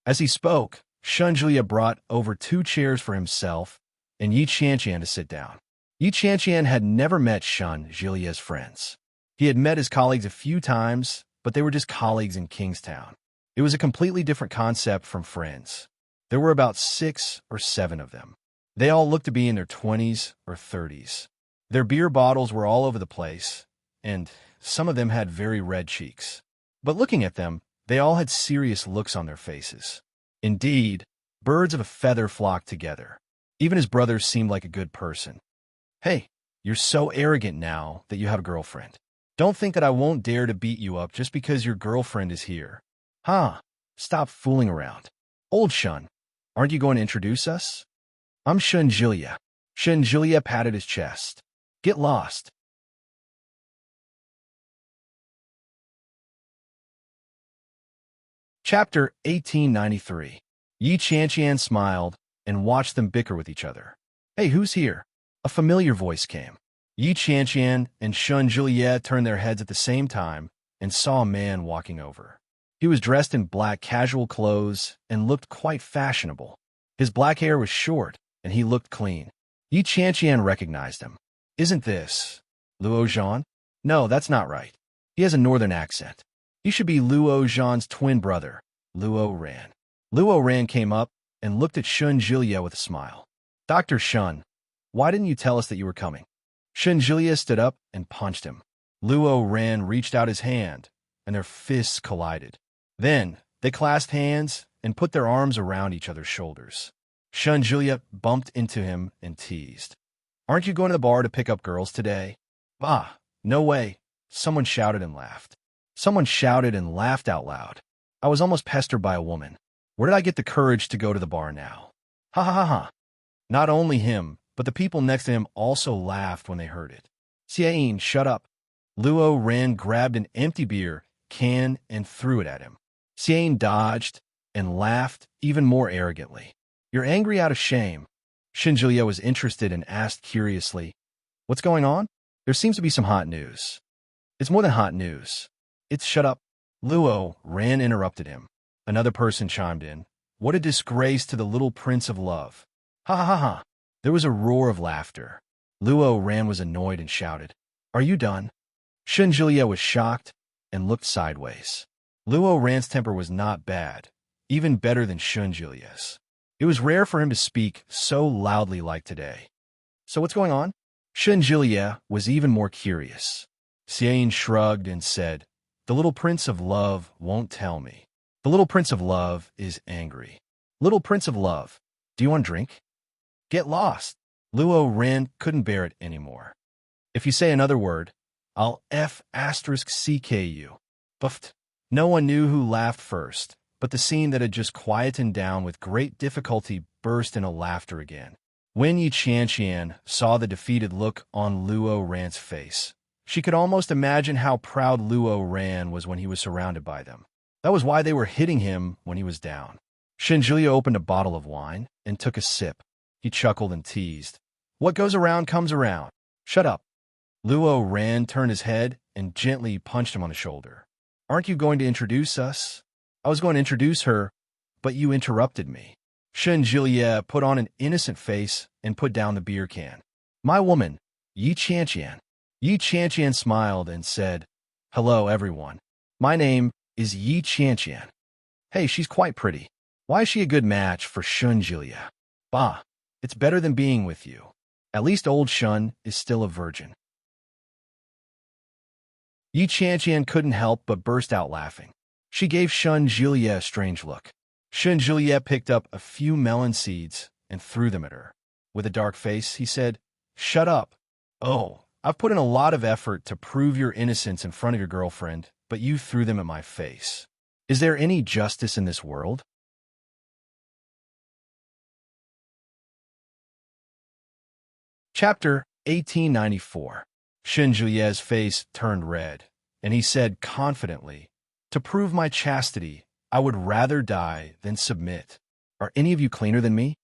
As he spoke, Shun Julia brought over 2 chairs for himself and Yi Qianqian to sit down. Yi Qianqian had never met Shun Julia's friends. He had met his colleagues a few times, but they were just colleagues in Kingstown. It was a completely different concept from friends. There were about 6 or 7 of them. They all looked to be in their 20s or 30s. Their beer bottles were all over the place, and some of them had very red cheeks. But looking at them, they all had serious looks on their faces. Indeed, birds of a feather flocked together. Even his brother seemed like a good person. Hey, you're so arrogant now that you have a girlfriend. Don't think that I won't dare to beat you up just because your girlfriend is here. Huh, stop fooling around. Old Shun, aren't you going to introduce us? I'm Shun Julia. Shun Julia patted his chest. Get lost. Chapter 1893. Yi Qianqian smiled and watched them bicker with each other. Hey, who's here? A familiar voice came. Yi Qianqian and Shun Julia turned their heads at the same time and saw a man walking over. He was dressed in black casual clothes and looked quite fashionable. His black hair was short, and he looked clean. Yi Qianqian recognized him. Isn't this Luo Zhan? No, that's not right. He has a northern accent. He should be Luo Zhan's twin brother, Luo Ran. Luo Ran came up and looked at Shun Jilia with a smile. Dr. Shun, why didn't you tell us that you were coming? Shun Jilia stood up and punched him. Luo Ran reached out his hand, and their fists collided. Then, they clasped hands and put their arms around each other's shoulders. Shun Jilia bumped into him and teased. Aren't you going to the bar to pick up girls today? Bah, no way. Someone shouted and laughed. Someone shouted and laughed out loud. I was almost pestered by a woman. Where did I get the courage to go to the bar now? Ha ha ha ha. Not only him, but the people next to him also laughed when they heard it. Xiayin, shut up. Luo Ran grabbed an empty beer can and threw it at him. Xiayin dodged and laughed even more arrogantly. You're angry out of shame. Shun Jilia was interested and asked curiously, What's going on? There seems to be some hot news. It's more than hot news. It's shut up. Luo Ran interrupted him. Another person chimed in. What a disgrace to the little prince of love. Ha ha ha ha. There was a roar of laughter. Luo Ran was annoyed and shouted, Are you done? Shun Jilia was shocked and looked sideways. Luo Ran's temper was not bad, even better than Shun Jilia's. It was rare for him to speak so loudly like today. So what's going on? Shun Jilia was even more curious. Xiayin shrugged and said, The little prince of love won't tell me. The little prince of love is angry. Little prince of love, do you want a drink? Get lost. Luo Ran couldn't bear it anymore. If you say another word, I'll *CK you. Buffed. No one knew who laughed first, but the scene that had just quietened down with great difficulty burst into laughter again. When Yi Qianqian saw the defeated look on Luo Ran's face, she could almost imagine how proud Luo Ran was when he was surrounded by them. That was why they were hitting him when he was down. Shun Jilia opened a bottle of wine and took a sip. He chuckled and teased. What goes around comes around. Shut up. Luo Ran turned his head and gently punched him on the shoulder. Aren't you going to introduce us? I was going to introduce her, but you interrupted me. Shun Jilia put on an innocent face and put down the beer can. My woman, Yi Qianqian. Yi Qianqian smiled and said, Hello, everyone. My name is Yi Qianqian. Hey, she's quite pretty. Why is she a good match for Shun Jilia? Bah, it's better than being with you. At least old Shun is still a virgin. Yi Qianqian couldn't help but burst out laughing. She gave Shun Jilia a strange look. Shun Jilia picked up a few melon seeds and threw them at her. With a dark face, he said, Shut up. Oh, I've put in a lot of effort to prove your innocence in front of your girlfriend, but you threw them at my face. Is there any justice in this world? Chapter 1894. Shun Jilia's face turned red, and he said confidently, To prove my chastity, I would rather die than submit. Are any of you cleaner than me?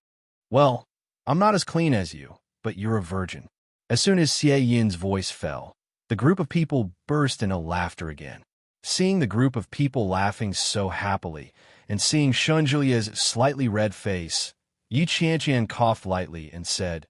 Well, I'm not as clean as you, but you're a virgin. As soon as Xie Yin's voice fell, the group of people burst into laughter again. Seeing the group of people laughing so happily, and seeing Shun Jilia's slightly red face, Yi Qianqian coughed lightly and said,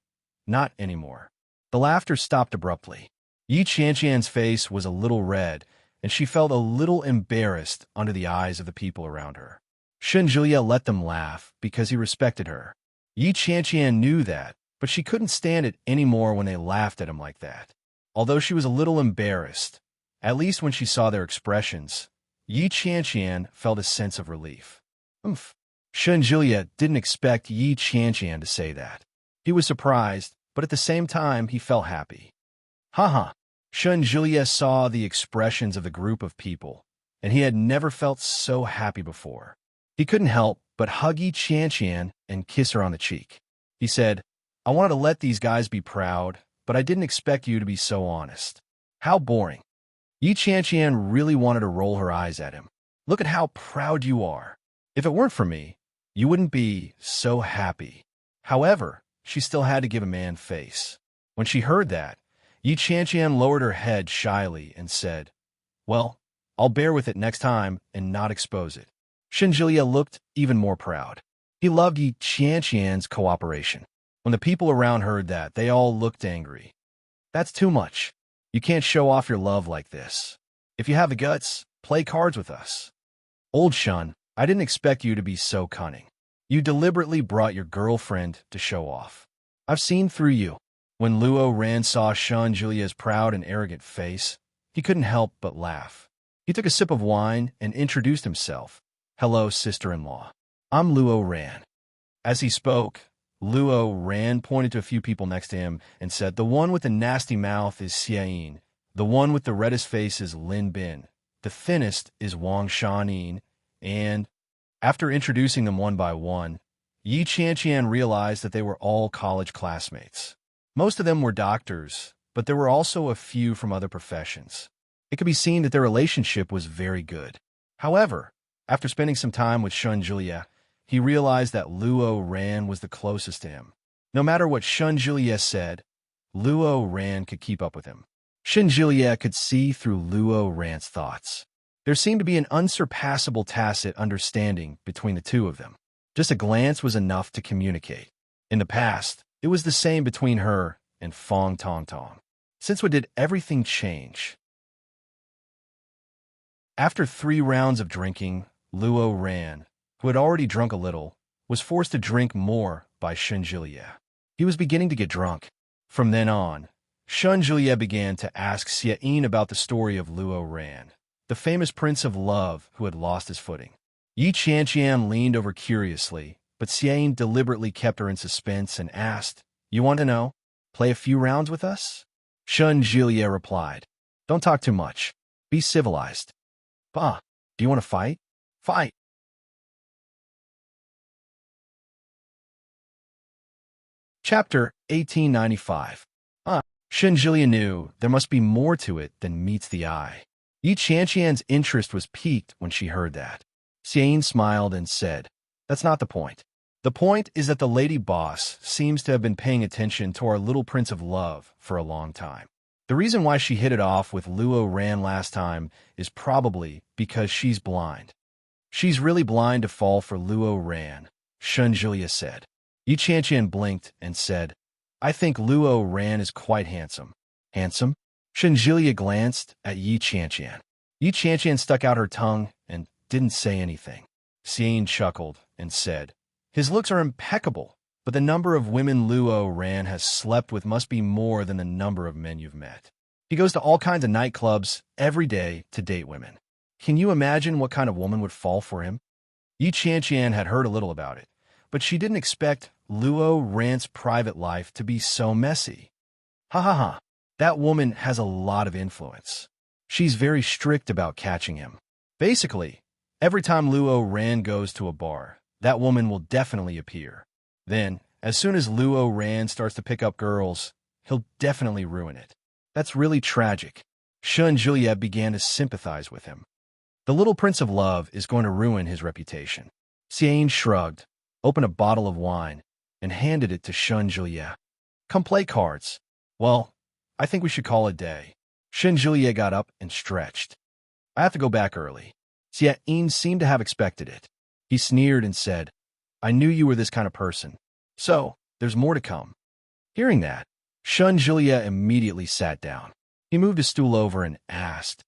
Not anymore. The laughter stopped abruptly. Yi Qianqian's face was a little red, and she felt a little embarrassed under the eyes of the people around her. Shun Jilia let them laugh because he respected her. Yi Qianqian knew that, but she couldn't stand it anymore when they laughed at him like that. Although she was a little embarrassed, at least when she saw their expressions, Yi Qianqian felt a sense of relief. Shun Jilia didn't expect Yi Qianqian to say that. He was surprised, but at the same time he felt happy. Ha. Shun Jilia saw the expressions of the group of people, and he had never felt so happy before. He couldn't help but hug Yi Qianqian and kiss her on the cheek. He said, I wanted to let these guys be proud, but I didn't expect you to be so honest. How boring. Yi Qianqian really wanted to roll her eyes at him. Look at how proud you are. If it weren't for me, you wouldn't be so happy. However, she still had to give a man face. When she heard that, Yi Qianqian lowered her head shyly and said, Well, I'll bear with it next time and not expose it. Shun Jilia looked even more proud. He loved Yi Qianqian's cooperation. When the people around heard that, they all looked angry. That's too much. You can't show off your love like this. If you have the guts, play cards with us. Old Shun, I didn't expect you to be so cunning. You deliberately brought your girlfriend to show off. I've seen through you. When Luo Ran saw Shun Julia's proud and arrogant face, he couldn't help but laugh. He took a sip of wine and introduced himself. Hello, sister-in-law. I'm Luo Ran. As he spoke, Luo Ran pointed to a few people next to him and said, the one with the nasty mouth is Xiayin. The one with the reddest face is Lin Bin. The thinnest is Wang Shanin. And after introducing them one by one, Yi Qianqian realized that they were all college classmates. Most of them were doctors, but there were also a few from other professions. It could be seen that their relationship was very good. However, after spending some time with Shun Julia, he realized that Luo Ran was the closest to him. No matter what Shun Julia said, Luo Ran could keep up with him. Shun Julia could see through Luo Ran's thoughts. There seemed to be an unsurpassable tacit understanding between the two of them. Just a glance was enough to communicate. In the past, it was the same between her and Fong Tong Tong. Since when did everything change? After 3 rounds of drinking, Luo Ran, who had already drunk a little, was forced to drink more by Shun Julia. He was beginning to get drunk. From then on, Shun Julia began to ask Xiayin about the story of Luo Ran, the famous prince of love who had lost his footing. Yi Qianqian leaned over curiously, but Xiayin deliberately kept her in suspense and asked, You want to know? Play a few rounds with us? Shun Julia replied, Don't talk too much. Be civilized. Bah, do you want to fight? Fight. Chapter 1895. Shun Julia knew there must be more to it than meets the eye. Yi Qianqian's interest was piqued when she heard that. Xiayin smiled and said, That's not the point. The point is that the lady boss seems to have been paying attention to our little prince of love for a long time. The reason why she hit it off with Luo Ran last time is probably because she's blind. She's really blind to fall for Luo Ran, Shun Julia said. Yi Qianqian blinked and said, I think Luo Ran is quite handsome. Handsome? Shun Julia glanced at Yi Qianqian. Yi Qianqian stuck out her tongue and didn't say anything. Xiayin chuckled and said, His looks are impeccable, but the number of women Luo Ran has slept with must be more than the number of men you've met. He goes to all kinds of nightclubs every day to date women. Can you imagine what kind of woman would fall for him? Yi Qianqian had heard a little about it, but she didn't expect Luo Ran's private life to be so messy. Ha ha ha, that woman has a lot of influence. She's very strict about catching him. Basically, every time Luo Ran goes to a bar, that woman will definitely appear. Then, as soon as Luo Ran starts to pick up girls, he'll definitely ruin it. That's really tragic. Shun Julia began to sympathize with him. The little prince of love is going to ruin his reputation. Xiayin shrugged, opened a bottle of wine, and handed it to Shun Julia. Come play cards. Well, I think we should call it a day. Shun Julia got up and stretched. I have to go back early. Xiayin seemed to have expected it. He sneered and said, I knew you were this kind of person. So, there's more to come. Hearing that, Shun Julia immediately sat down. He moved his stool over and asked,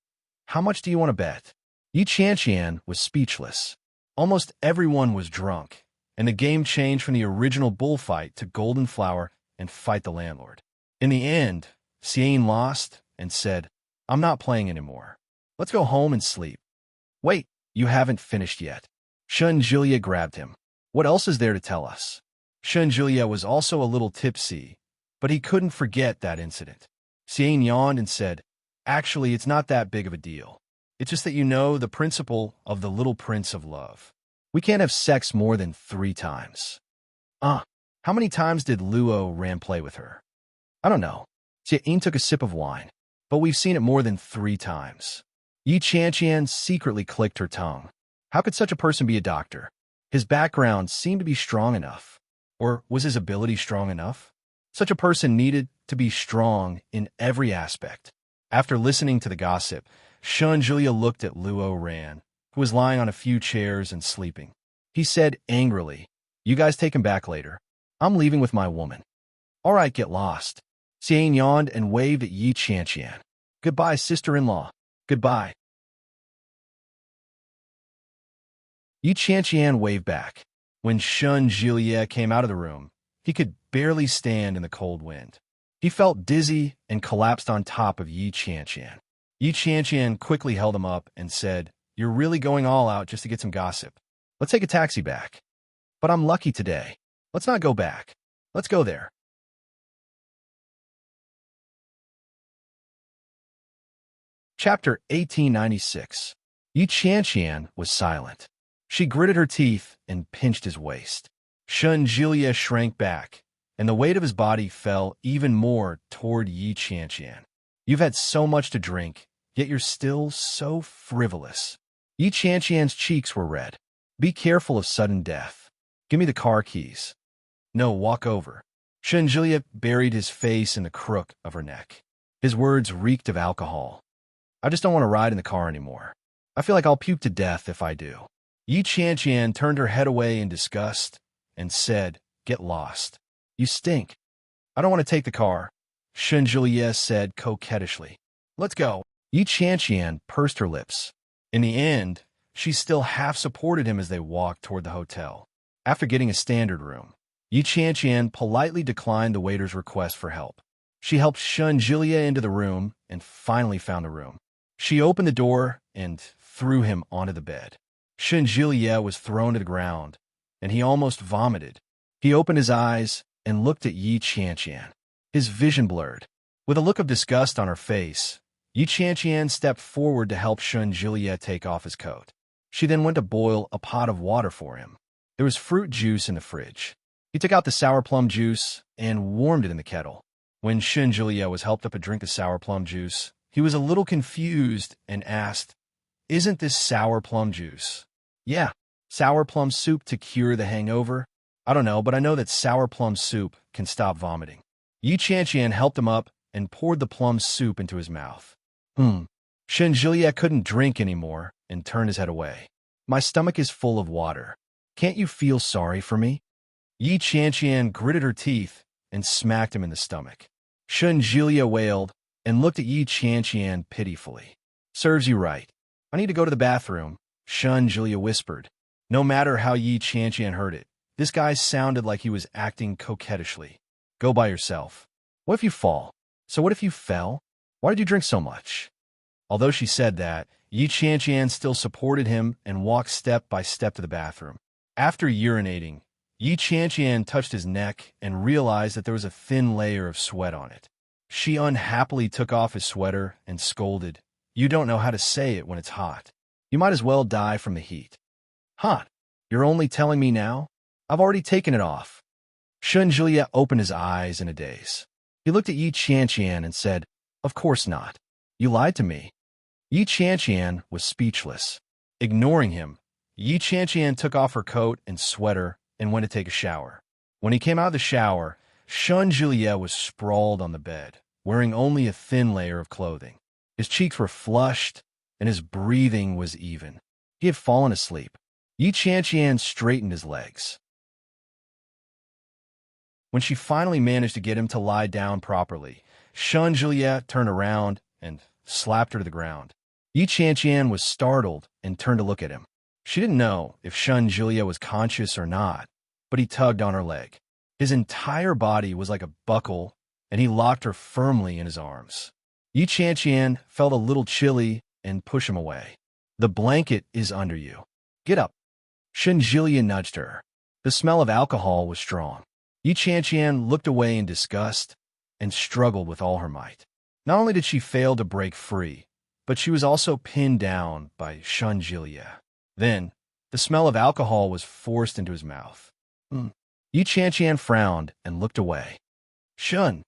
How much do you want to bet? Yi Qianqian was speechless. Almost everyone was drunk, and the game changed from the original bullfight to golden flower and fight the landlord. In the end, Xiayin lost and said, I'm not playing anymore. Let's go home and sleep. Wait, you haven't finished yet. Shun Julia grabbed him. What else is there to tell us? Shun Julia was also a little tipsy, but he couldn't forget that incident. Xiayin yawned and said, Actually, it's not that big of a deal. It's just that you know the principle of the little prince of love. We can't have sex more than 3 times. How many times did Luo Ran play with her? I don't know. Xiayin took a sip of wine, but we've seen it more than 3 times. Yi Qianqian secretly clicked her tongue. How could such a person be a doctor? His background seemed to be strong enough. Or was his ability strong enough? Such a person needed to be strong in every aspect. After listening to the gossip, Shun Julia looked at Luo Ran, who was lying on a few chairs and sleeping. He said angrily, You guys take him back later. I'm leaving with my woman. All right, get lost. Xiayin yawned and waved at Yi Qianqian. Goodbye, sister-in-law. Goodbye. Yi Qianqian waved back. When Shun Jiliet came out of the room, he could barely stand in the cold wind. He felt dizzy and collapsed on top of Yi Qianqian. Yi Qianqian quickly held him up and said, "You're really going all out just to get some gossip. Let's take a taxi back." "But I'm lucky today. Let's not go back. Let's go there." Chapter 1896. Yi Qianqian was silent. She gritted her teeth and pinched his waist. Shun Jiliet shrank back, and the weight of his body fell even more toward Yi Qianqian. "You've had so much to drink, yet you're still so frivolous." Yi Qianqian's cheeks were red. "Be careful of sudden death. Give me the car keys." "No, walk over." Shun Jiliet buried his face in the crook of her neck. His words reeked of alcohol. "I just don't want to ride in the car anymore. I feel like I'll puke to death if I do." Yi Qianqian turned her head away in disgust and said, "Get lost. You stink." "I don't want to take the car," Shun Jiliet said coquettishly. "Let's go." Yi Qianqian pursed her lips. In the end, she still half supported him as they walked toward the hotel. After getting a standard room, Yi Qianqian politely declined the waiter's request for help. She helped Shun Jiliet into the room and finally found the room. She opened the door and threw him onto the bed. Shun Jiliet was thrown to the ground, and he almost vomited. He opened his eyes and looked at Yi Qianqian. His vision blurred. With a look of disgust on her face, Yi Qianqian stepped forward to help Shun Jiliet take off his coat. She then went to boil a pot of water for him. There was fruit juice in the fridge. He took out the sour plum juice and warmed it in the kettle. When Shun Jiliet was helped up a drink of sour plum juice, he was a little confused and asked, "Isn't this sour plum juice?" "Yeah, sour plum soup to cure the hangover." "I don't know, but I know that sour plum soup can stop vomiting." Yi Qianqian helped him up and poured the plum soup into his mouth. Shun Jiliet couldn't drink anymore and turned his head away. "My stomach is full of water. Can't you feel sorry for me?" Yi Qianqian gritted her teeth and smacked him in the stomach. Shun Jiliet wailed and looked at Yi Qianqian pitifully. "Serves you right. I need to go to the bathroom," Shun Jiliet whispered. No matter how Yi Qianqian heard it, this guy sounded like he was acting coquettishly. "Go by yourself. What if you fall?" "So what if you fell? Why did you drink so much?" Although she said that, Yi Qianqian still supported him and walked step by step to the bathroom. After urinating, Yi Qianqian touched his neck and realized that there was a thin layer of sweat on it. She unhappily took off his sweater and scolded, "You don't know how to say it when it's hot. You might as well die from the heat." "Hot? You're only telling me now? I've already taken it off." Shun Jiliet opened his eyes in a daze. He looked at Yi Qianqian and said, "Of course not. You lied to me." Yi Qianqian was speechless. Ignoring him, Yi Qianqian took off her coat and sweater and went to take a shower. When he came out of the shower, Shun Jiliet was sprawled on the bed, wearing only a thin layer of clothing. His cheeks were flushed, and his breathing was even. He had fallen asleep. Yi Qianqian straightened his legs. When she finally managed to get him to lie down properly, Shun Jiliet turned around and slapped her to the ground. Yi Qianqian was startled and turned to look at him. She didn't know if Shun Jiliet was conscious or not, but he tugged on her leg. His entire body was like a buckle, and he locked her firmly in his arms. Yi Qianqian felt a little chilly and pushed him away. "The blanket is under you. Get up." Shun Jiliet nudged her. The smell of alcohol was strong. Yi Qianqian looked away in disgust and struggled with all her might. Not only did she fail to break free, but she was also pinned down by Shun Jiliet. Then, the smell of alcohol was forced into his mouth. Yi Qianqian frowned and looked away. "Shun,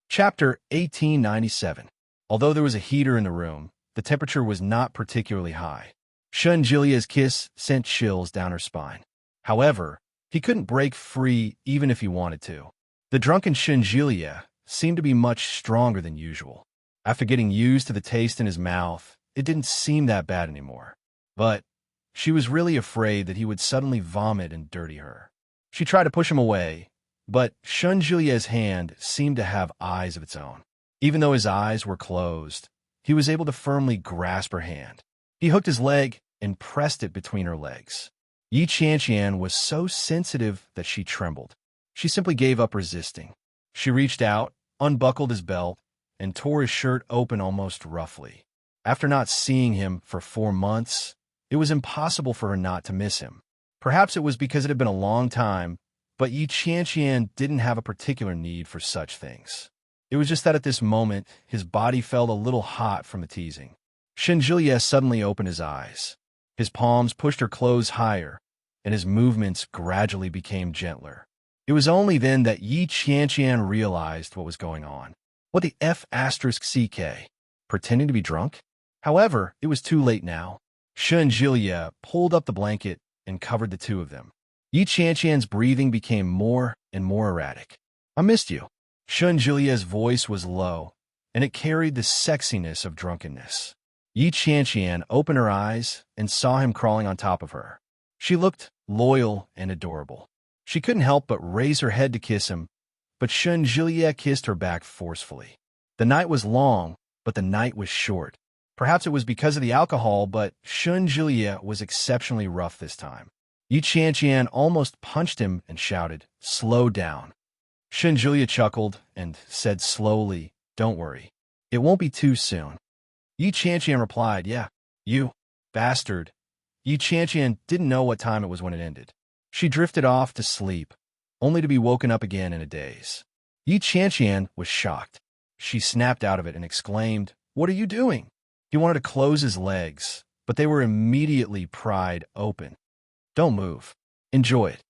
Chapter 1897. Although there was a heater in the room, the temperature was not particularly high. Shun Jiliet's kiss sent chills down her spine. However, he couldn't break free even if he wanted to. The drunken Shun Jiliet seemed to be much stronger than usual. After getting used to the taste in his mouth, it didn't seem that bad anymore. But she was really afraid that he would suddenly vomit and dirty her. She tried to push him away, but Shun Jiliet's hand seemed to have eyes of its own. Even though his eyes were closed, he was able to firmly grasp her hand. He hooked his leg and pressed it between her legs. Yi Qianqian was so sensitive that she trembled. She simply gave up resisting. She reached out, unbuckled his belt, and tore his shirt open almost roughly. After not seeing him for 4 months, it was impossible for her not to miss him. Perhaps it was because it had been a long time, but Yi Qianqian didn't have a particular need for such things. It was just that at this moment, his body felt a little hot from the teasing. Shen Juliet suddenly opened his eyes. His palms pushed her clothes higher, and his movements gradually became gentler. It was only then that Yi Qianqian realized what was going on. What the F***CK? Pretending to be drunk? However, it was too late now. Shen Juliet pulled up the blanket and covered the two of them. Yi Qianqian's breathing became more and more erratic. I missed you. Shen Juliet's voice was low, and it carried the sexiness of drunkenness. Yi Qianqian opened her eyes and saw him crawling on top of her. She looked loyal and adorable. She couldn't help but raise her head to kiss him, but Shen Juliet kissed her back forcefully. The night was long, but the night was short. Perhaps it was because of the alcohol, but Shen Juliet was exceptionally rough this time. Yi Qianqian almost punched him and shouted, "Slow down." Shen Juliet chuckled and said slowly, "Don't worry. It won't be too soon." Yi Qianqian replied, "Yeah, you bastard." Yi Qianqian didn't know what time it was when it ended. She drifted off to sleep, only to be woken up again in a daze. Yi Qianqian was shocked. She snapped out of it and exclaimed, "What are you doing?" He wanted to close his legs, but they were immediately pried open. "Don't move. Enjoy it."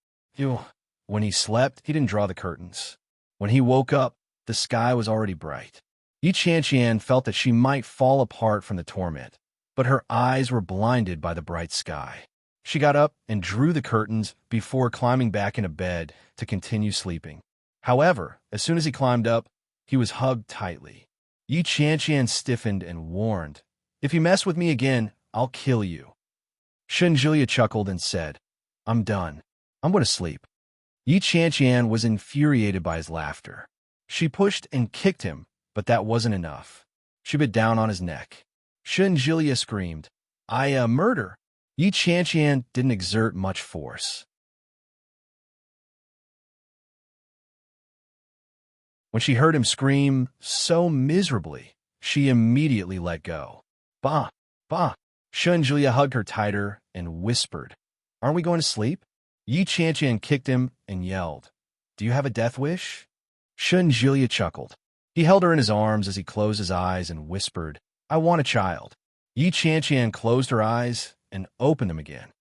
When he slept, he didn't draw the curtains. When he woke up, the sky was already bright. Yi Qianqian felt that she might fall apart from the torment, but her eyes were blinded by the bright sky. She got up and drew the curtains before climbing back into bed to continue sleeping. However, as soon as he climbed up, he was hugged tightly. Yi Qianqian stiffened and warned, "If you mess with me again, I'll kill you." Shen Juliet chuckled and said, "I'm done. I'm going to sleep." Yi Qianqian was infuriated by his laughter. She pushed and kicked him, but that wasn't enough. She bit down on his neck. Shen Juliet screamed, "I murder." Yi Qianqian didn't exert much force. When she heard him scream so miserably, she immediately let go. "Bah, bah." Shen Juliet hugged her tighter and whispered, "Aren't we going to sleep?" Yi Qianqian kicked him and yelled, "Do you have a death wish?" Shen Juliet chuckled. He held her in his arms as he closed his eyes and whispered, "I want a child." Yi Qianqian closed her eyes and opened them again.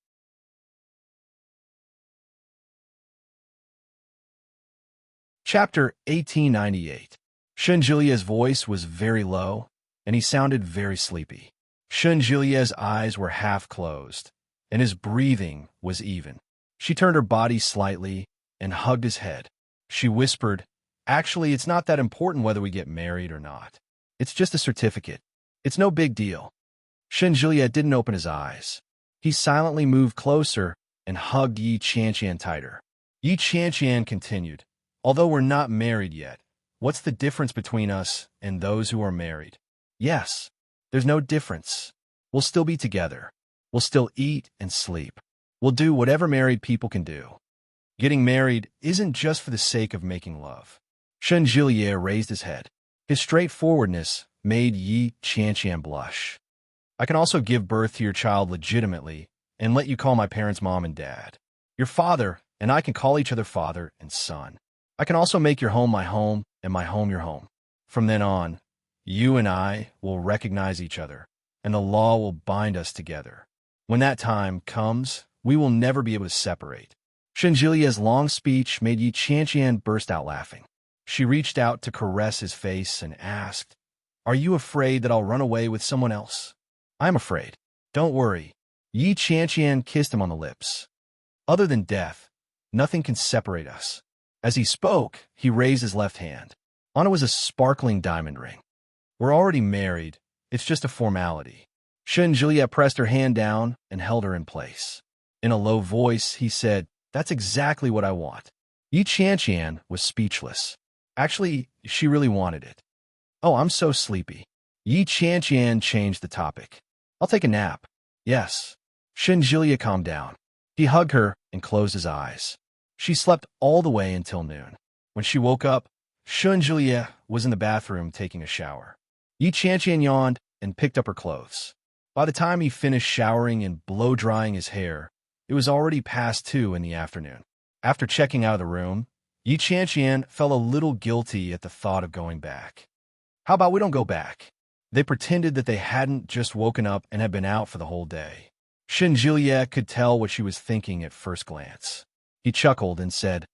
Chapter 1898. Shen Juliet's voice was very low, and he sounded very sleepy. Shen Juliet's eyes were half closed, and his breathing was even. She turned her body slightly and hugged his head. She whispered, "Actually, it's not that important whether we get married or not. It's just a certificate. It's no big deal." Shen Juliet didn't open his eyes. He silently moved closer and hugged Yi Qianqian tighter. Yi Qianqian continued, "Although we're not married yet, what's the difference between us and those who are married? Yes, there's no difference. We'll still be together. We'll still eat and sleep. We'll do whatever married people can do. Getting married isn't just for the sake of making love." Shen Juliet raised his head. His straightforwardness made Yi Qianqian blush. "I can also give birth to your child legitimately and let you call my parents mom and dad. Your father and I can call each other father and son. I can also make your home my home and my home your home. From then on, you and I will recognize each other, and the law will bind us together. When that time comes, we will never be able to separate." Shen Juliet's long speech made Yi Qianqian burst out laughing. She reached out to caress his face and asked, "Are you afraid that I'll run away with someone else?" "I'm afraid. Don't worry." Yi Qianqian kissed him on the lips. "Other than death, nothing can separate us." As he spoke, he raised his left hand. On it was a sparkling diamond ring. "We're already married. It's just a formality." Shen Juliet pressed her hand down and held her in place. In a low voice, he said, "That's exactly what I want." Yi Qianqian was speechless. Actually, she really wanted it. "Oh, I'm so sleepy." Yi Qianqian changed the topic. I'll take a nap. Yes. Shenjilia calmed down. He hugged her and closed his eyes. She slept all the way until noon. When she woke up, Shenjilia was in the bathroom taking a shower. Yi Qianqian yawned and picked up her clothes. By the time he finished showering and blow-drying his hair, it was already past 2 in the afternoon. After checking out of the room, Yi Qianqian felt a little guilty at the thought of going back. How about we don't go back? They pretended that they hadn't just woken up and had been out for the whole day. Shenjilia could tell what she was thinking at first glance. He chuckled and said,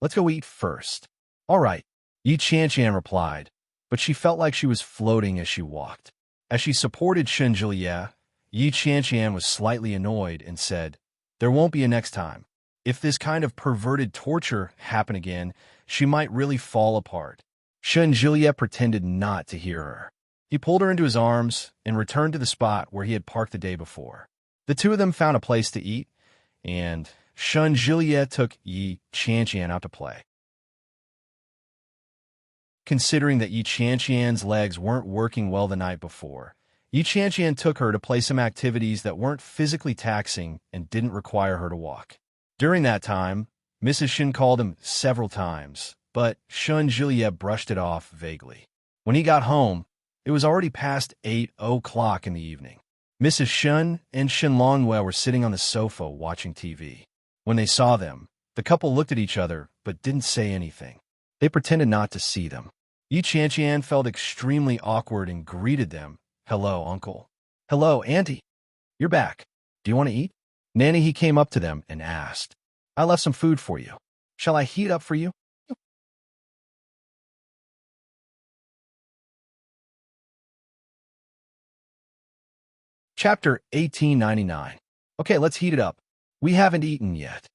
"Let's go eat first." "All right," Yi Qianqian replied, but she felt like she was floating as she walked. As she supported Shenjilia, Yi Qianqian was slightly annoyed and said, "There won't be a next time. If this kind of perverted torture happened again, she might really fall apart." Shenjilia pretended not to hear her. He pulled her into his arms and returned to the spot where he had parked the day before. The two of them found a place to eat, and Shenjilia took Yi Qianqian out to play. Considering that Yi Qianqian's legs weren't working well the night before, Yi Qianqian took her to play some activities that weren't physically taxing and didn't require her to walk. During that time, Mrs. Shen called him several times, but Shenjilia brushed it off vaguely. When he got home, it was already past 8 o'clock in the evening. Mrs. Shen and Shen Longyue were sitting on the sofa watching TV. When they saw them, the couple looked at each other but didn't say anything. They pretended not to see them. Yi Qianqian felt extremely awkward and greeted them. "Hello, uncle." "Hello, auntie. You're back. Do you want to eat?" Nanny, he came up to them and asked, "I left some food for you. Shall I heat up for you?" Chapter 1899. Okay, let's heat it up. We haven't eaten yet.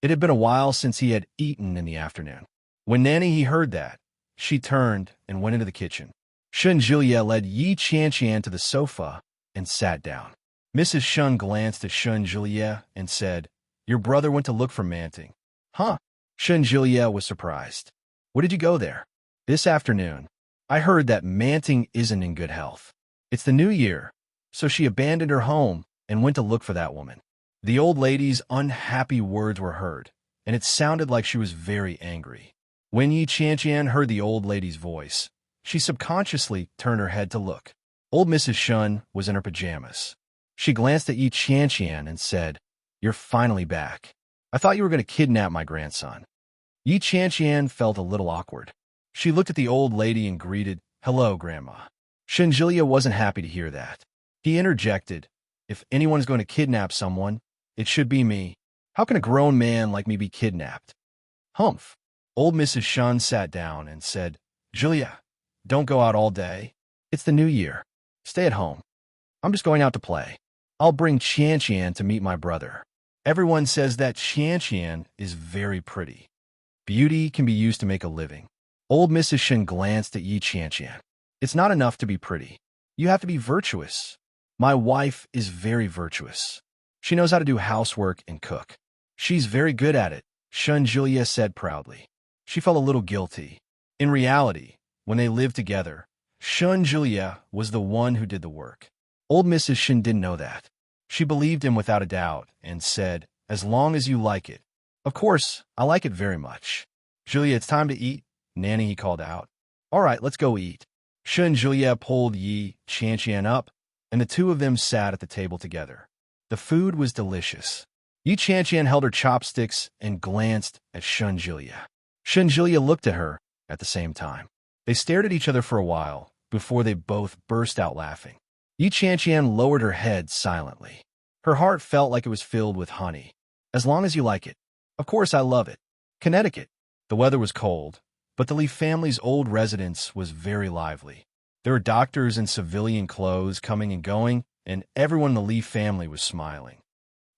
It had been a while since he had eaten in the afternoon. When Nanny he heard that, she turned and went into the kitchen. Shenjilia led Yi Qianqian to the sofa and sat down. Mrs. Shen glanced at Shenjilia and said, "Your brother went to look for Manting." "Huh?" Shenjilia was surprised. "What did you go there?" "This afternoon. I heard that Manting isn't in good health. It's the new year, so she abandoned her home and went to look for that woman." The old lady's unhappy words were heard, and it sounded like she was very angry. When Yi Qianqian heard the old lady's voice, she subconsciously turned her head to look. Old Mrs. Shun was in her pajamas. She glanced at Yi Qianqian and said, "You're finally back. I thought you were going to kidnap my grandson." Yi Qianqian felt a little awkward. She looked at the old lady and greeted, "Hello, Grandma." Shenjilia wasn't happy to hear that. He interjected, "If anyone's going to kidnap someone, it should be me. How can a grown man like me be kidnapped?" "Humph." Old Mrs. Shun sat down and said, "Julia, don't go out all day. It's the new year. Stay at home. I'm just going out to play. I'll bring Qianqian to meet my brother. Everyone says that Qianqian is very pretty. Beauty can be used to make a living." Old Mrs. Shen glanced at Yi Qianqian. "It's not enough to be pretty. You have to be virtuous. My wife is very virtuous. She knows how to do housework and cook. She's very good at it," Shenjilia said proudly. She felt a little guilty. In reality, when they lived together, Shenjilia was the one who did the work. Old Mrs. Shen didn't know that. She believed him without a doubt and said, "As long as you like it." "Of course, I like it very much." "Julia, it's time to eat," Nanny he called out. "All right, let's go eat." Shenjilia pulled Yi Qianqian up, and the two of them sat at the table together. The food was delicious. Yi Qianqian held her chopsticks and glanced at Shenjilia. Shenjilia looked at her at the same time. They stared at each other for a while before they both burst out laughing. Yi Qianqian lowered her head silently. Her heart felt like it was filled with honey. "As long as you like it. Of course I love it." Connecticut. The weather was cold, but the Lee family's old residence was very lively. There were doctors in civilian clothes coming and going, and everyone in the Lee family was smiling.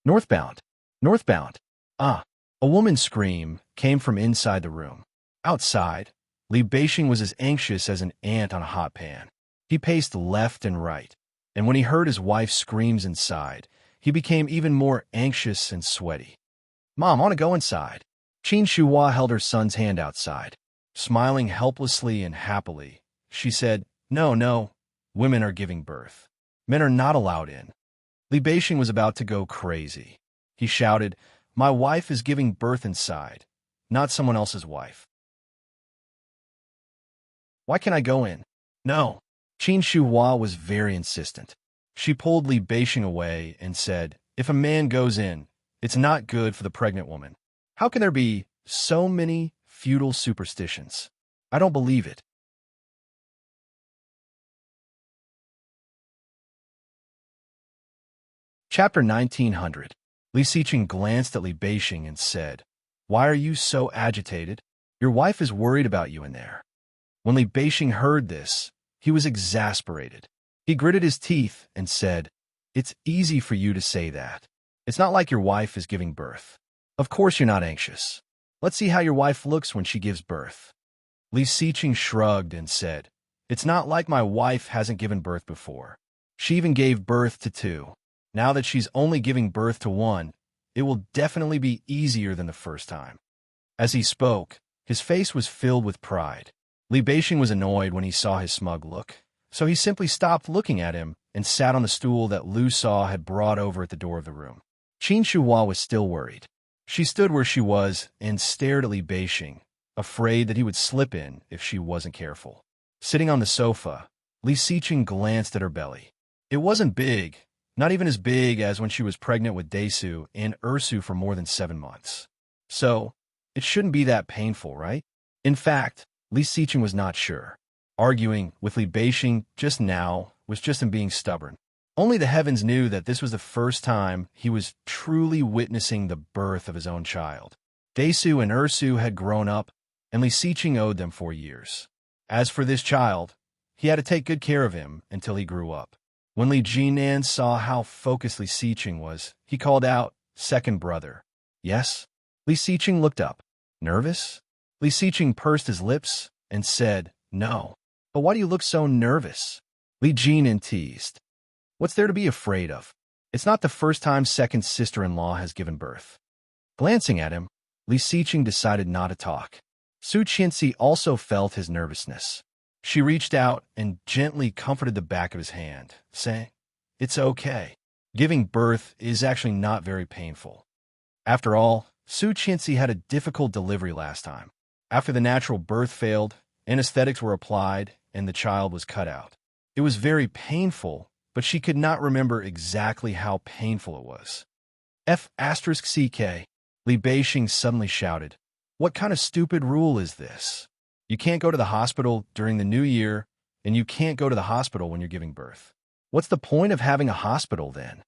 "Northbound! Northbound!" "Ah!" A woman's scream came from inside the room. Outside, Li Beixing was as anxious as an ant on a hot pan. He paced left and right, and when he heard his wife's screams inside, he became even more anxious and sweaty. "Mom, I want to go inside." Qin Shuhua held her son's hand outside. Smiling helplessly and happily, she said, "No, no, Women are giving birth. Men are not allowed in. Li Beixing was about to go crazy. He shouted, "My wife is giving birth inside, not someone else's wife. Why can't I go in?" "No." Qin Shuhua was very insistent. She pulled Li Beixing away and said, "If a man goes in, it's not good for the pregnant woman. How can there be so many feudal superstitions? I don't believe it." Chapter 1900. Li Xiqing glanced at Li Beixing and said, "Why are you so agitated? Your wife is worried about you in there." When Li Beixing heard this, he was exasperated. He gritted his teeth and said, "It's easy for you to say that. It's not like your wife is giving birth. Of course you're not anxious. Let's see how your wife looks when she gives birth." Li Xiqing shrugged and said, "It's not like my wife hasn't given birth before. She even gave birth to two. Now that she's only giving birth to one, it will definitely be easier than the first time." As he spoke, his face was filled with pride. Li Beixing was annoyed when he saw his smug look, so he simply stopped looking at him and sat on the stool that Lu Sa had brought over at the door of the room. Qin Shuhua was still worried. She stood where she was and stared at Li Beixing, afraid that he would slip in if she wasn't careful. Sitting on the sofa, Li Xiqing glanced at her belly. It wasn't big, not even as big as when she was pregnant with Desu and Ursu for more than 7 months. So, it shouldn't be that painful, right? In fact, Li Xiqing was not sure. Arguing with Li Beixing just now was just him being stubborn. Only the heavens knew that this was the first time he was truly witnessing the birth of his own child. Desu and Ursu had grown up, and Li Xiqing owed them 4 years. As for this child, he had to take good care of him until he grew up. When Li Jinan saw how focused Li Xiqing was, he called out, "Second brother." "Yes?" Li Xiqing looked up. "Nervous?" Li Xiqing pursed his lips and said, "No." "But why do you look so nervous?" Li Jinan teased. "What's there to be afraid of? It's not the first time second sister-in-law has given birth." Glancing at him, Li Xiqing decided not to talk. Su Qianxi also felt his nervousness. She reached out and gently comforted the back of his hand, saying, "It's okay. Giving birth is actually not very painful." After all, Su Qianxi had a difficult delivery last time. After the natural birth failed, anesthetics were applied, and the child was cut out. It was very painful, but she could not remember exactly how painful it was. F***CK. Li Beixing suddenly shouted, "What kind of stupid rule is this? You can't go to the hospital during the new year, and you can't go to the hospital when you're giving birth. What's the point of having a hospital then?"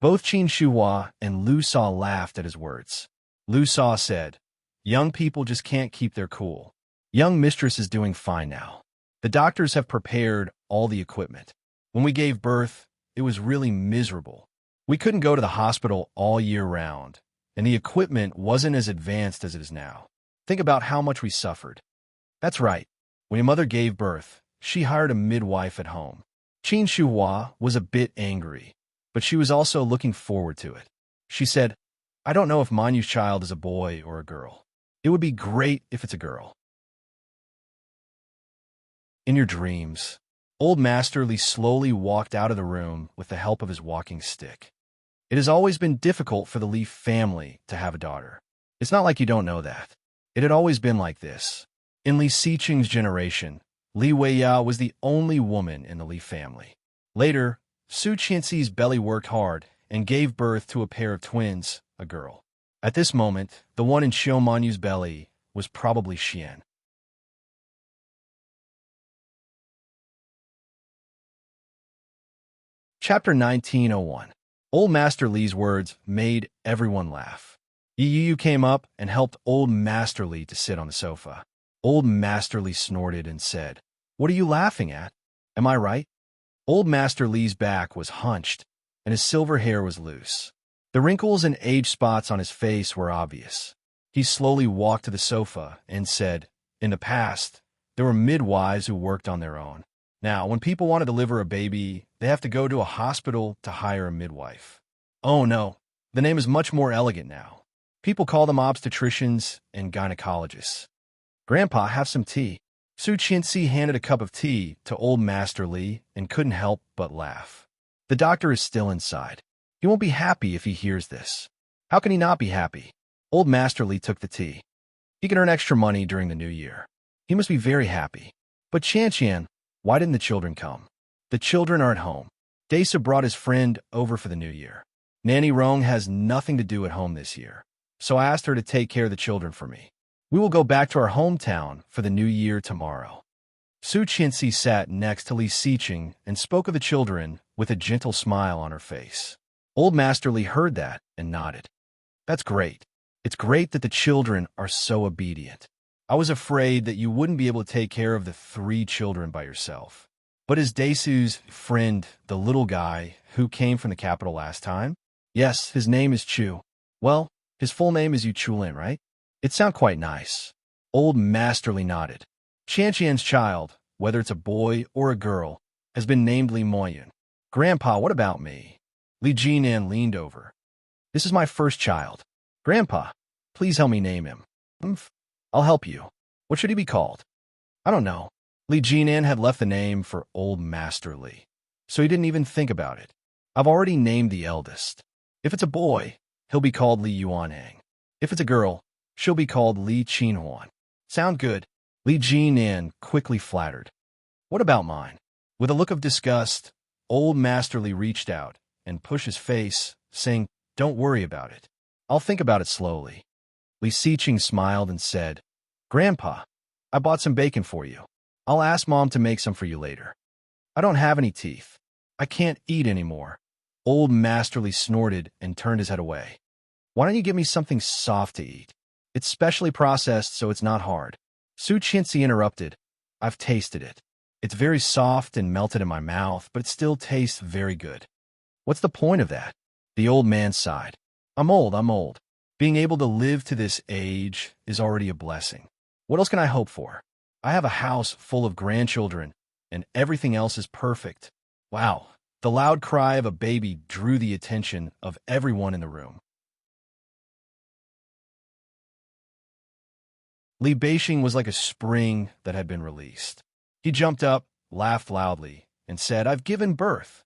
Both Qin Shuhua and Lu Sa laughed at his words. Lu Sa said, "Young people just can't keep their cool. Young mistress is doing fine now. The doctors have prepared all the equipment. When we gave birth, it was really miserable. We couldn't go to the hospital all year round, and the equipment wasn't as advanced as it is now. Think about how much we suffered." "That's right. When your mother gave birth, she hired a midwife at home." Qin Shuhua was a bit angry, but she was also looking forward to it. She said, "I don't know if Manyu's child is a boy or a girl. It would be great if it's a girl." In your dreams, Old Master Li slowly walked out of the room with the help of his walking stick. It has always been difficult for the Li family to have a daughter. It's not like you don't know that. It had always been like this. In Li Xiqing's generation, Li Weiya was the only woman in the Li family. Later, Su Qianxi's belly worked hard and gave birth to a pair of twins, a girl. At this moment, the one in Xiao Manyu's belly was probably Xian. Chapter 1901. Old Master Li's words made everyone laugh. Yi Yu came up and helped Old Master Li to sit on the sofa. Old Master Li snorted and said, "What are you laughing at? Am I right?" Old Master Li's back was hunched, and his silver hair was loose. The wrinkles and age spots on his face were obvious. He slowly walked to the sofa and said, "In the past, there were midwives who worked on their own. Now, when people want to deliver a baby, they have to go to a hospital to hire a midwife. Oh no, the name is much more elegant now. People call them obstetricians and gynecologists." "Grandpa, have some tea." Su Qianxi handed a cup of tea to old Master Li and couldn't help but laugh. The doctor is still inside. He won't be happy if he hears this. How can he not be happy? Old Master Li took the tea. He can earn extra money during the new year. He must be very happy. But Qian, why didn't the children come? The children are at home. Desa brought his friend over for the new year. Nanny Rong has nothing to do at home this year, so I asked her to take care of the children for me. We will go back to our hometown for the new year tomorrow. Su Qianxi sat next to Li Xiqing and spoke of the children with a gentle smile on her face. Old Master Li heard that and nodded. That's great. It's great that the children are so obedient. I was afraid that you wouldn't be able to take care of the 3 children by yourself. But is Desu's friend the little guy who came from the capital last time? Yes, his name is Chu. Well, his full name is Yu Chulin, right? It sounds quite nice. Old Master Li nodded. Qianqian's child, whether it's a boy or a girl, has been named Li Moyun. Grandpa, what about me? Li Jinan leaned over. This is my first child. Grandpa, please help me name him. I'll help you. What should he be called? I don't know. Li Jinan had left the name for Old Master Li, so he didn't even think about it. I've already named the eldest. If it's a boy, he'll be called Li Yuanhang. If it's a girl, she'll be called Li Qinhuan. Sound good? Li Jinan quickly flattered. What about mine? With a look of disgust, Old Master Li reached out and pushed his face, saying, Don't worry about it. I'll think about it slowly. Li Xiqing smiled and said, Grandpa, I bought some bacon for you. I'll ask Mom to make some for you later. I don't have any teeth. I can't eat anymore. Old Master Li snorted and turned his head away. Why don't you give me something soft to eat? It's specially processed, so it's not hard. Su Qianxi interrupted. I've tasted it. It's very soft and melted in my mouth, but it still tastes very good. What's the point of that? The old man sighed. I'm old. Being able to live to this age is already a blessing. What else can I hope for? I have a house full of grandchildren, and everything else is perfect. Wow. The loud cry of a baby drew the attention of everyone in the room. Li Beixing was like a spring that had been released. He jumped up, laughed loudly, and said, I've given birth.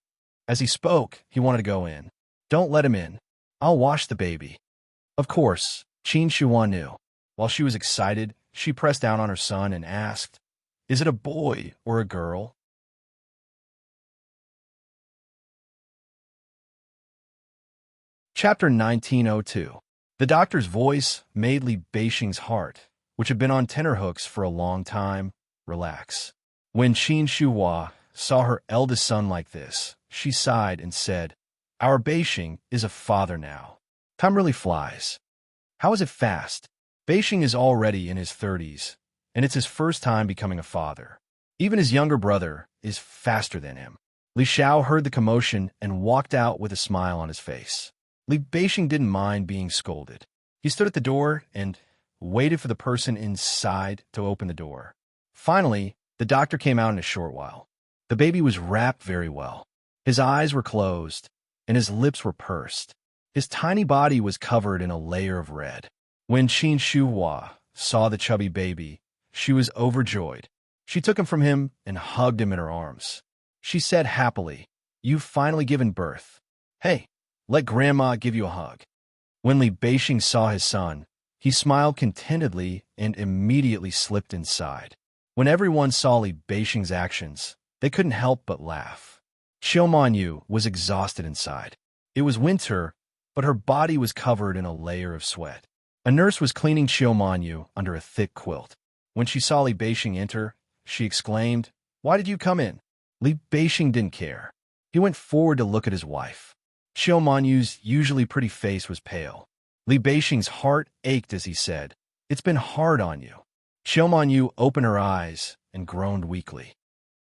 As he spoke, he wanted to go in. Don't let him in. I'll wash the baby. Of course, Qin Shuan knew. While she was excited, she pressed down on her son and asked, Is it a boy or a girl? Chapter 1902. The doctor's voice made Li Beixing's heart, which had been on tenterhooks for a long time, relax. When Qin Shuhua saw her eldest son like this, she sighed and said, Our Beixing is a father now. Time really flies. How is it fast? Beixing is already in his 30s, and it's his first time becoming a father. Even his younger brother is faster than him. Li Xiao heard the commotion and walked out with a smile on his face. Li Beixing didn't mind being scolded. He stood at the door and waited for the person inside to open the door. Finally, the doctor came out in a short while. The baby was wrapped very well. His eyes were closed, and his lips were pursed. His tiny body was covered in a layer of red. When Qin Shuhua saw the chubby baby, she was overjoyed. She took him from him and hugged him in her arms. She said happily, You've finally given birth. Hey, let Grandma give you a hug. When Li Beixing saw his son, he smiled contentedly and immediately slipped inside. When everyone saw Li Beixing's actions, they couldn't help but laugh. Xiao Manyu was exhausted inside. It was winter, but her body was covered in a layer of sweat. A nurse was cleaning Xiao Manyu under a thick quilt. When she saw Li Beixing enter, she exclaimed, Why did you come in? Li Beixing didn't care. He went forward to look at his wife. Xiao Manyu's usually pretty face was pale. Li Beixing's heart ached as he said, It's been hard on you. Xiao Manyu opened her eyes and groaned weakly.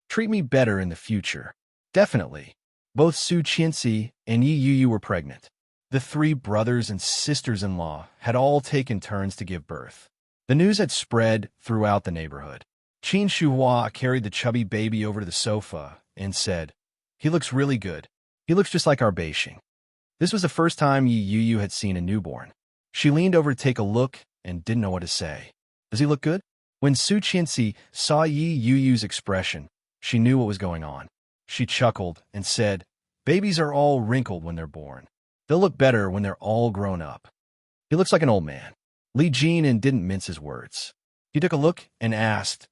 Treat me better in the future. Definitely. Both Su Qianxi and Yi Yuyu were pregnant. The 3 brothers and sisters-in-law had all taken turns to give birth. The news had spread throughout the neighborhood. Qin Shuhua carried the chubby baby over to the sofa and said, He looks really good. He looks just like our Beixing. This was the first time Yi Yuyu had seen a newborn. She leaned over to take a look and didn't know what to say. Does he look good? When Su Qianxi saw Yi Yuyu's expression, she knew what was going on. She chuckled and said, "Babies are all wrinkled when they're born. They'll look better when they're all grown up." "He looks like an old man." Li Jinan didn't mince his words. He took a look and asked,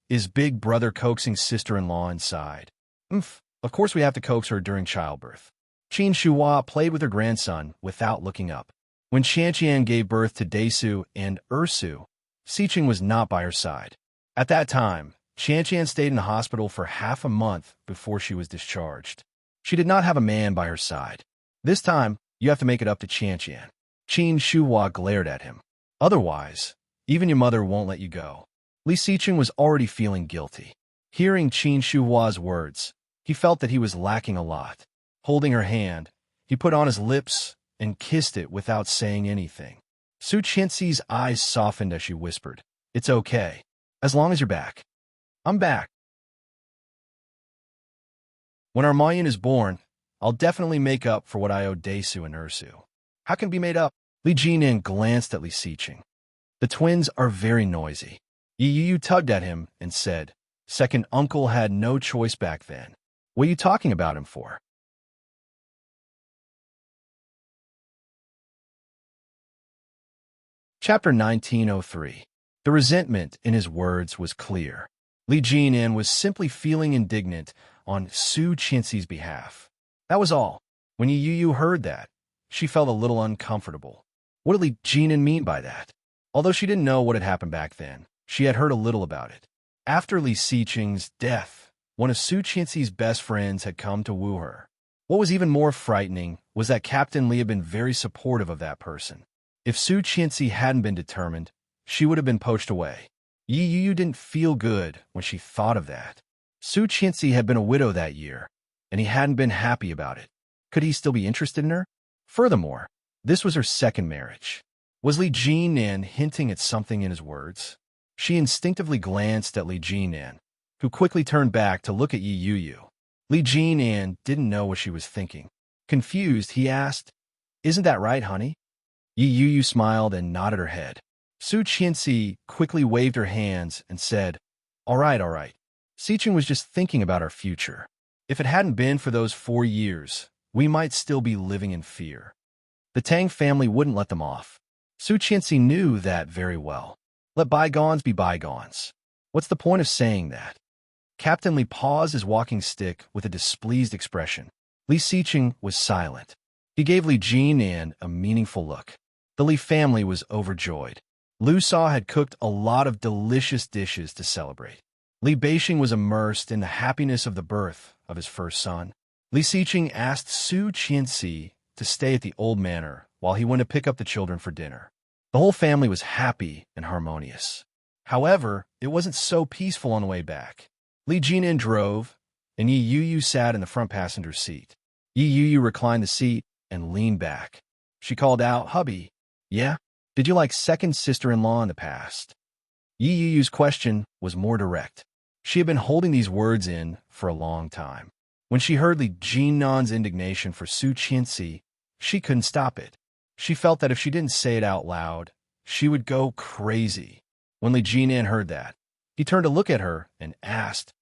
"Is big brother coaxing sister-in-law inside?" "Umph, of course we have to coax her during childbirth." Qin Shuhua played with her grandson without looking up. When Qianqian gave birth to Daisu and Ersu, Siqing was not by her side. At that time, Qianqian stayed in the hospital for half a month before she was discharged. She did not have a man by her side. "This time, you have to make it up to Qianqian." Qin Shuhua glared at him. "Otherwise, even your mother won't let you go." Li Siqing was already feeling guilty. Hearing Qin Shuhua's words, he felt that he was lacking a lot. Holding her hand, he put on his lips and kissed it without saying anything. Su Qianxi's eyes softened as she whispered, "It's okay, as long as you're back." "I'm back. When our Mayan is born, I'll definitely make up for what I owe Daisu and Ersu." "How can it be made up?" Li Jinan glanced at Li Siqing. "The twins are very noisy." Yi Yu tugged at him and said, "Second uncle had no choice back then. What are you talking about him for?" Chapter 1903. The resentment in his words was clear. Li Jinan was simply feeling indignant on Su Qianxi's behalf. That was all. When Yi Yu heard that, she felt a little uncomfortable. What did Li Jinan mean by that? Although she didn't know what had happened back then, she had heard a little about it. After Li Siqing's death, one of Su Qianxi's best friends had come to woo her. What was even more frightening was that Captain Li had been very supportive of that person. If Su Qianxi hadn't been determined, she would have been poached away. Yi Yu didn't feel good when she thought of that. Su Qianxi had been a widow that year, and he hadn't been happy about it. Could he still be interested in her? Furthermore, this was her second marriage. Was Li Jinan hinting at something in his words? She instinctively glanced at Li Jinan, who quickly turned back to look at Yi Yu. Li Jinan didn't know what she was thinking. Confused, he asked, "Isn't that right, honey?" Yi Yu smiled and nodded her head. Su Qianxi quickly waved her hands and said, All right. Siqing was just thinking about our future. If it hadn't been for those 4 years, we might still be living in fear." The Tang family wouldn't let them off. Su Qianxi knew that very well. Let bygones be bygones. What's the point of saying that? Captain Li paused his walking stick with a displeased expression. Li Siqing was silent. He gave Li Jinan a meaningful look. The Li family was overjoyed. Lu Sa had cooked a lot of delicious dishes to celebrate. Li Beixing was immersed in the happiness of the birth of his first son. Li Siqing asked Su Qianxi to stay at the old manor while he went to pick up the children for dinner. The whole family was happy and harmonious. However, it wasn't so peaceful on the way back. Li Jinan drove, and Yi Yu sat in the front passenger seat. Yi Yu reclined the seat and leaned back. She called out, "Hubby, yeah? Did you like second sister-in-law in the past?" Yi Yu's question was more direct. She had been holding these words in for a long time. When she heard Li Jinan's indignation for Su Qianxi, she couldn't stop it. She felt that if she didn't say it out loud, she would go crazy. When Li Jinan heard that, he turned to look at her and asked,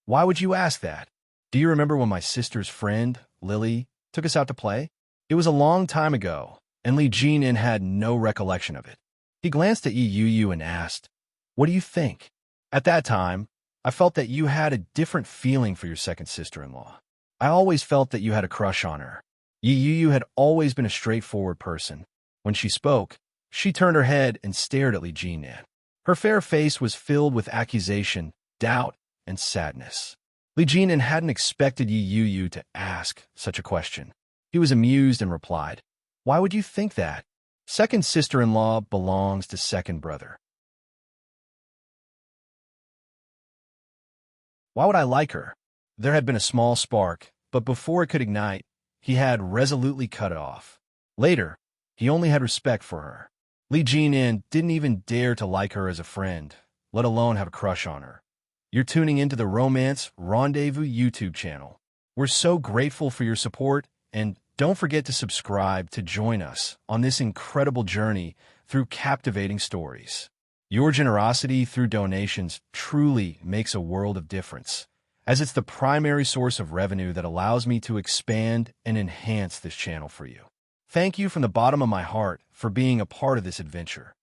"Why would you ask that? Do you remember when my sister's friend, Lily, took us out to play?" It was a long time ago, and Li Jinan had no recollection of it. He glanced at Yi Yu and asked, "What do you think?" "At that time, I felt that you had a different feeling for your second sister-in-law. I always felt that you had a crush on her." Yi Yu had always been a straightforward person. When she spoke, she turned her head and stared at Li Jinan. Her fair face was filled with accusation, doubt, and sadness. Li Jinan hadn't expected Yi Yu to ask such a question. He was amused and replied, "Why would you think that? Second sister-in-law belongs to second brother. Why would I like her?" There had been a small spark, but before it could ignite, he had resolutely cut it off. Later, he only had respect for her. Li Jinan didn't even dare to like her as a friend, let alone have a crush on her. You're tuning into the Romance Rendezvous YouTube channel. We're so grateful for your support, and don't forget to subscribe to join us on this incredible journey through captivating stories. Your generosity through donations truly makes a world of difference, as it's the primary source of revenue that allows me to expand and enhance this channel for you. Thank you from the bottom of my heart for being a part of this adventure.